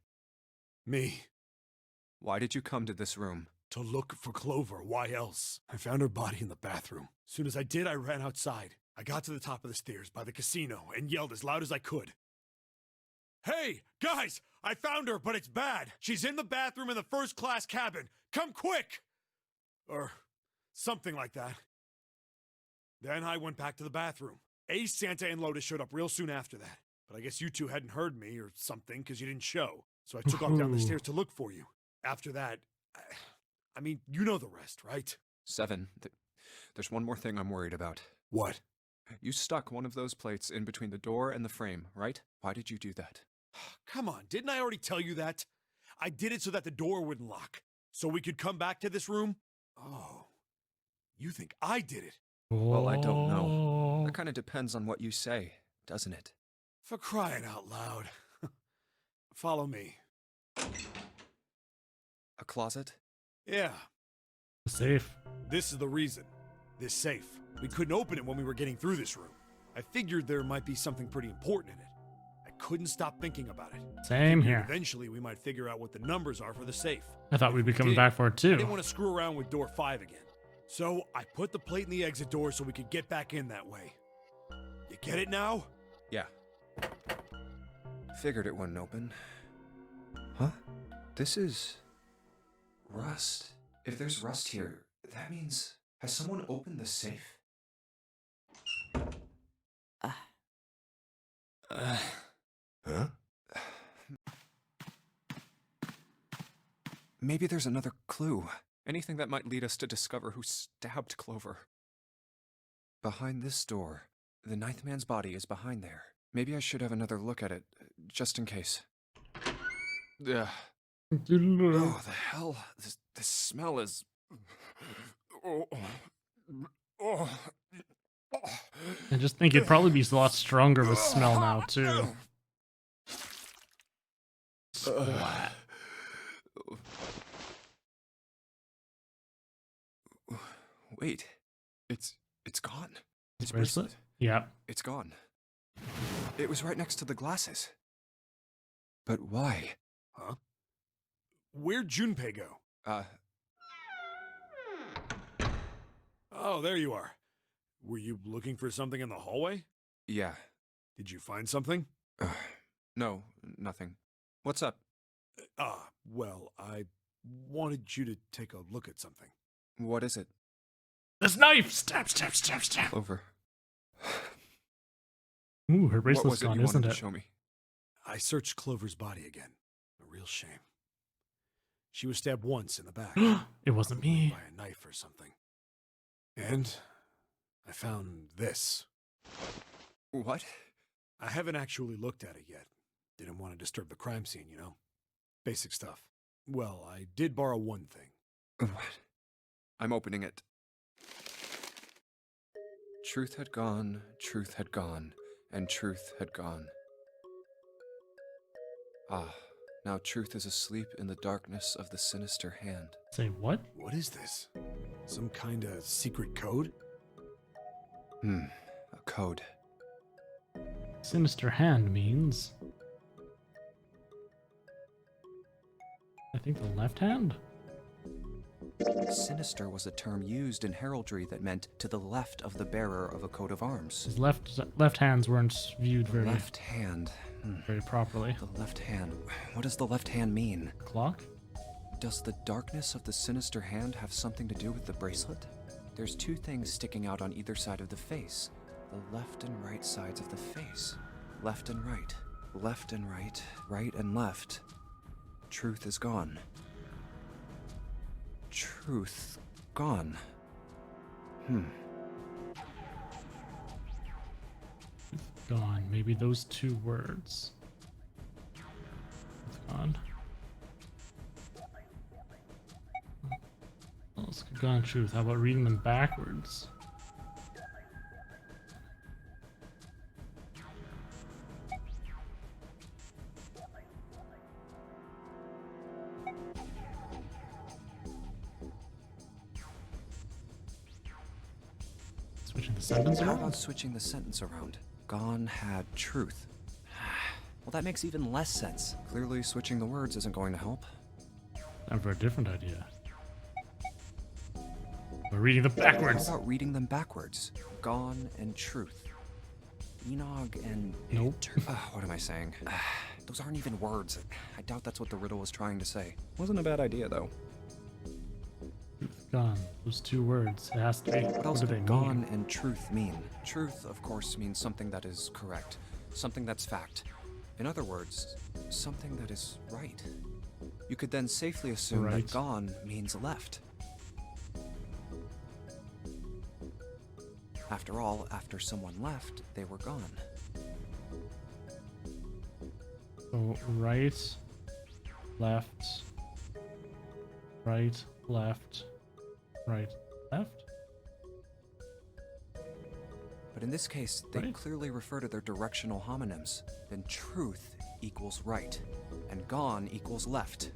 Me. Why did you come to this room? To look for Clover. Why else? I found her body in the bathroom. As soon as I did, I ran outside. I got to the top of the stairs by the casino and yelled as loud as I could. Hey, guys! I found her, but it's bad. She's in the bathroom in the first class cabin. Come quick! Or something like that. Then I went back to the bathroom. Ace, Santa, and Lotus showed up real soon after that. But I guess you two hadn't heard me or something because you didn't show. So I took off down the stairs to look for you. After that, I mean, you know the rest, right? 7. There's one more thing I'm worried about. What? You stuck one of those plates in between the door and the frame, right? Why did you do that? Come on, didn't I already tell you that? I did it so that the door wouldn't lock. So we could come back to this room? Oh, you think I did it? Well, I don't know. That kind of depends on what you say, doesn't it? For crying out loud. Follow me. A closet? Yeah, Safe. this is the reason. This safe. We couldn't open it when we were getting through this room. I figured there might be something pretty important in it. I couldn't stop thinking about it. Same here. Eventually, we might figure out what the numbers are for the safe. I thought we'd be coming did, back for it I too. didn't want to screw around with door 5 again. So I put the plate in the exit door so we could get back in that way. You get it now? Yeah. Figured it wouldn't open. Huh? This is... rust. If there's rust here, that means... has someone opened the safe? Huh? Maybe there's another clue. Anything that might lead us to discover who stabbed Clover. Behind this door. The ninth man's body is behind there. Maybe I should have another look at it, just in case. Ugh. Oh, the hell! This smell is. Oh, oh, I just think it'd probably be a lot stronger of a smell now, too. Splat. Wait, it's gone. His Bracelet? bracelet. Yeah. It's gone. It was right next to the glasses. But why? Huh? Where'd Junpei go? Oh, there you are. Were you looking for something in the hallway? Yeah. Did you find something? No, nothing. What's up? Well, I wanted you to take a look at something. What is it? This knife! Stab, stab, stab, stab. Clover. Ooh, her What bracelet's was it gone, you isn't wanted it? to show me? I searched Clover's body again. A real shame. She was stabbed once in the back. It wasn't me. By a knife or something. And I found this. What? I haven't actually looked at it yet. Didn't want to disturb the crime scene, you know? Basic stuff. Well, I did borrow one thing. What? I'm opening it. Truth had gone, and truth had gone. Ah, now truth is asleep in the darkness of the sinister hand. Say what? What is this? Some kind of secret code? A code. Sinister hand means... I think the left hand? Sinister was a term used in heraldry that meant to the left of the bearer of a coat of arms. His left hands weren't viewed very Left hand. very properly. The left hand. What does the left hand mean? Clock? Does the darkness of the sinister hand have something to do with the bracelet? There's two things sticking out on either side of the face. The left and right sides of the face. Left and right. Left and right. Right and left. Truth is gone. Truth gone. Gone. Maybe those two words. It's gone. Well, let's go on truth. How about reading them backwards? Switching the sentence How around? about switching the sentence around? Gone had truth. Well, that makes even less sense. Clearly, switching the words isn't going to help. Time for a different idea. We're reading them backwards. How about reading them backwards? Gone and truth. Enog and... Nope. What am I saying? Those aren't even words. I doubt that's what the riddle was trying to say. Wasn't a bad idea, though. Truth gone. Those two words. It has to be. What else do they do gone mean? and truth mean? Truth, of course, means something that is correct. Something that's fact. In other words, something that is right. You could then safely assume Right. that gone means left. After all, after someone left, they were gone. So right, left, right, left, right, left. But in this case, they Right. clearly refer to their directional homonyms. Then truth equals right, and gone equals left.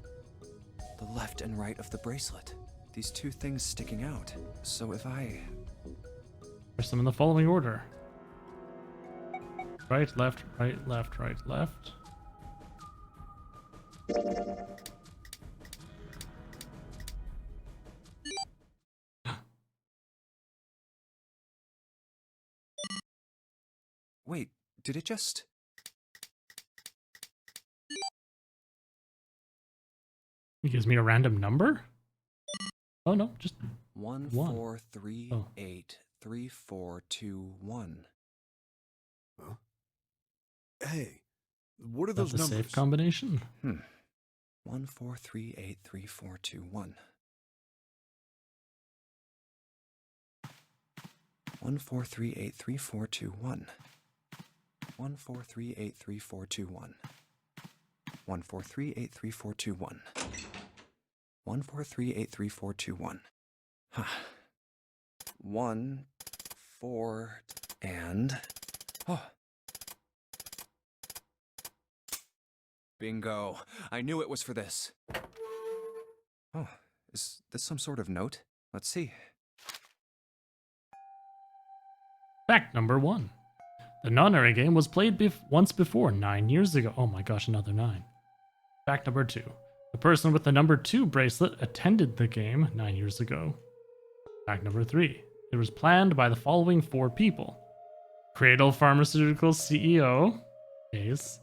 The left and right of the bracelet. These two things sticking out. So if I... Press them in the following order. Right, left, right, left, right, left. Wait, did it just... It gives me a random number? Oh no, just 1, One. 4, 3, Oh. 8, 3, 4, 2, 1. Huh? Hey, what are that's those a numbers? safe combination. 1, 4, 3, 8, 3, 4, 2, 1. 1, 4, 3, 8, 3, 4, 2, 1. 1, 4, 3, 8, 3, 4, 2, 1. 143-83421. 143-83421. Huh. 1, 4, and... Oh. Bingo. I knew it was for this. Oh, is this some sort of note? Let's see. Fact number 1. The nonary game was played once before 9 years ago. Oh my gosh, another 9. Fact number 2. The person with the number 2 bracelet attended the game 9 years ago. Fact number 3. It was planned by the following 4 people. Cradle Pharmaceuticals CEO, Ace.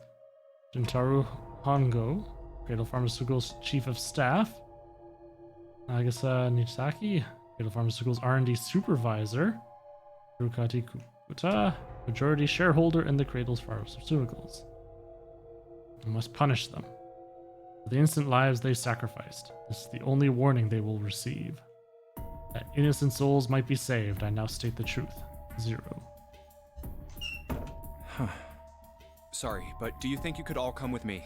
Jintaro Hongo, Cradle Pharmaceuticals Chief of Staff. Nagasa Nisaki, Cradle Pharmaceuticals R&D Supervisor. Rukati Kuta, majority shareholder in the Cradle's Pharmaceuticals. We must punish them for the innocent lives they sacrificed. This is the only warning they will receive. That innocent souls might be saved, I now state the truth. 0. Huh. Sorry, but do you think you could all come with me?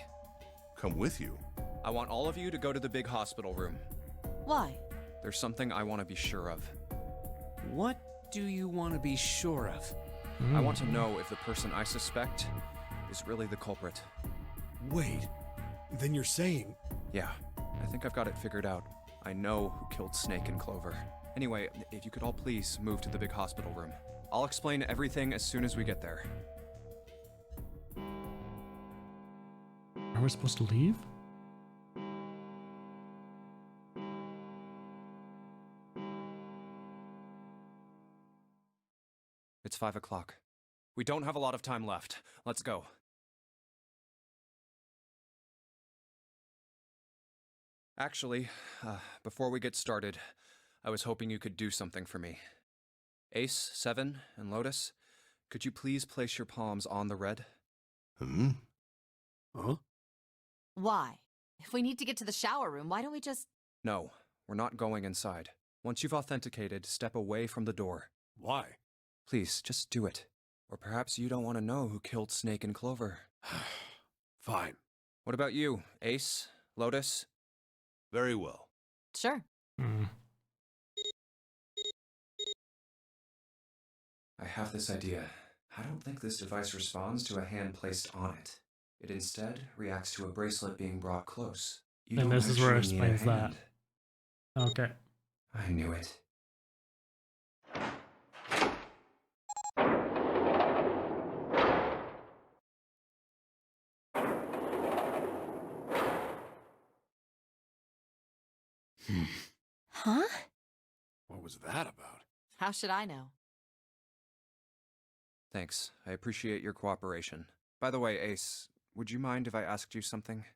Come with you? I want all of you to go to the big hospital room. Why? There's something I want to be sure of. What do you want to be sure of? I want to know if the person I suspect is really the culprit. Wait, then you're saying... Yeah, I think I've got it figured out. I know who killed Snake and Clover. Anyway, if you could all please move to the big hospital room. I'll explain everything as soon as we get there. Are we supposed to leave? It's 5 o'clock. We don't have a lot of time left. Let's go. Actually, before we get started, I was hoping you could do something for me. Ace, 7, and Lotus, could you please place your palms on the red? Huh? Why? If we need to get to the shower room, why don't we just... No, we're not going inside. Once you've authenticated, step away from the door. Why? Please, just do it. Or perhaps you don't want to know who killed Snake and Clover. Fine. What about you, Ace, Lotus? Very well. Sure. I have this idea. I don't think this device responds to a hand placed on it. It instead reacts to a bracelet being brought close. You And don't this is where it actually need a explains that. hand. Okay. I knew it. Huh? What was that about? How should I know? Thanks. I appreciate your cooperation. By the way, Ace, would you mind if I asked you something?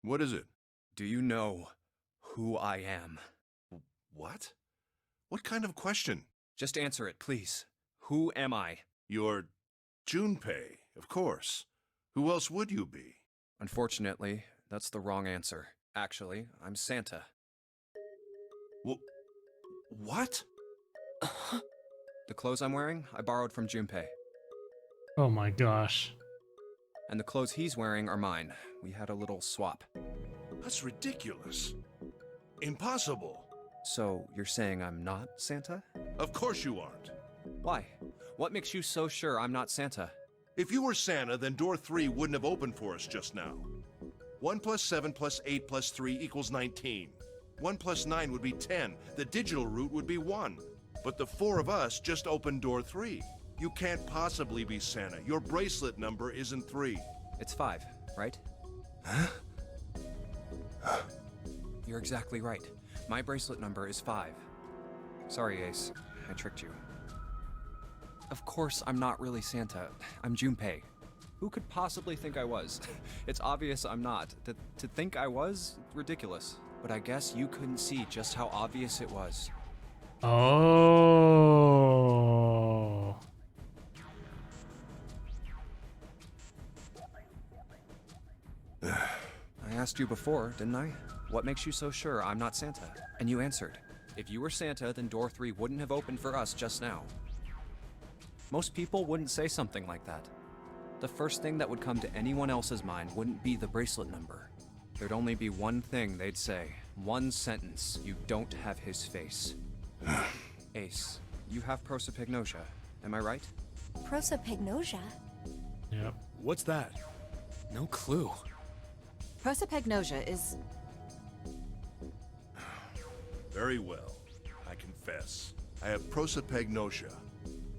What is it? Do you know who I am? What? What kind of question? Just answer it, please. Who am I? You're Junpei, of course. Who else would you be? Unfortunately, that's the wrong answer. Actually, I'm Santa. What? The clothes I'm wearing, I borrowed from Junpei. Oh my gosh. And the clothes he's wearing are mine. We had a little swap. That's ridiculous. Impossible. So, you're saying I'm not Santa? Of course you aren't. Why? What makes you so sure I'm not Santa? If you were Santa, then door 3 wouldn't have opened for us just now. 1 plus 7 plus 8 plus 3 equals 19. 1 plus 9 would be 10. The digital route would be 1. But the 4 of us just opened door 3. You can't possibly be Santa. Your bracelet number isn't 3. It's 5, right? Huh? You're exactly right. My bracelet number is 5. Sorry, Ace. I tricked you. Of course, I'm not really Santa. I'm Junpei. Who could possibly think I was? It's obvious I'm not. To think I was? Ridiculous. But I guess you couldn't see just how obvious it was. Oh. I asked you before, didn't I? What makes you so sure I'm not Santa? And you answered. If you were Santa, then door 3 wouldn't have opened for us just now. Most people wouldn't say something like that. The first thing that would come to anyone else's mind wouldn't be the bracelet number. There'd only be one thing they'd say. One sentence. You don't have his face. Ace, you have prosopagnosia, am I right? Prosopagnosia? Yep. What's that? No clue. Prosopagnosia is... Very well. I confess. I have prosopagnosia.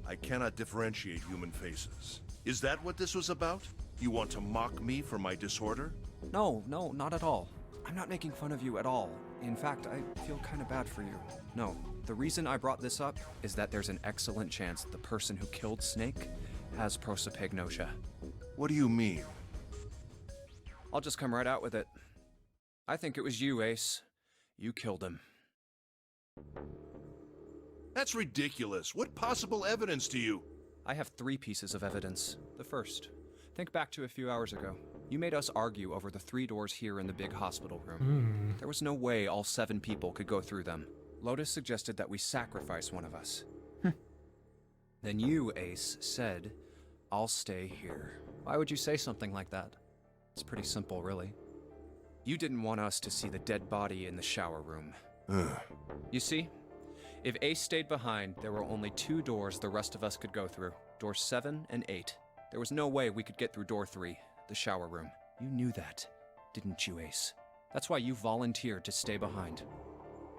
I cannot differentiate human faces. Is that what this was about? You want to mock me for my disorder? No, not at all. I'm not making fun of you at all. In fact, I feel kind of bad for you. No, the reason I brought this up is that there's an excellent chance the person who killed Snake has prosopagnosia. What do you mean? I'll just come right out with it. I think it was you, Ace. You killed him. That's ridiculous. What possible evidence do you... I have 3 pieces of evidence. The first, think back to a few hours ago. You made us argue over the 3 doors here in the big hospital room. There was no way all 7 people could go through them. Lotus suggested that we sacrifice one of us. Then you, Ace, said, I'll stay here. Why would you say something like that? It's pretty simple, really. You didn't want us to see the dead body in the shower room. You see? If Ace stayed behind, there were only 2 doors the rest of us could go through. Doors 7 and 8. There was no way we could get through door 3, the shower room. You knew that, didn't you, Ace? That's why you volunteered to stay behind.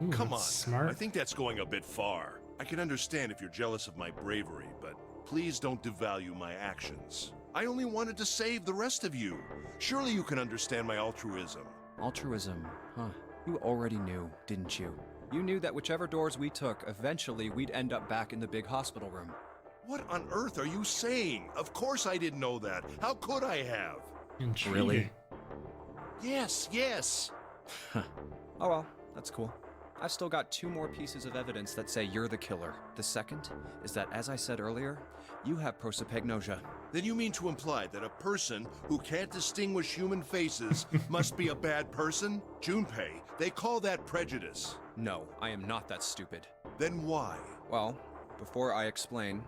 Ooh, Come on. that's smart. I think that's going a bit far. I can understand if you're jealous of my bravery, but please don't devalue my actions. I only wanted to save the rest of you. Surely you can understand my altruism. Altruism, huh? You already knew, didn't you? You knew that whichever doors we took, eventually we'd end up back in the big hospital room. What on earth are you saying? Of course I didn't know that. How could I have? Intriguing. Really? Yes. Oh well, that's cool. I've still got 2 more pieces of evidence that say you're the killer. The second is that, as I said earlier, you have prosopagnosia. Then you mean to imply that a person who can't distinguish human faces must be a bad person? Junpei, they call that prejudice. No, I am not that stupid. Then why? Well, before I explain,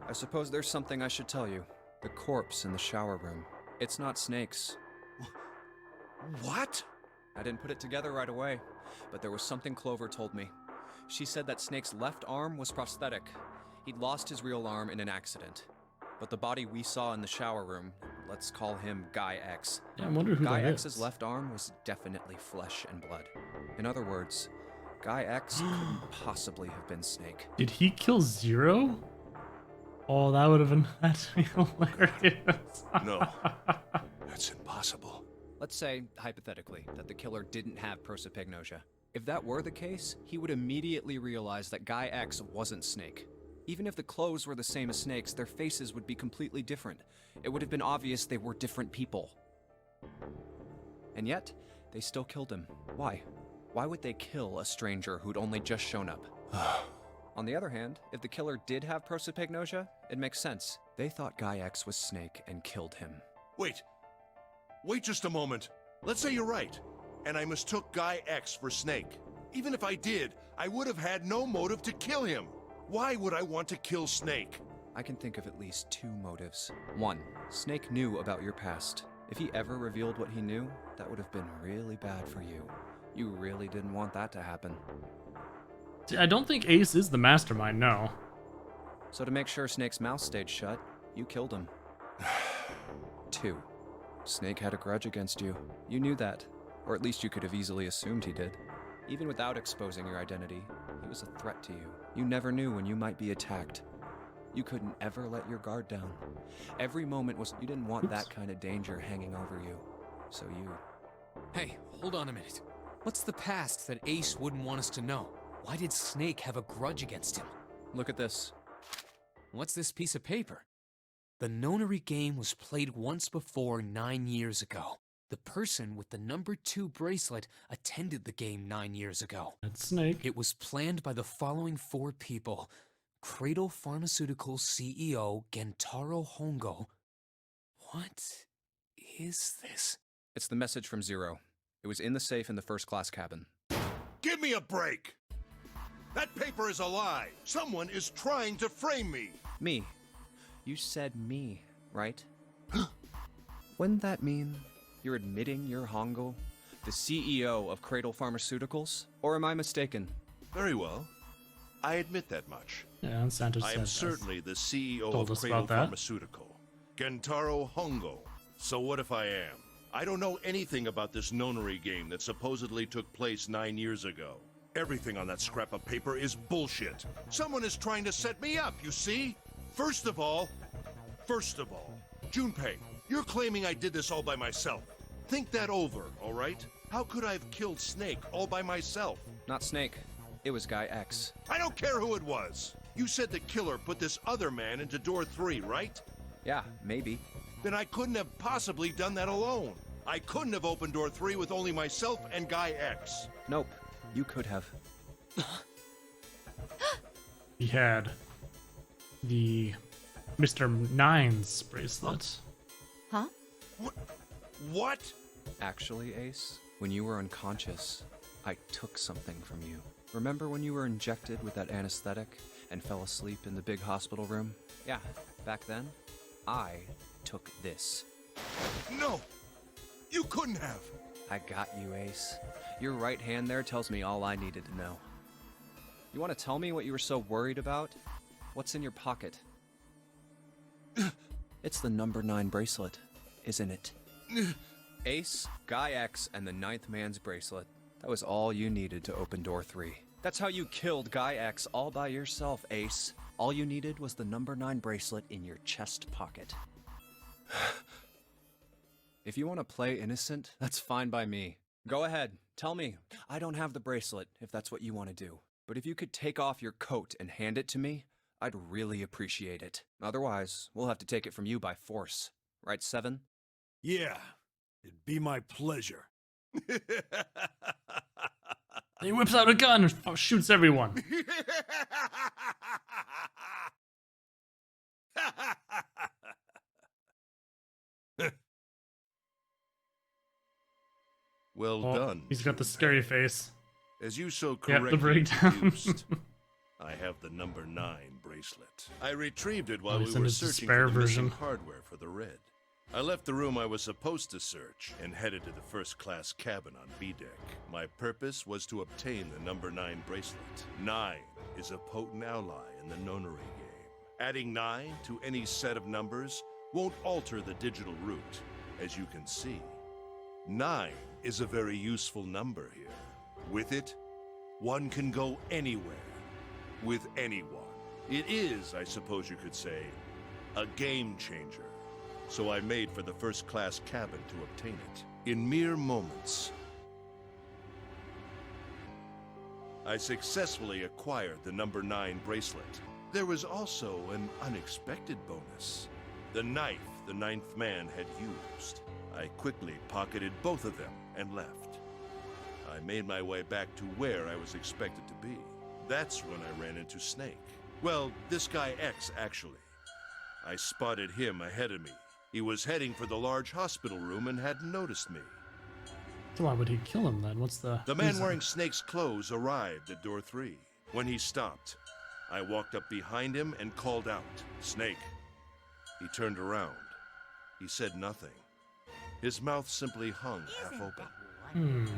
I suppose there's something I should tell you. The corpse in the shower room. It's not Snake's. What? I didn't put it together right away, but there was something Clover told me. She said that Snake's left arm was prosthetic. He'd lost his real arm in an accident. But the body we saw in the shower room, let's call him Guy X. Yeah, I wonder who Guy that X's is. left arm was definitely flesh and blood. In other words, Guy X couldn't possibly have been Snake. Did he kill Zero? Oh, that would have been that'd be hilarious. No. That's impossible. Let's say, hypothetically, that the killer didn't have prosopagnosia. If that were the case, he would immediately realize that Guy X wasn't Snake. Even if the clothes were the same as Snake's, their faces would be completely different. It would have been obvious they were different people. And yet, they still killed him. Why? Why would they kill a stranger who'd only just shown up? On the other hand, if the killer did have prosopagnosia, it makes sense. They thought Guy X was Snake and killed him. Wait just a moment. Let's say you're right, and I mistook Guy X for Snake. Even if I did, I would have had no motive to kill him. Why would I want to kill Snake? I can think of at least 2 motives. 1, Snake knew about your past. If he ever revealed what he knew, that would have been really bad for you. You really didn't want that to happen. See, I don't think Ace is the mastermind, no. So to make sure Snake's mouth stayed shut, you killed him. 2, Snake had a grudge against you. You knew that, or at least you could have easily assumed he did. Even without exposing your identity, he was a threat to you. You never knew when you might be attacked. You couldn't ever let your guard down. Every moment was you didn't want that kind of danger hanging over you. So you... Hey, hold on a minute. What's the past that Ace wouldn't want us to know? Why did Snake have a grudge against him? Look at this. What's this piece of paper? The nonary game was played once before 9 years ago. The person with the number 2 bracelet attended the game 9 years ago. That's Snake. It was planned by the following 4 people. Cradle Pharmaceuticals CEO Gentaro Hongo. What is this? It's the message from Zero. It was in the safe in the first class cabin. Give me a break! That paper is a lie! Someone is trying to frame me! Me. You said me, right? Wouldn't that mean you're admitting you're Hongo, the CEO of Cradle Pharmaceuticals? Or am I mistaken? Very well. I admit that much. Yeah, and Santa I said am that. certainly the CEO Told of us Cradle about that. Pharmaceutical, Gentaro Hongo. So what if I am? I don't know anything about this nonary game that supposedly took place 9 years ago. Everything on that scrap of paper is bullshit. Someone is trying to set me up, you see? First of all, Junpei, you're claiming I did this all by myself. Think that over, all right? How could I have killed Snake all by myself? Not Snake. It was Guy X. I don't care who it was. You said the killer put this other man into door 3, right? Yeah, maybe. Then I couldn't have possibly done that alone. I couldn't have opened door 3 with only myself and Guy X. Nope. You could have. He had the Mr. Nine's bracelet. Huh? What? Actually, Ace, when you were unconscious, I took something from you. Remember when you were injected with that anesthetic and fell asleep in the big hospital room? Yeah, back then, I took this. No! You couldn't have! I got you, Ace. Your right hand there tells me all I needed to know. You want to tell me what you were so worried about? What's in your pocket? It's the number 9 bracelet, isn't it? Ace, Guy X, and the 9th man's bracelet. That was all you needed to open door 3. That's how you killed Guy X all by yourself, Ace. All you needed was the number 9 bracelet in your chest pocket. If you want to play innocent, that's fine by me. Go ahead, tell me. I don't have the bracelet, if that's what you want to do. But if you could take off your coat and hand it to me, I'd really appreciate it. Otherwise, we'll have to take it from you by force. Right, Seven? Yeah, it'd be my pleasure. He whips out a gun and shoots everyone. Well Oh, done. he's got the scary face. As you so Yep, correctly the breakdown. deduced, I have the number 9 bracelet. I retrieved it while Oh, we he's in were a searching despair for the missing version. hardware for the red. I left the room I was supposed to search and headed to the first-class cabin on B-deck. My purpose was to obtain the number 9 bracelet. 9 is a potent ally in the nonary game. Adding 9 to any set of numbers won't alter the digital root, as you can see. 9 is a very useful number here. With it, one can go anywhere, with anyone. It is, I suppose you could say, a game changer. So I made for the first-class cabin to obtain it. In mere moments, I successfully acquired the number 9 bracelet. There was also an unexpected bonus. The knife the 9th man had used. I quickly pocketed both of them and left. I made my way back to where I was expected to be. That's when I ran into Snake. Well, this guy X, actually. I spotted him ahead of me. He was heading for the large hospital room and hadn't noticed me. So why would he kill him then? What's the The man reason? wearing Snake's clothes arrived at door 3. When he stopped, I walked up behind him and called out, "Snake." He turned around. He said nothing. His mouth simply hung half open.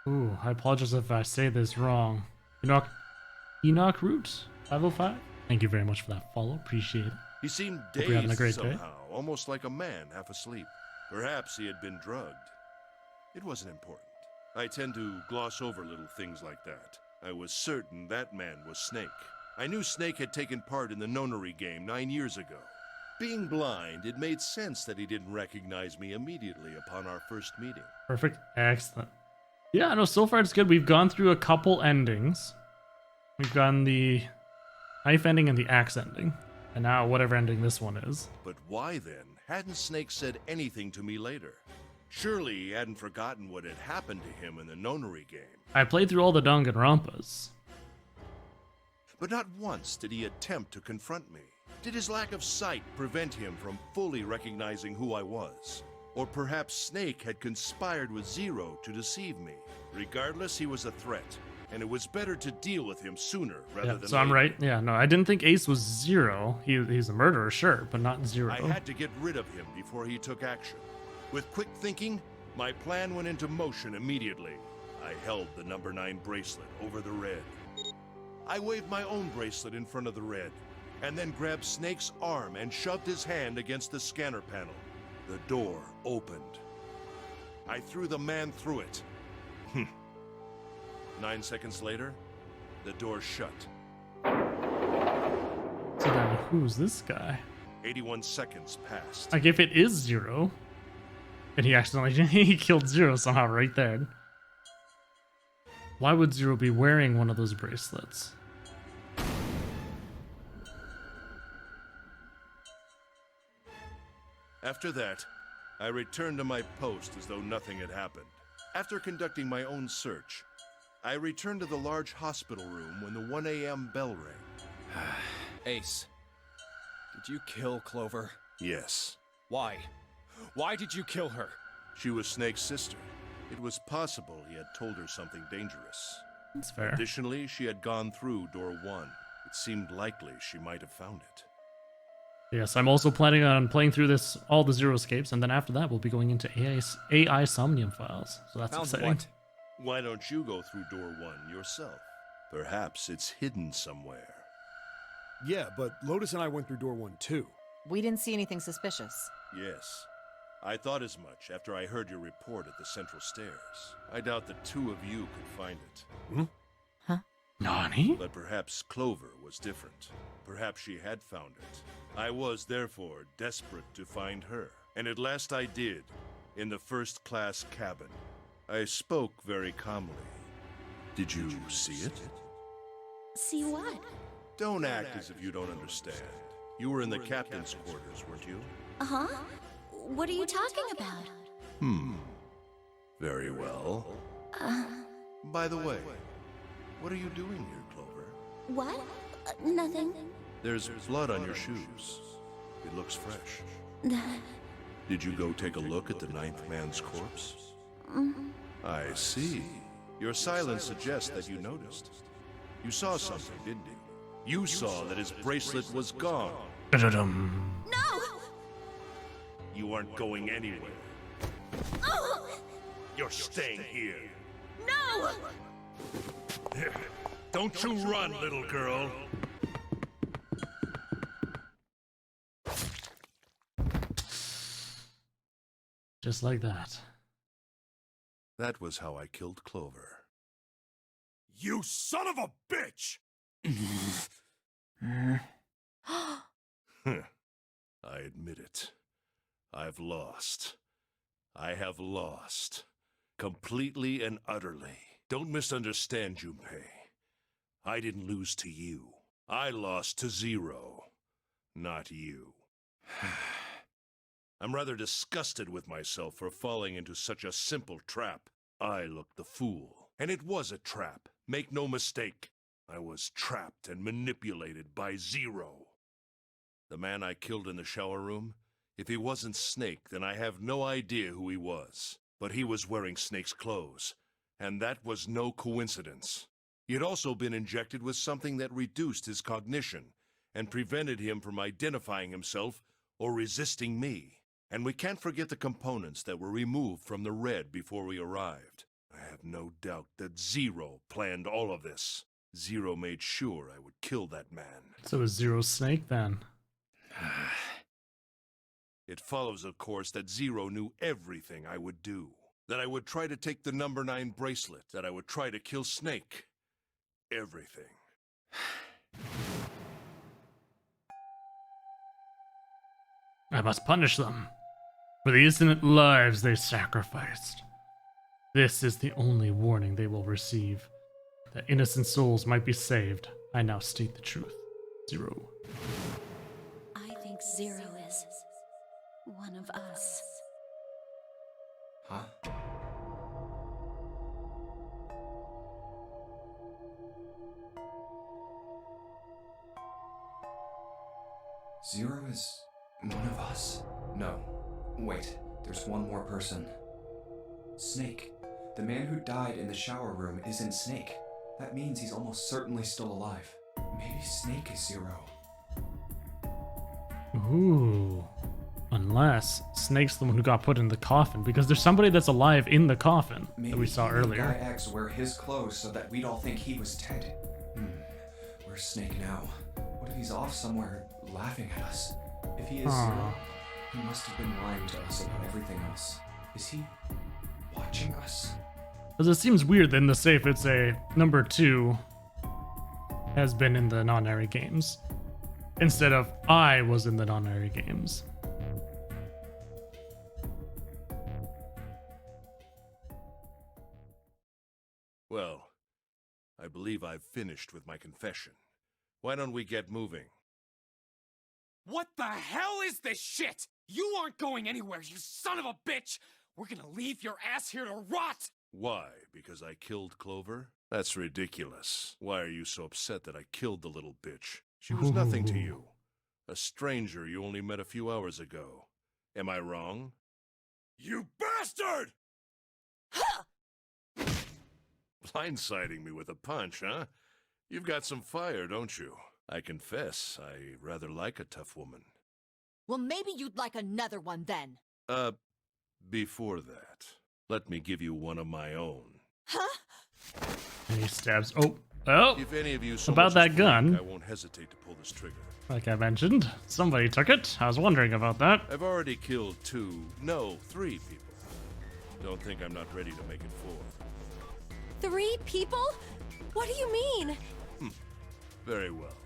Ooh, I apologize if I say this wrong. Enoch Root, 505. Thank you very much for that follow. Appreciate it. He seemed Hope you're having a dazed great day. somehow, almost like a man half asleep. Perhaps he had been drugged. It wasn't important. I tend to gloss over little things like that. I was certain that man was Snake. I knew Snake had taken part in the nonary game 9 years ago. Being blind, it made sense that he didn't recognize me immediately upon our first meeting. Perfect. Excellent. Yeah, no, so far it's good. We've gone through a couple endings. We've gotten the knife ending and the axe ending. And now whatever ending this one is. But why then hadn't Snake said anything to me later? Surely he hadn't forgotten what had happened to him in the nonary game. I played through all the Danganronpas. But not once did he attempt to confront me. Did his lack of sight prevent him from fully recognizing who I was? Or perhaps Snake had conspired with Zero to deceive me. Regardless, he was a threat. and it was better to deal with him sooner rather Yeah, than so I'm later. right. Yeah, no, I didn't think Ace was Zero. He's a murderer, sure, but not Zero. I had to get rid of him before he took action. With quick thinking, my plan went into motion immediately. I held the number 9 bracelet over the red. I waved my own bracelet in front of the red, and then grabbed Snake's arm and shoved his hand against the scanner panel. The door opened. I threw the man through it. 9 seconds later, the door shut. So then, who's this guy? 81 seconds passed. Like, if it is Zero, and he accidentally he killed Zero somehow right there. Why would Zero be wearing one of those bracelets? After that, I returned to my post as though nothing had happened. After conducting my own search, I returned to the large hospital room when the 1 a.m. bell rang. Ace, did you kill Clover? Yes, Why? Why did you kill her? she was Snake's sister. It was possible he had told her something dangerous. That's fair. Additionally, she had gone through door 1. It seemed likely she might have found it. Yes, I'm also planning on playing through all the Zero escapes, and then after that, we'll be going into AI Somnium files. So that's Found exciting. what? Why don't you go through door 1 yourself? Perhaps it's hidden somewhere. Yeah, but Lotus and I went through door 1 too. We didn't see anything suspicious. Yes. I thought as much after I heard your report at the central stairs. I doubt the 2 of you could find it. Nani? But perhaps Clover was different. Perhaps she had found it. I was, therefore, desperate to find her. And at last I did, in the first-class cabin. I spoke very calmly. Did you see it? See what? Don't act as if you don't understand. You were in the captain's quarters, weren't you? Uh-huh. What are you talking about? Very well. By the way, what are you doing here, Clover? What? Nothing. There's blood on your shoes. It looks fresh. Did you go take a look at the 9th man's corpse? I see. Your silence suggests that you noticed. You saw something, didn't you? You saw that his bracelet was gone. Da-da-dum. No! You aren't going anywhere. Oh! You're staying here. No! Don't you run, little girl. Just like that. That was how I killed Clover. You son of a bitch! I admit it. I've lost. I have lost. Completely and utterly. Don't misunderstand, Junpei. I didn't lose to you. I lost to Zero. Not you. I'm rather disgusted with myself for falling into such a simple trap. I looked the fool. And it was a trap. Make no mistake. I was trapped and manipulated by Zero. The man I killed in the shower room? If he wasn't Snake, then I have no idea who he was. But he was wearing Snake's clothes. And that was no coincidence. He had also been injected with something that reduced his cognition and prevented him from identifying himself or resisting me. And we can't forget the components that were removed from the red before we arrived. I have no doubt that Zero planned all of this. Zero made sure I would kill that man. So is Zero Snake then? It follows, of course, that Zero knew everything I would do. That I would try to take the number 9 bracelet. That I would try to kill Snake. Everything. I must punish them for the innocent lives they sacrificed. This is the only warning they will receive. That innocent souls might be saved. I now state the truth. Zero. I think Zero is one of us. Huh? Zero is one of us? No. Wait, there's one more person. Snake. The man who died in the shower room isn't Snake. That means he's almost certainly still alive. Maybe Snake is Zero. Ooh. Unless Snake's the one who got put in the coffin, because there's somebody that's alive in the coffin Maybe that we saw he made earlier. Guy X wear his clothes so that we'd all think he was Ted. Where's Snake now? What if he's off somewhere laughing at us? If he is Zero, he must have been lying to us about everything else. Is he watching us? Because it seems weird that in the safe it's a number 2 has been in the non-airy games instead of I was in the non-airy games. Well, I believe I've finished with my confession. Why don't we get moving? What the hell is this shit? You aren't going anywhere, you son of a bitch! We're gonna leave your ass here to rot! Why? Because I killed Clover? That's ridiculous. Why are you so upset that I killed the little bitch? She was nothing to you. A stranger you only met a few hours ago. Am I wrong? You bastard! Blindsiding me with a punch, huh? You've got some fire, don't you? I confess, I rather like a tough woman. Well, maybe you'd like another one then. Before that, let me give you one of my own. Huh? And he stabs. Oh! If any of you so About much as that gun. blink, I won't hesitate to pull this trigger. Like I mentioned, somebody took it. I was wondering about that. I've already killed 3 people. Don't think I'm not ready to make it 4. 3 people? What do you mean? Very well.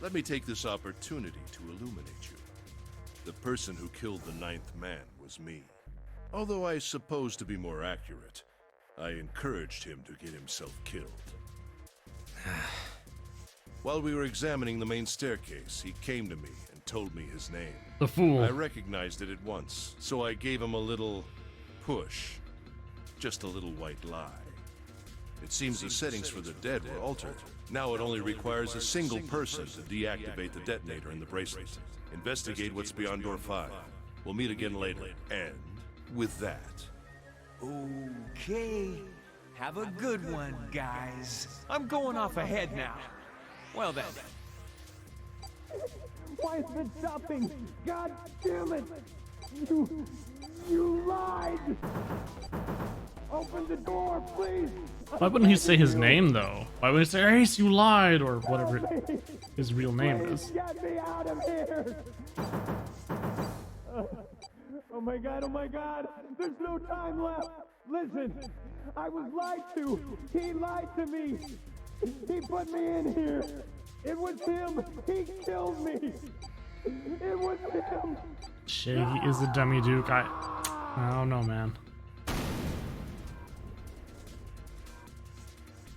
Let me take this opportunity to illuminate you. The person who killed the 9th man was me. Although I suppose to be more accurate, I encouraged him to get himself killed. While we were examining the main staircase, he came to me and told me his name. The fool. I recognized it at once, so I gave him a little push. Just a little white lie. It seems the settings for the dead were altered. Now it only requires a single person to deactivate the detonator in the bracelet. Investigate what's beyond door 5. We'll meet again later. And with that... Okay. Have a good one, guys. I'm going off ahead now. Well then. Why is it stopping? God damn it! You lied! Open the door, please! Why wouldn't he say his name though? Why would he say, Ace, you lied, or whatever his real name is? Get me out of here! Oh my god, there's no time left! Listen, I was lied to! He lied to me! He put me in here! It was him! He killed me! It was him! Shaggy is a dummy, Duke. I don't know, man.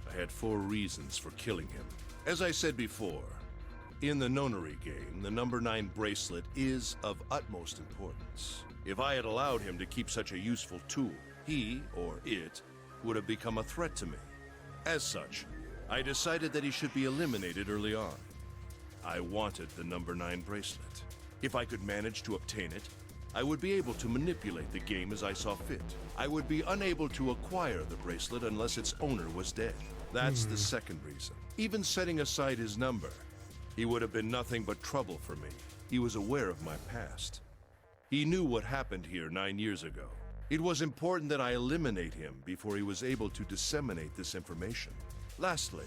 I had 4 reasons for killing him. As I said before, in the nonary game, the number 9 bracelet is of utmost importance. If I had allowed him to keep such a useful tool, he, or it, would have become a threat to me. As such, I decided that he should be eliminated early on. I wanted the number 9 bracelet. If I could manage to obtain it, I would be able to manipulate the game as I saw fit. I would be unable to acquire the bracelet unless its owner was dead. That's the second reason. Even setting aside his number, he would have been nothing but trouble for me. He was aware of my past. He knew what happened here 9 years ago. It was important that I eliminate him before he was able to disseminate this information. Lastly,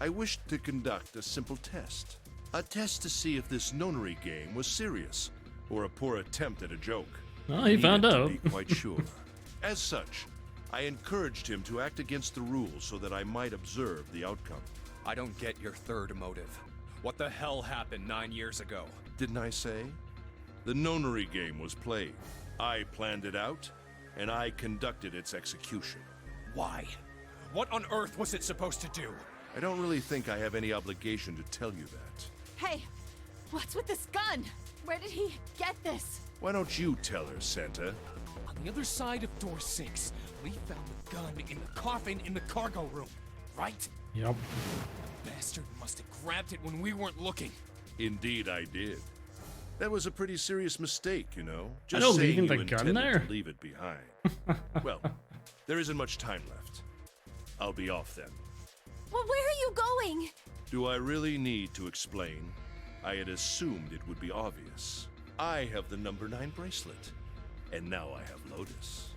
I wished to conduct a simple test. A test to see if this nonary game was serious, or a poor attempt at a joke. Well, he I found needed out. to be quite sure. As such, I encouraged him to act against the rules so that I might observe the outcome. I don't get your third motive. What the hell happened 9 years ago? Didn't I say? The nonary game was played. I planned it out, and I conducted its execution. Why? What on earth was it supposed to do? I don't really think I have any obligation to tell you that. Hey, what's with this gun? Where did he get this? Why don't you tell her, Santa? On the other side of door 6, we found the gun in the coffin in the cargo room, right? Yep. The bastard must have grabbed it when we weren't looking. Indeed, I did. That was a pretty serious mistake, you know. I know, saying leaving you the gun intended there? to leave it behind. Well, there isn't much time left. I'll be off then. Well, where are you going? Do I really need to explain? I had assumed it would be obvious. I have the number 9 bracelet, and now I have Lotus.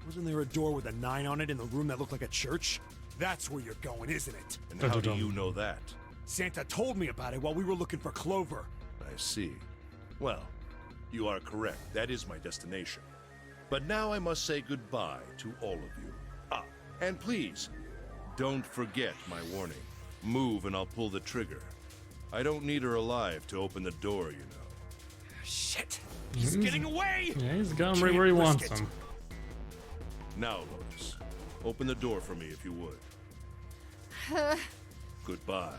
Wasn't there a door with a 9 on it in the room that looked like a church? That's where you're going, isn't it? And how do you know that? Santa told me about it while we were looking for Clover. I see. Well, you are correct. That is my destination. But now I must say goodbye to all of you. And please, don't forget my warning. Move and I'll pull the trigger. I don't need her alive to open the door, you know. Shit! He's getting away! Yeah, he's got him right where he wants him. Now, Lotus, open the door for me if you would. Goodbye.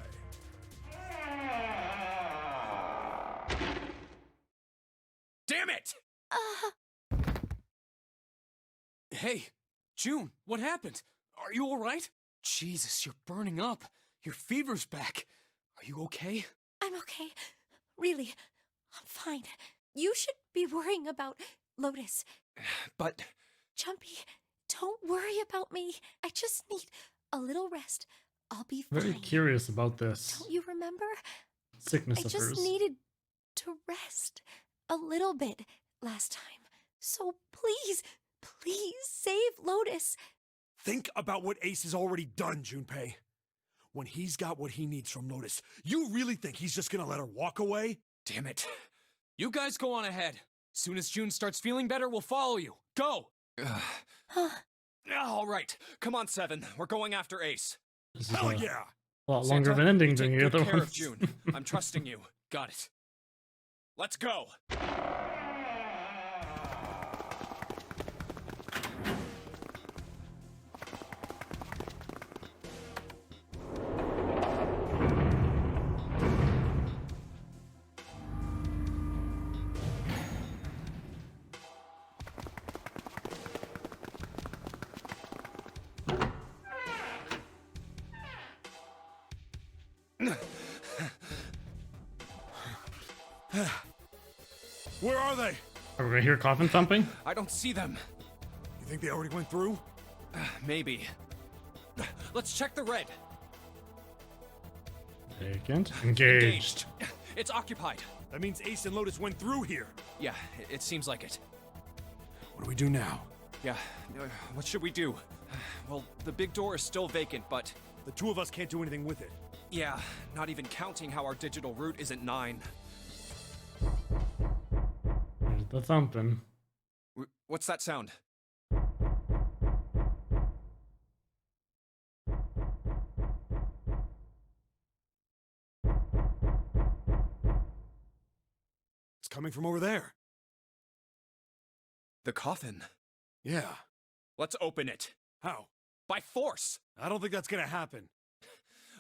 Damn it! Hey, June, what happened? Are you alright? Jesus, you're burning up. Your fever's back. Are you okay? I'm okay. Really, I'm fine. You should be worrying about Lotus. But... Jumpy, don't worry about me. I just need a little rest. I'll be fine. Very curious about this Don't you remember? sickness I of just hers. needed to rest a little bit last time. So please, please save Lotus. Think about what Ace has already done, Junpei. When he's got what he needs from Lotus, you really think he's just gonna let her walk away? Damn it. You guys go on ahead. Soon as June starts feeling better, we'll follow you. Go! All right. Come on, Seven. We're going after Ace. This is Hell a yeah! lot longer of an ending than Take the good other care one. of June. I'm trusting you. Got it. Let's go. Where are they? Are we gonna hear coffin thumping? I don't see them. You think they already went through? Maybe. Let's check the red. Vacant. Engaged. It's occupied. That means Ace and Lotus went through here. Yeah, it seems like it. What do we do now? Yeah, what should we do? Well, the big door is still vacant, but... The two of us can't do anything with it. Yeah, not even counting how our digital route isn't 9. Here's the thumping. What's that sound? It's coming from over there. The coffin. Yeah. Let's open it. How? By force! I don't think that's gonna happen.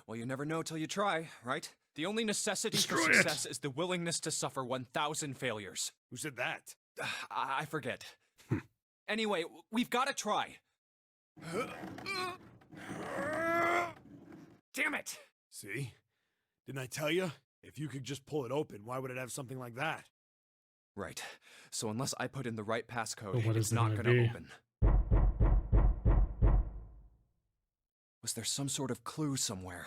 Well, you never know till you try, right? The only necessity for Destroy it. success is the willingness to suffer 1,000 failures. Who said that? I forget. Anyway, we've got to try. Damn it! See? Didn't I tell you? If you could just pull it open, why would it have something like that? Right. So unless I put in the right passcode, But what it's is it not gonna going to be? open. Was there some sort of clue somewhere?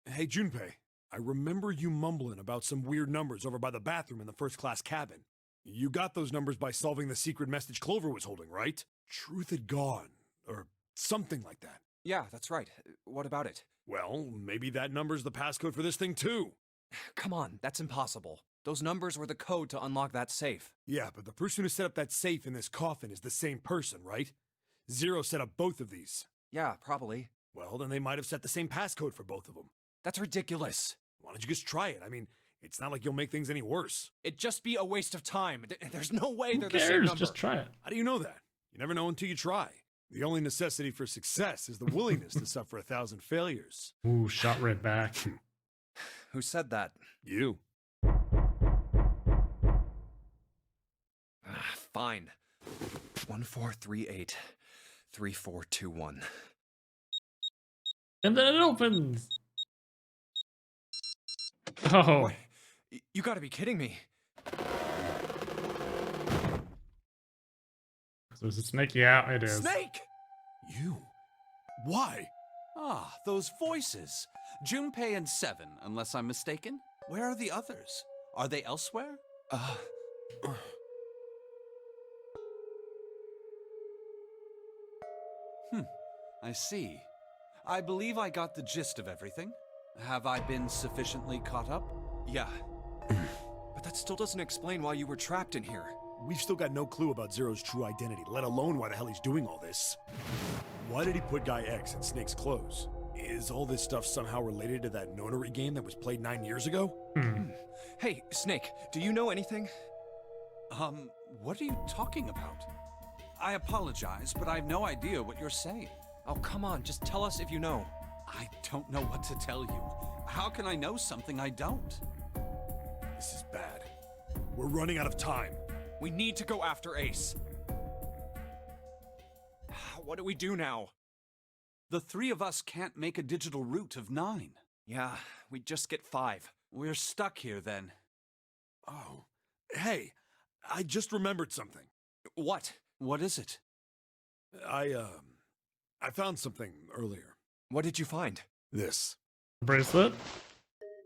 Hey, Junpei. I remember you mumbling about some weird numbers over by the bathroom in the first-class cabin. You got those numbers by solving the secret message Clover was holding, right? Truth had gone, or something like that. Yeah, that's right. What about it? Well, maybe that number's the passcode for this thing, too. Come on, that's impossible. Those numbers were the code to unlock that safe. Yeah, but the person who set up that safe in this coffin is the same person, right? Zero set up both of these. Yeah, probably. Well, then they might have set the same passcode for both of them. That's ridiculous. Why don't you just try it? I mean, it's not like you'll make things any worse. It'd just be a waste of time. There's no way Who they're the same cares? number. Just try it. How do you know that? You never know until you try. The only necessity for success is the willingness to suffer 1,000 failures. Ooh, shot right back. Who said that? You. Fine. 1438 3421. And then it opens. Oh, What? You gotta be kidding me. So is it Snake? Yeah, it is. Snake! You? Why? Ah, those voices. Junpei and Seven, unless I'm mistaken. Where are the others? Are they elsewhere? I see. I believe I got the gist of everything. Have I been sufficiently caught up? Yeah. But that still doesn't explain why you were trapped in here. We've still got no clue about Zero's true identity, let alone why the hell he's doing all this. Why did he put Guy X in Snake's clothes? Is all this stuff somehow related to that notary game that was played 9 years ago? Hey, Snake, do you know anything? What are you talking about? I apologize, but I have no idea what you're saying. Oh, come on, just tell us if you know. I don't know what to tell you. How can I know something I don't? This is bad. We're running out of time. We need to go after Ace. What do we do now? The three of us can't make a digital route of 9. Yeah, we just get 5. We're stuck here then. Oh. Hey, I just remembered something. What? What is it? I found something earlier. What did you find? This. Bracelet?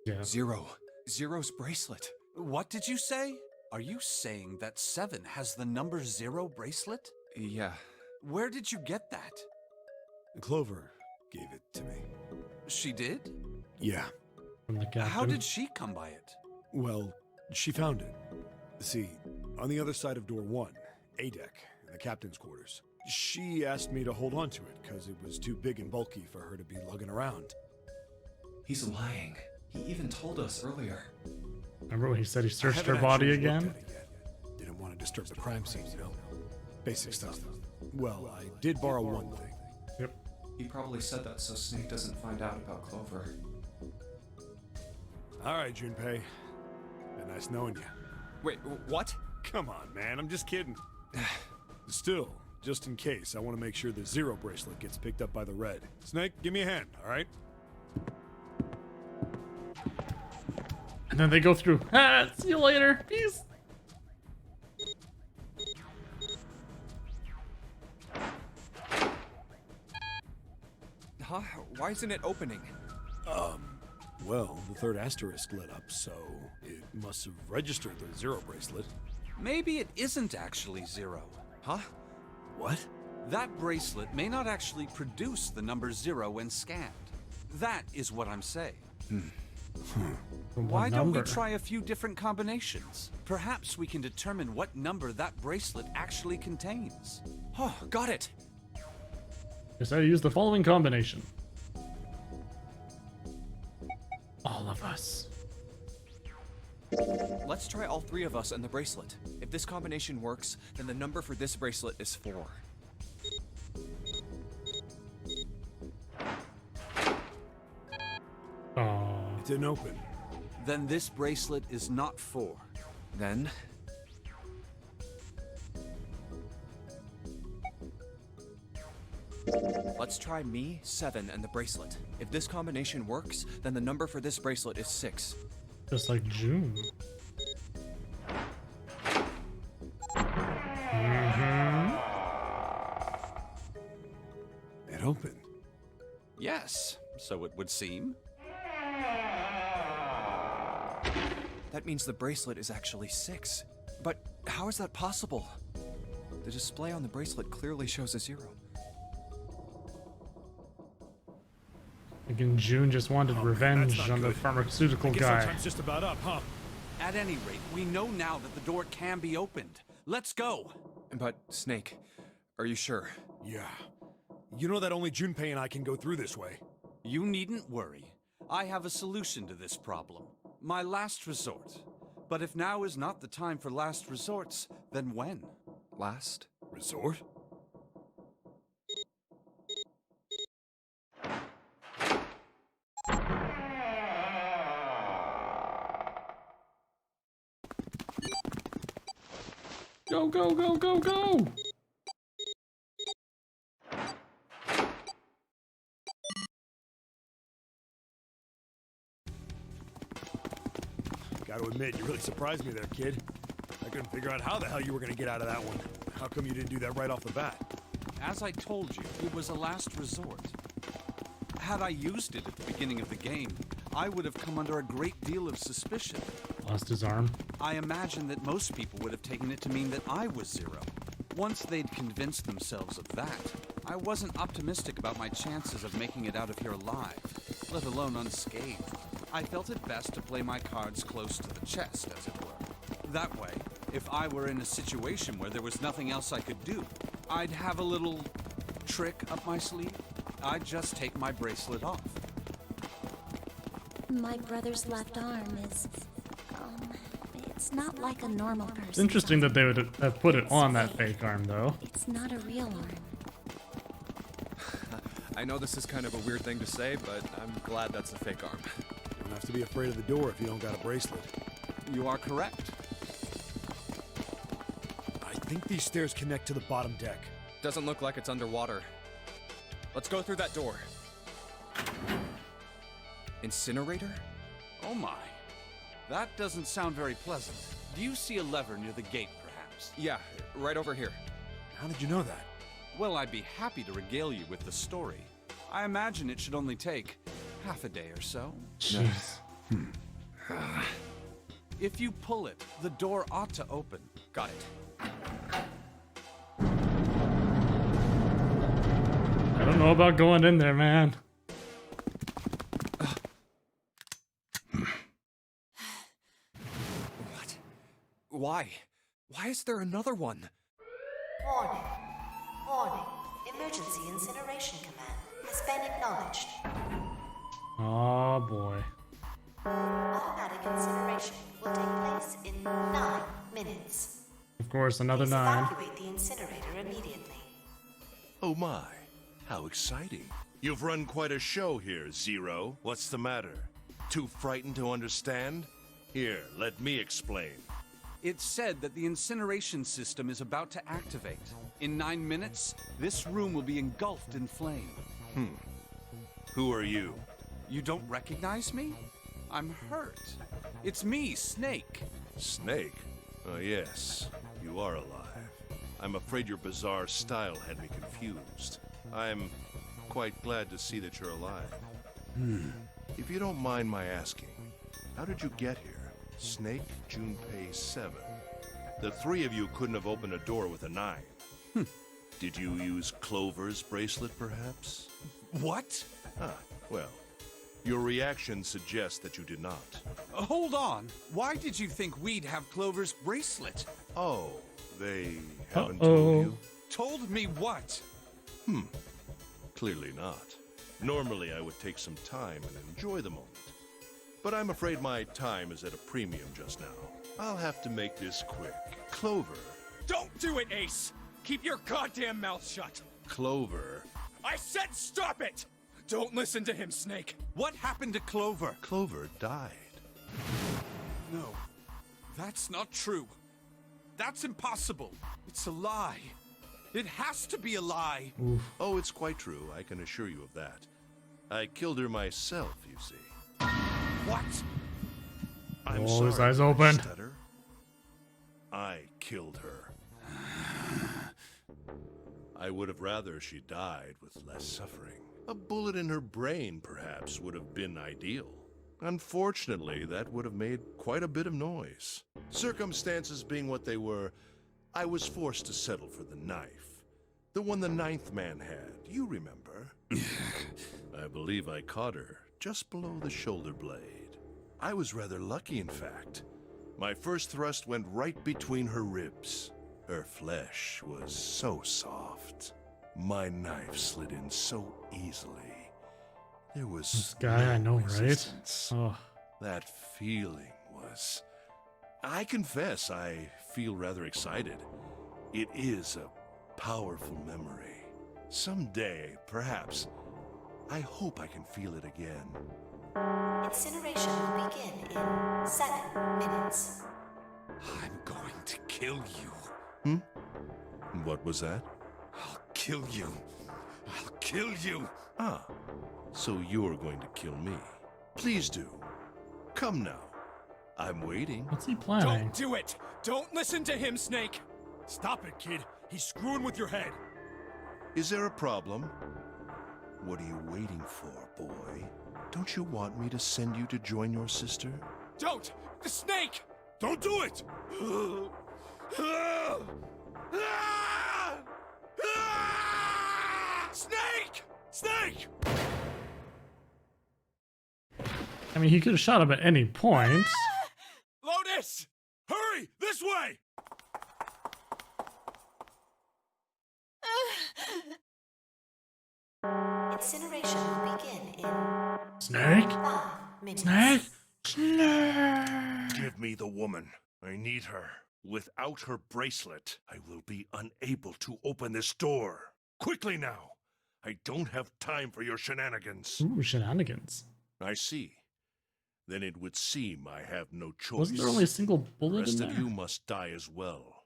Yeah. Zero's bracelet. What did you say? Are you saying that 7 has the number 0 bracelet? Yeah. Where did you get that? Clover gave it to me. She did? Yeah. From the captain. How did she come by it? Well, she found it. See, on the other side of door 1, A deck, in the captain's quarters. She asked me to hold on to it because it was too big and bulky for her to be lugging around. He's lying. He even told us earlier. Remember when he said he I searched haven't her body actually looked again? at it yet. Didn't want to disturb the crime scene, you know? Basic stuff. Well, I did borrow one thing. Yep. He probably said that so Snake doesn't find out about Clover. All right, Junpei. Been nice knowing you. Wait, what? Come on, man. I'm just kidding. Still, just in case, I want to make sure the 0 bracelet gets picked up by the red. Snake, give me a hand, all right? And then they go through. Ah, see you later. Peace. Huh? Why isn't it opening? Well, the third asterisk lit up, so it must have registered the 0 bracelet. Maybe it isn't actually 0. Huh? What? That bracelet may not actually produce the number 0 when scanned. That is what I'm saying. Why don't we try a few different combinations? Perhaps we can determine what number that bracelet actually contains. Oh, got it! Yes, I use the following combination. All of us. Let's try all 3 of us and the bracelet. If this combination works, then the number for this bracelet is 4. Oh. It didn't open. Then this bracelet is not 4. Then... let's try me, 7, and the bracelet. If this combination works, then the number for this bracelet is 6. Just like June. It opened. Yes, so it would seem. That means the bracelet is actually 6. But how is that possible? The display on the bracelet clearly shows a 0. Again, June just wanted revenge that's on not the good. pharmaceutical I guess guy. our time's just about up, huh? At any rate, we know now that the door can be opened. Let's go! But, Snake, are you sure? Yeah. You know that only Junpei and I can go through this way. You needn't worry. I have a solution to this problem. My last resort. But if now is not the time for last resorts, then when? Last? Resort? Go, go, go, go, go! Gotta admit, you really surprised me there, kid. That couldn't figure out how the hell you were gonna get out of that one. How come you didn't do that right off the bat? As I told you, it was a last resort. Had I used it at the beginning of the game, I would have come under a great deal of suspicion. Lost his arm. I imagine that most people would have taken it to mean that I was Zero. Once they'd convinced themselves of that, I wasn't optimistic about my chances of making it out of here alive, let alone unscathed. I felt it best to play my cards close to the chest, as it were. That way, if I were in a situation where there was nothing else I could do, I'd have a little trick up my sleeve. I'd just take my bracelet off. My brother's left arm is, it's not like a normal person. It's interesting that they would have put it on that fake arm, though. It's not a real arm. I know this is kind of a weird thing to say, but I'm glad that's a fake arm. You don't have to be afraid of the door if you don't got a bracelet. You are correct. I think these stairs connect to the bottom deck. Doesn't look like it's underwater. Let's go through that door. Incinerator? Oh my. That doesn't sound very pleasant. Do you see a lever near the gate, perhaps? Yeah, right over here. How did you know that? Well, I'd be happy to regale you with the story. I imagine it should only take half a day or so. Jeez. If you pull it, the door ought to open. Got it. I don't know about going in there, man. What? Why? Why is there another one? Warning. Warning. Emergency incineration command has been acknowledged. Oh boy. Automatic incineration will take place in 9 minutes. Of course, another Please 9. evacuate the incinerator immediately. Oh my, how exciting. You've run quite a show here, Zero. What's the matter? Too frightened to understand? Here, let me explain. It's said that the incineration system is about to activate. In 9 minutes, this room will be engulfed in flame. Who are you? You don't recognize me? I'm hurt. It's me, Snake. Snake? Oh yes, you are alive. I'm afraid your bizarre style had me confused. I'm quite glad to see that you're alive. If you don't mind my asking, how did you get here? Snake, Junpei 7. The three of you couldn't have opened a door with a 9. Did you use Clover's bracelet, perhaps? What? Ah, well, your reaction suggests that you did not. Hold on. Why did you think we'd have Clover's bracelet? Oh, they haven't told you? Told me what? Clearly not. Normally, I would take some time and enjoy the moment. But I'm afraid my time is at a premium just now. I'll have to make this quick. Clover. Don't do it, Ace! Keep your goddamn mouth shut! Clover. I said stop it! Don't listen to him, Snake. What happened to Clover? Clover died. No, that's not true. That's impossible. It's a lie. It has to be a lie. Oh, it's quite true. I can assure you of that. I killed her myself, you see. What? I'm Oh, sorry. his eyes open. Stutter. I killed her. I would have rather she died with less suffering. A bullet in her brain, perhaps, would have been ideal. Unfortunately, that would have made quite a bit of noise. Circumstances being what they were, I was forced to settle for the knife. The one the 9th man had, you remember. I believe I caught her just below the shoulder blade. I was rather lucky, in fact. My first thrust went right between her ribs. Her flesh was so soft. My knife slid in so easily. There was This guy, I know, right? resistance. Oh. That feeling was... I confess, I feel rather excited. It is a powerful memory. Someday, perhaps, I hope I can feel it again. Incineration will begin in 7 minutes. I'm going to kill you. What was that? I'll kill you. I'll kill you. Ah, so you're going to kill me. Please do. Come now. I'm waiting. What's he planning? Don't do it! Don't listen to him, Snake! Stop it, kid. He's screwing with your head. Is there a problem? What are you waiting for, boy? Don't you want me to send you to join your sister? Don't! The Snake! Don't do it! Snake! Snake! I mean, he could have shot him at any point. Lotus! Hurry! This way! Incineration will begin in Snake? 5 minutes. Snake? Snake! Give me the woman. I need her. Without her bracelet, I will be unable to open this door. Quickly now! I don't have time for your shenanigans. Ooh, shenanigans. I see. Then it would seem I have no choice. Wasn't there only a single The bullet in rest there? of you must die as well.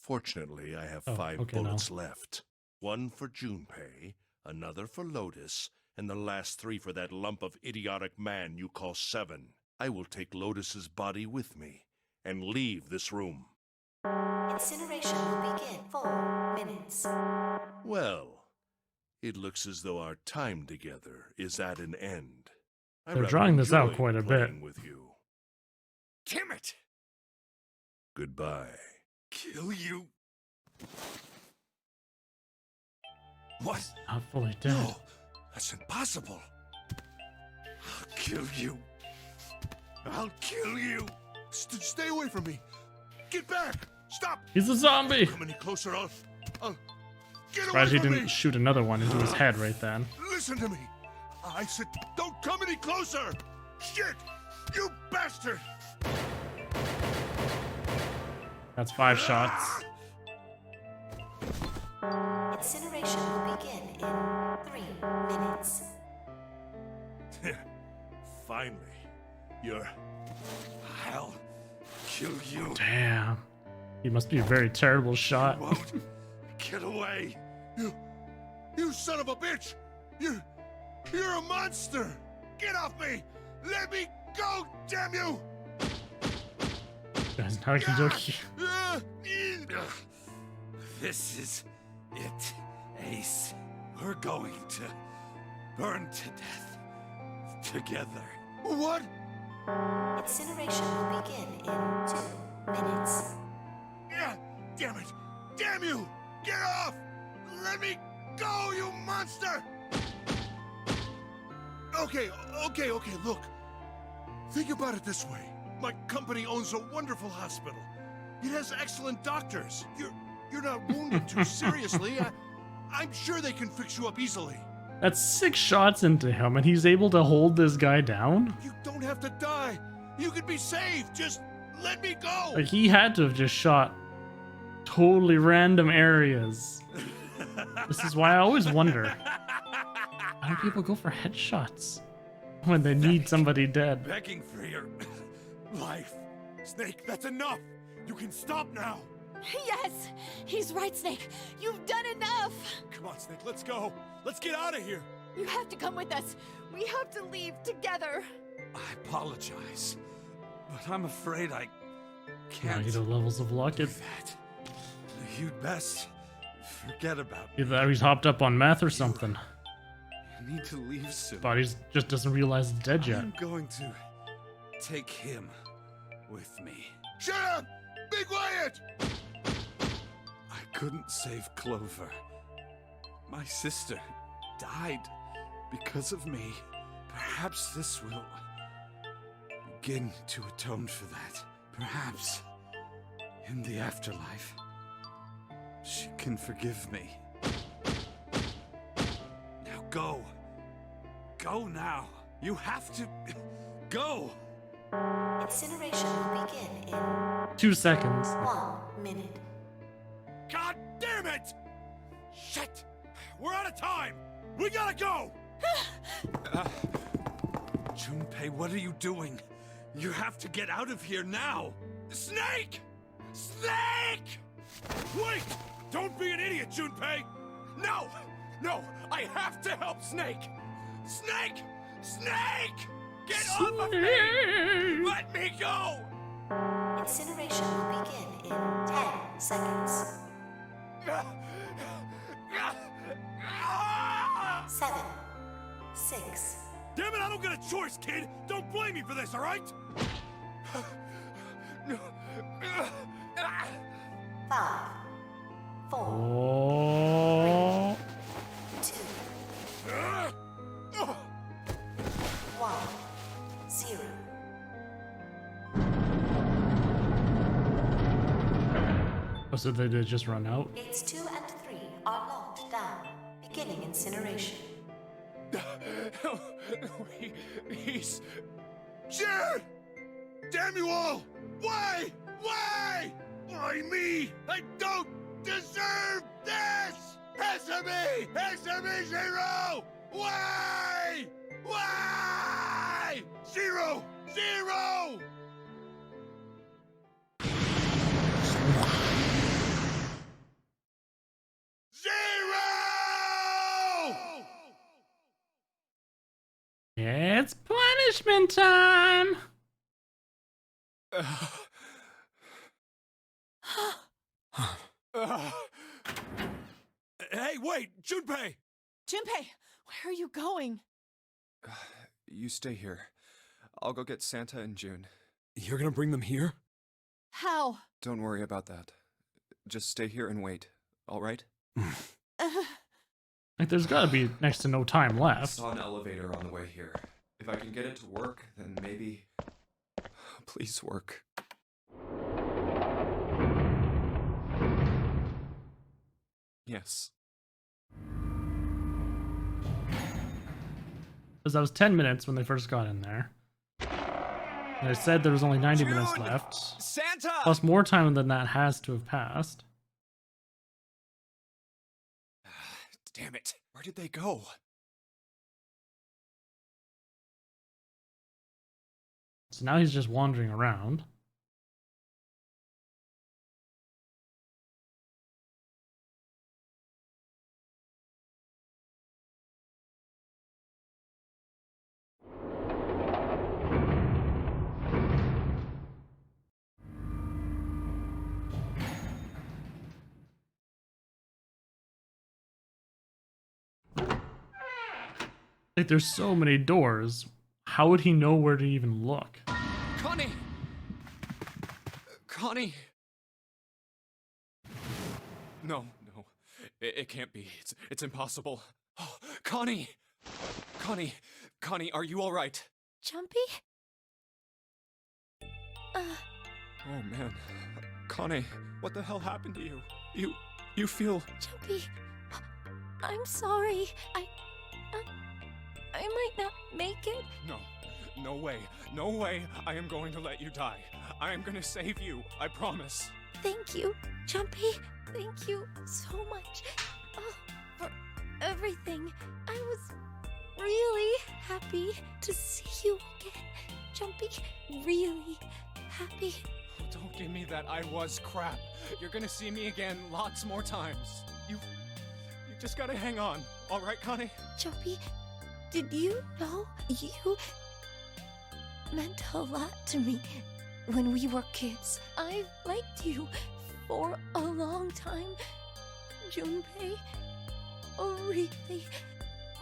Fortunately, I have Oh, 5 okay, bullets left. 1 for Junpei, another for Lotus, and the last 3 for that lump of idiotic man you call Seven. I will take Lotus's body with me and leave this room. Incineration will begin 4 minutes. Well, it looks as though our time together is at an end. I They're rather drawing this out enjoyed quite a bit. playing with you. Damn it! Goodbye. Kill you! What? Not fully dead. No! That's impossible! I'll kill you! I'll kill you! Stay away from me! Get back! Stop! He's a zombie! Come any closer, I'll get away Surprised he from didn't me! shoot another one into his head right then. Listen to me! I said, don't come any closer! Shit! You bastard! That's 5 shots. Incineration will begin in 3 minutes. Finally, I'll kill you. Damn. He must be a very terrible shot. Won't get away. You son of a bitch! You're a monster! Get off me! Let me go, damn you! Guys, okie This is it, Ace. We're going to burn to death together. What? Incineration will begin in 2 minutes. Yeah, damn it! Damn you! Get off! Let me go, you monster! Okay, look. Think about it this way. My company owns a wonderful hospital. It has excellent doctors. You're not wounded too seriously. I'm sure they can fix you up easily. That's 6 shots into him, and he's able to hold this guy down? You don't have to die. You could be saved. Just let me go. Like, he had to have just shot totally random areas. This is why I always wonder, why do people go for headshots when they need somebody dead? Begging for your life. Snake, that's enough. You can stop now. Yes! He's right, Snake. You've done enough! Come on, Snake, let's go. Let's get out of here. You have to come with us. We have to leave together. I apologize, but I'm afraid I Now can't you know levels of luck. do that. You'd best forget about me. Either he's hopped up on meth or something. I need to leave soon. But he just doesn't realize he's dead yet. I'm going to take him with me. Shut up! Be quiet! I couldn't save Clover. My sister died because of me. Perhaps this will begin to atone for that. Perhaps in the afterlife, she can forgive me. Now go. Go now. You have to go. Incineration will begin in 2 seconds. 1 minute. God damn it! Shit! We're out of time! We gotta go! Junpei, what are you doing? You have to get out of here now. Snake! Snake! Wait! Don't be an idiot, Junpei! No! No! I have to help Snake! Snake! Snake! Get off of me! Let me go! Incineration will begin in 10 seconds. 7, 6. Damn it, I don't get a choice, kid! Don't blame me for this, alright? 5, 4, Oh. 2, 1, 0. Oh, so they did just run out? Gates 2 and 3 are locked down. Beginning incineration. He's... Jared! Damn you all! Why? Why? Why me? I don't deserve this! Answer me! Answer me, Zero! Why? Why? Zero! Zero! Zero! It's punishment time! Hey, wait! Junpei! Junpei, where are you going? You stay here. I'll go get Santa and June. You're gonna bring them here? How? Don't worry about that. Just stay here and wait, alright? Like, there's gotta be next to no time I left. saw an elevator on the way here. If I can get it to work, then maybe... Please work. Yes. Because that was 10 minutes when they first got in there. And I said there was only 90 minutes left. Santa! Plus more time than that has to have passed. Damn it. Where did they go? So now he's just wandering around. Like, there's so many doors. How would he know where to even look? Connie! Connie! No, no. It can't be. It's impossible. Oh, Connie! Connie! Connie, are you alright? Jumpy? Oh man. Connie, what the hell happened to you? You feel... Jumpy, I'm sorry. I might not make it. No. No way. No way I am going to let you die. I am going to save you. I promise. Thank you, Jumpy. Thank you so much for everything. I was really happy to see you again, Jumpy. Really happy. Oh, don't give me that I was crap. You're going to see me again lots more times. You just got to hang on. All right, Connie? Jumpy, did you know you meant a lot to me when we were kids? I've liked you for a long time, Junpei. A really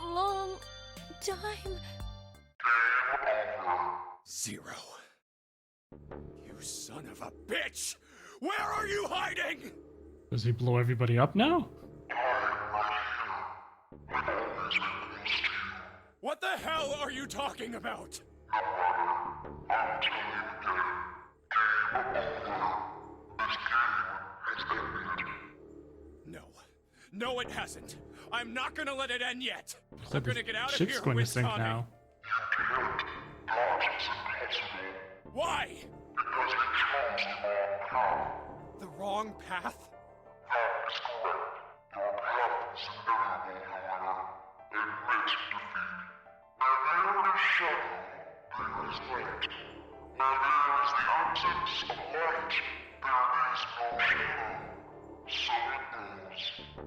long time. Zero. You son of a bitch! Where are you hiding? Does he blow everybody up now? What the hell are you talking about? No. No, it hasn't. I'm not gonna let it end yet. I'm gonna get out of Shit's here going to with sink Connie. now. Why? The wrong path?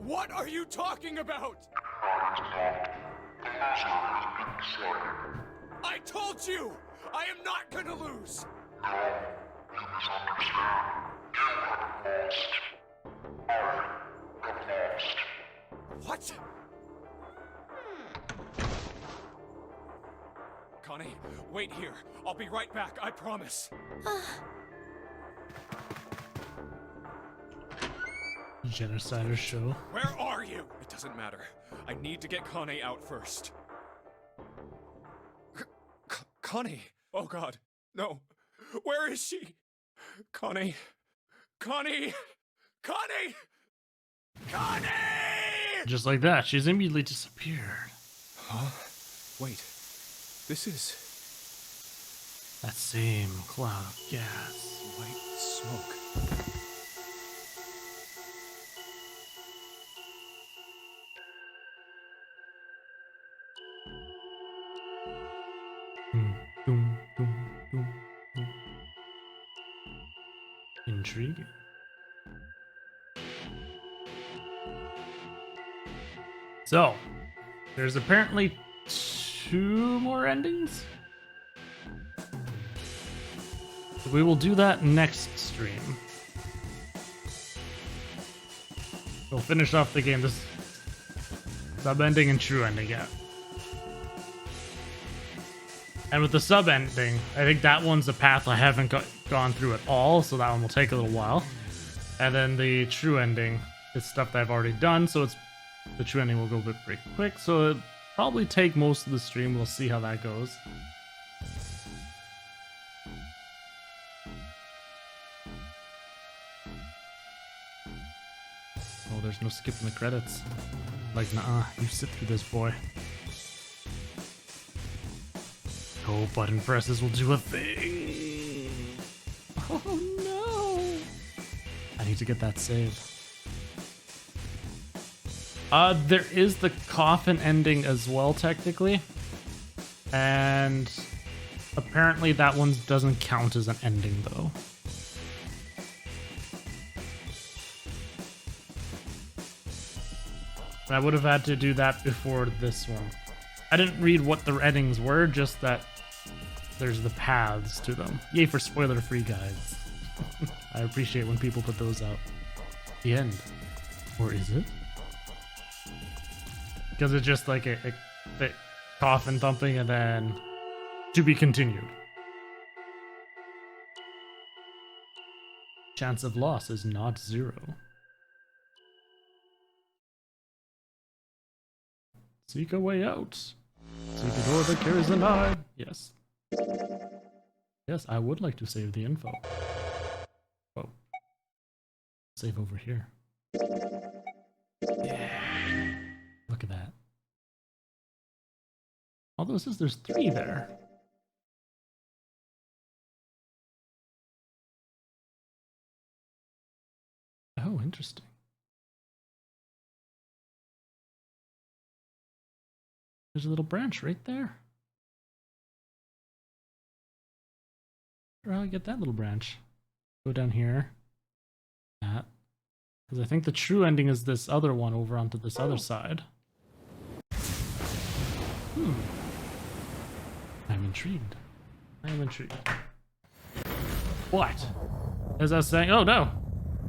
What are you talking about? I told you! I am not gonna lose! What? Connie, wait here. I'll be right back, I promise. Genocider show. Where are you? It doesn't matter. I need to get Connie out first. Connie! Oh god, no. Where is she? Connie! Connie! Connie! Connie! Just like that, she's immediately disappeared. Huh? Wait. This is... that same cloud of gas. White smoke. Doom, doom, doom, doom. Intriguing. So, there's apparently 2 more endings. So we will do that next stream. We'll finish off the game. This sub ending and true ending, yeah. And with the sub ending, I think that one's a path I haven't gone through at all, so that one will take a little while. And then the true ending is stuff that I've already done, so the true ending will go pretty quick. So it'll probably take most of the stream. We'll see how that goes. Oh, there's no skipping the credits. Like, nah, you sit through this, boy. Oh, button presses will do a thing. Oh no! I need to get that saved. There is the coffin ending as well, technically. And apparently that one doesn't count as an ending, though. I would have had to do that before this one. I didn't read what the endings were, just that there's the paths to them. Yay for spoiler-free guides. I appreciate when people put those out. The end. Or is it? Because it's just like a coffin thumping and then to be continued. Chance of loss is not 0. Seek a way out. Seek a door that carries denied. Yes. Yes, I would like to save the info. Whoa. Save over here. Yeah. Look at that. Although it says there's 3 there. Oh, interesting. There's a little branch right there. Where do I get that little branch? Go down here. That. Because I think the true ending is this other one over onto this other side. I'm intrigued. I am intrigued. What? As I was saying, oh no!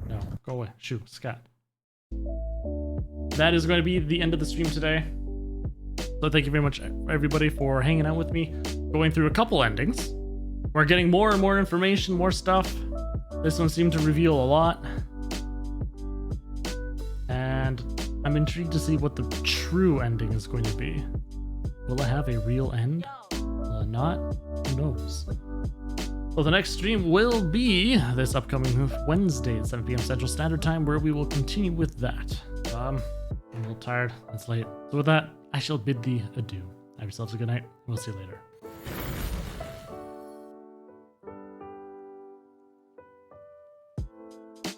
No, go away. Shoo, Scott. That is going to be the end of the stream today. So thank you very much, everybody, for hanging out with me, going through a couple endings. We're getting more and more information, more stuff. This one seemed to reveal a lot. And I'm intrigued to see what the true ending is going to be. Will it have a real end? Will it not? Who knows? Well, the next stream will be this upcoming Wednesday at 7 p.m. Central Standard Time, where we will continue with that. I'm a little tired. It's late. So with that, I shall bid thee adieu. Have yourselves a good night. We'll see you later.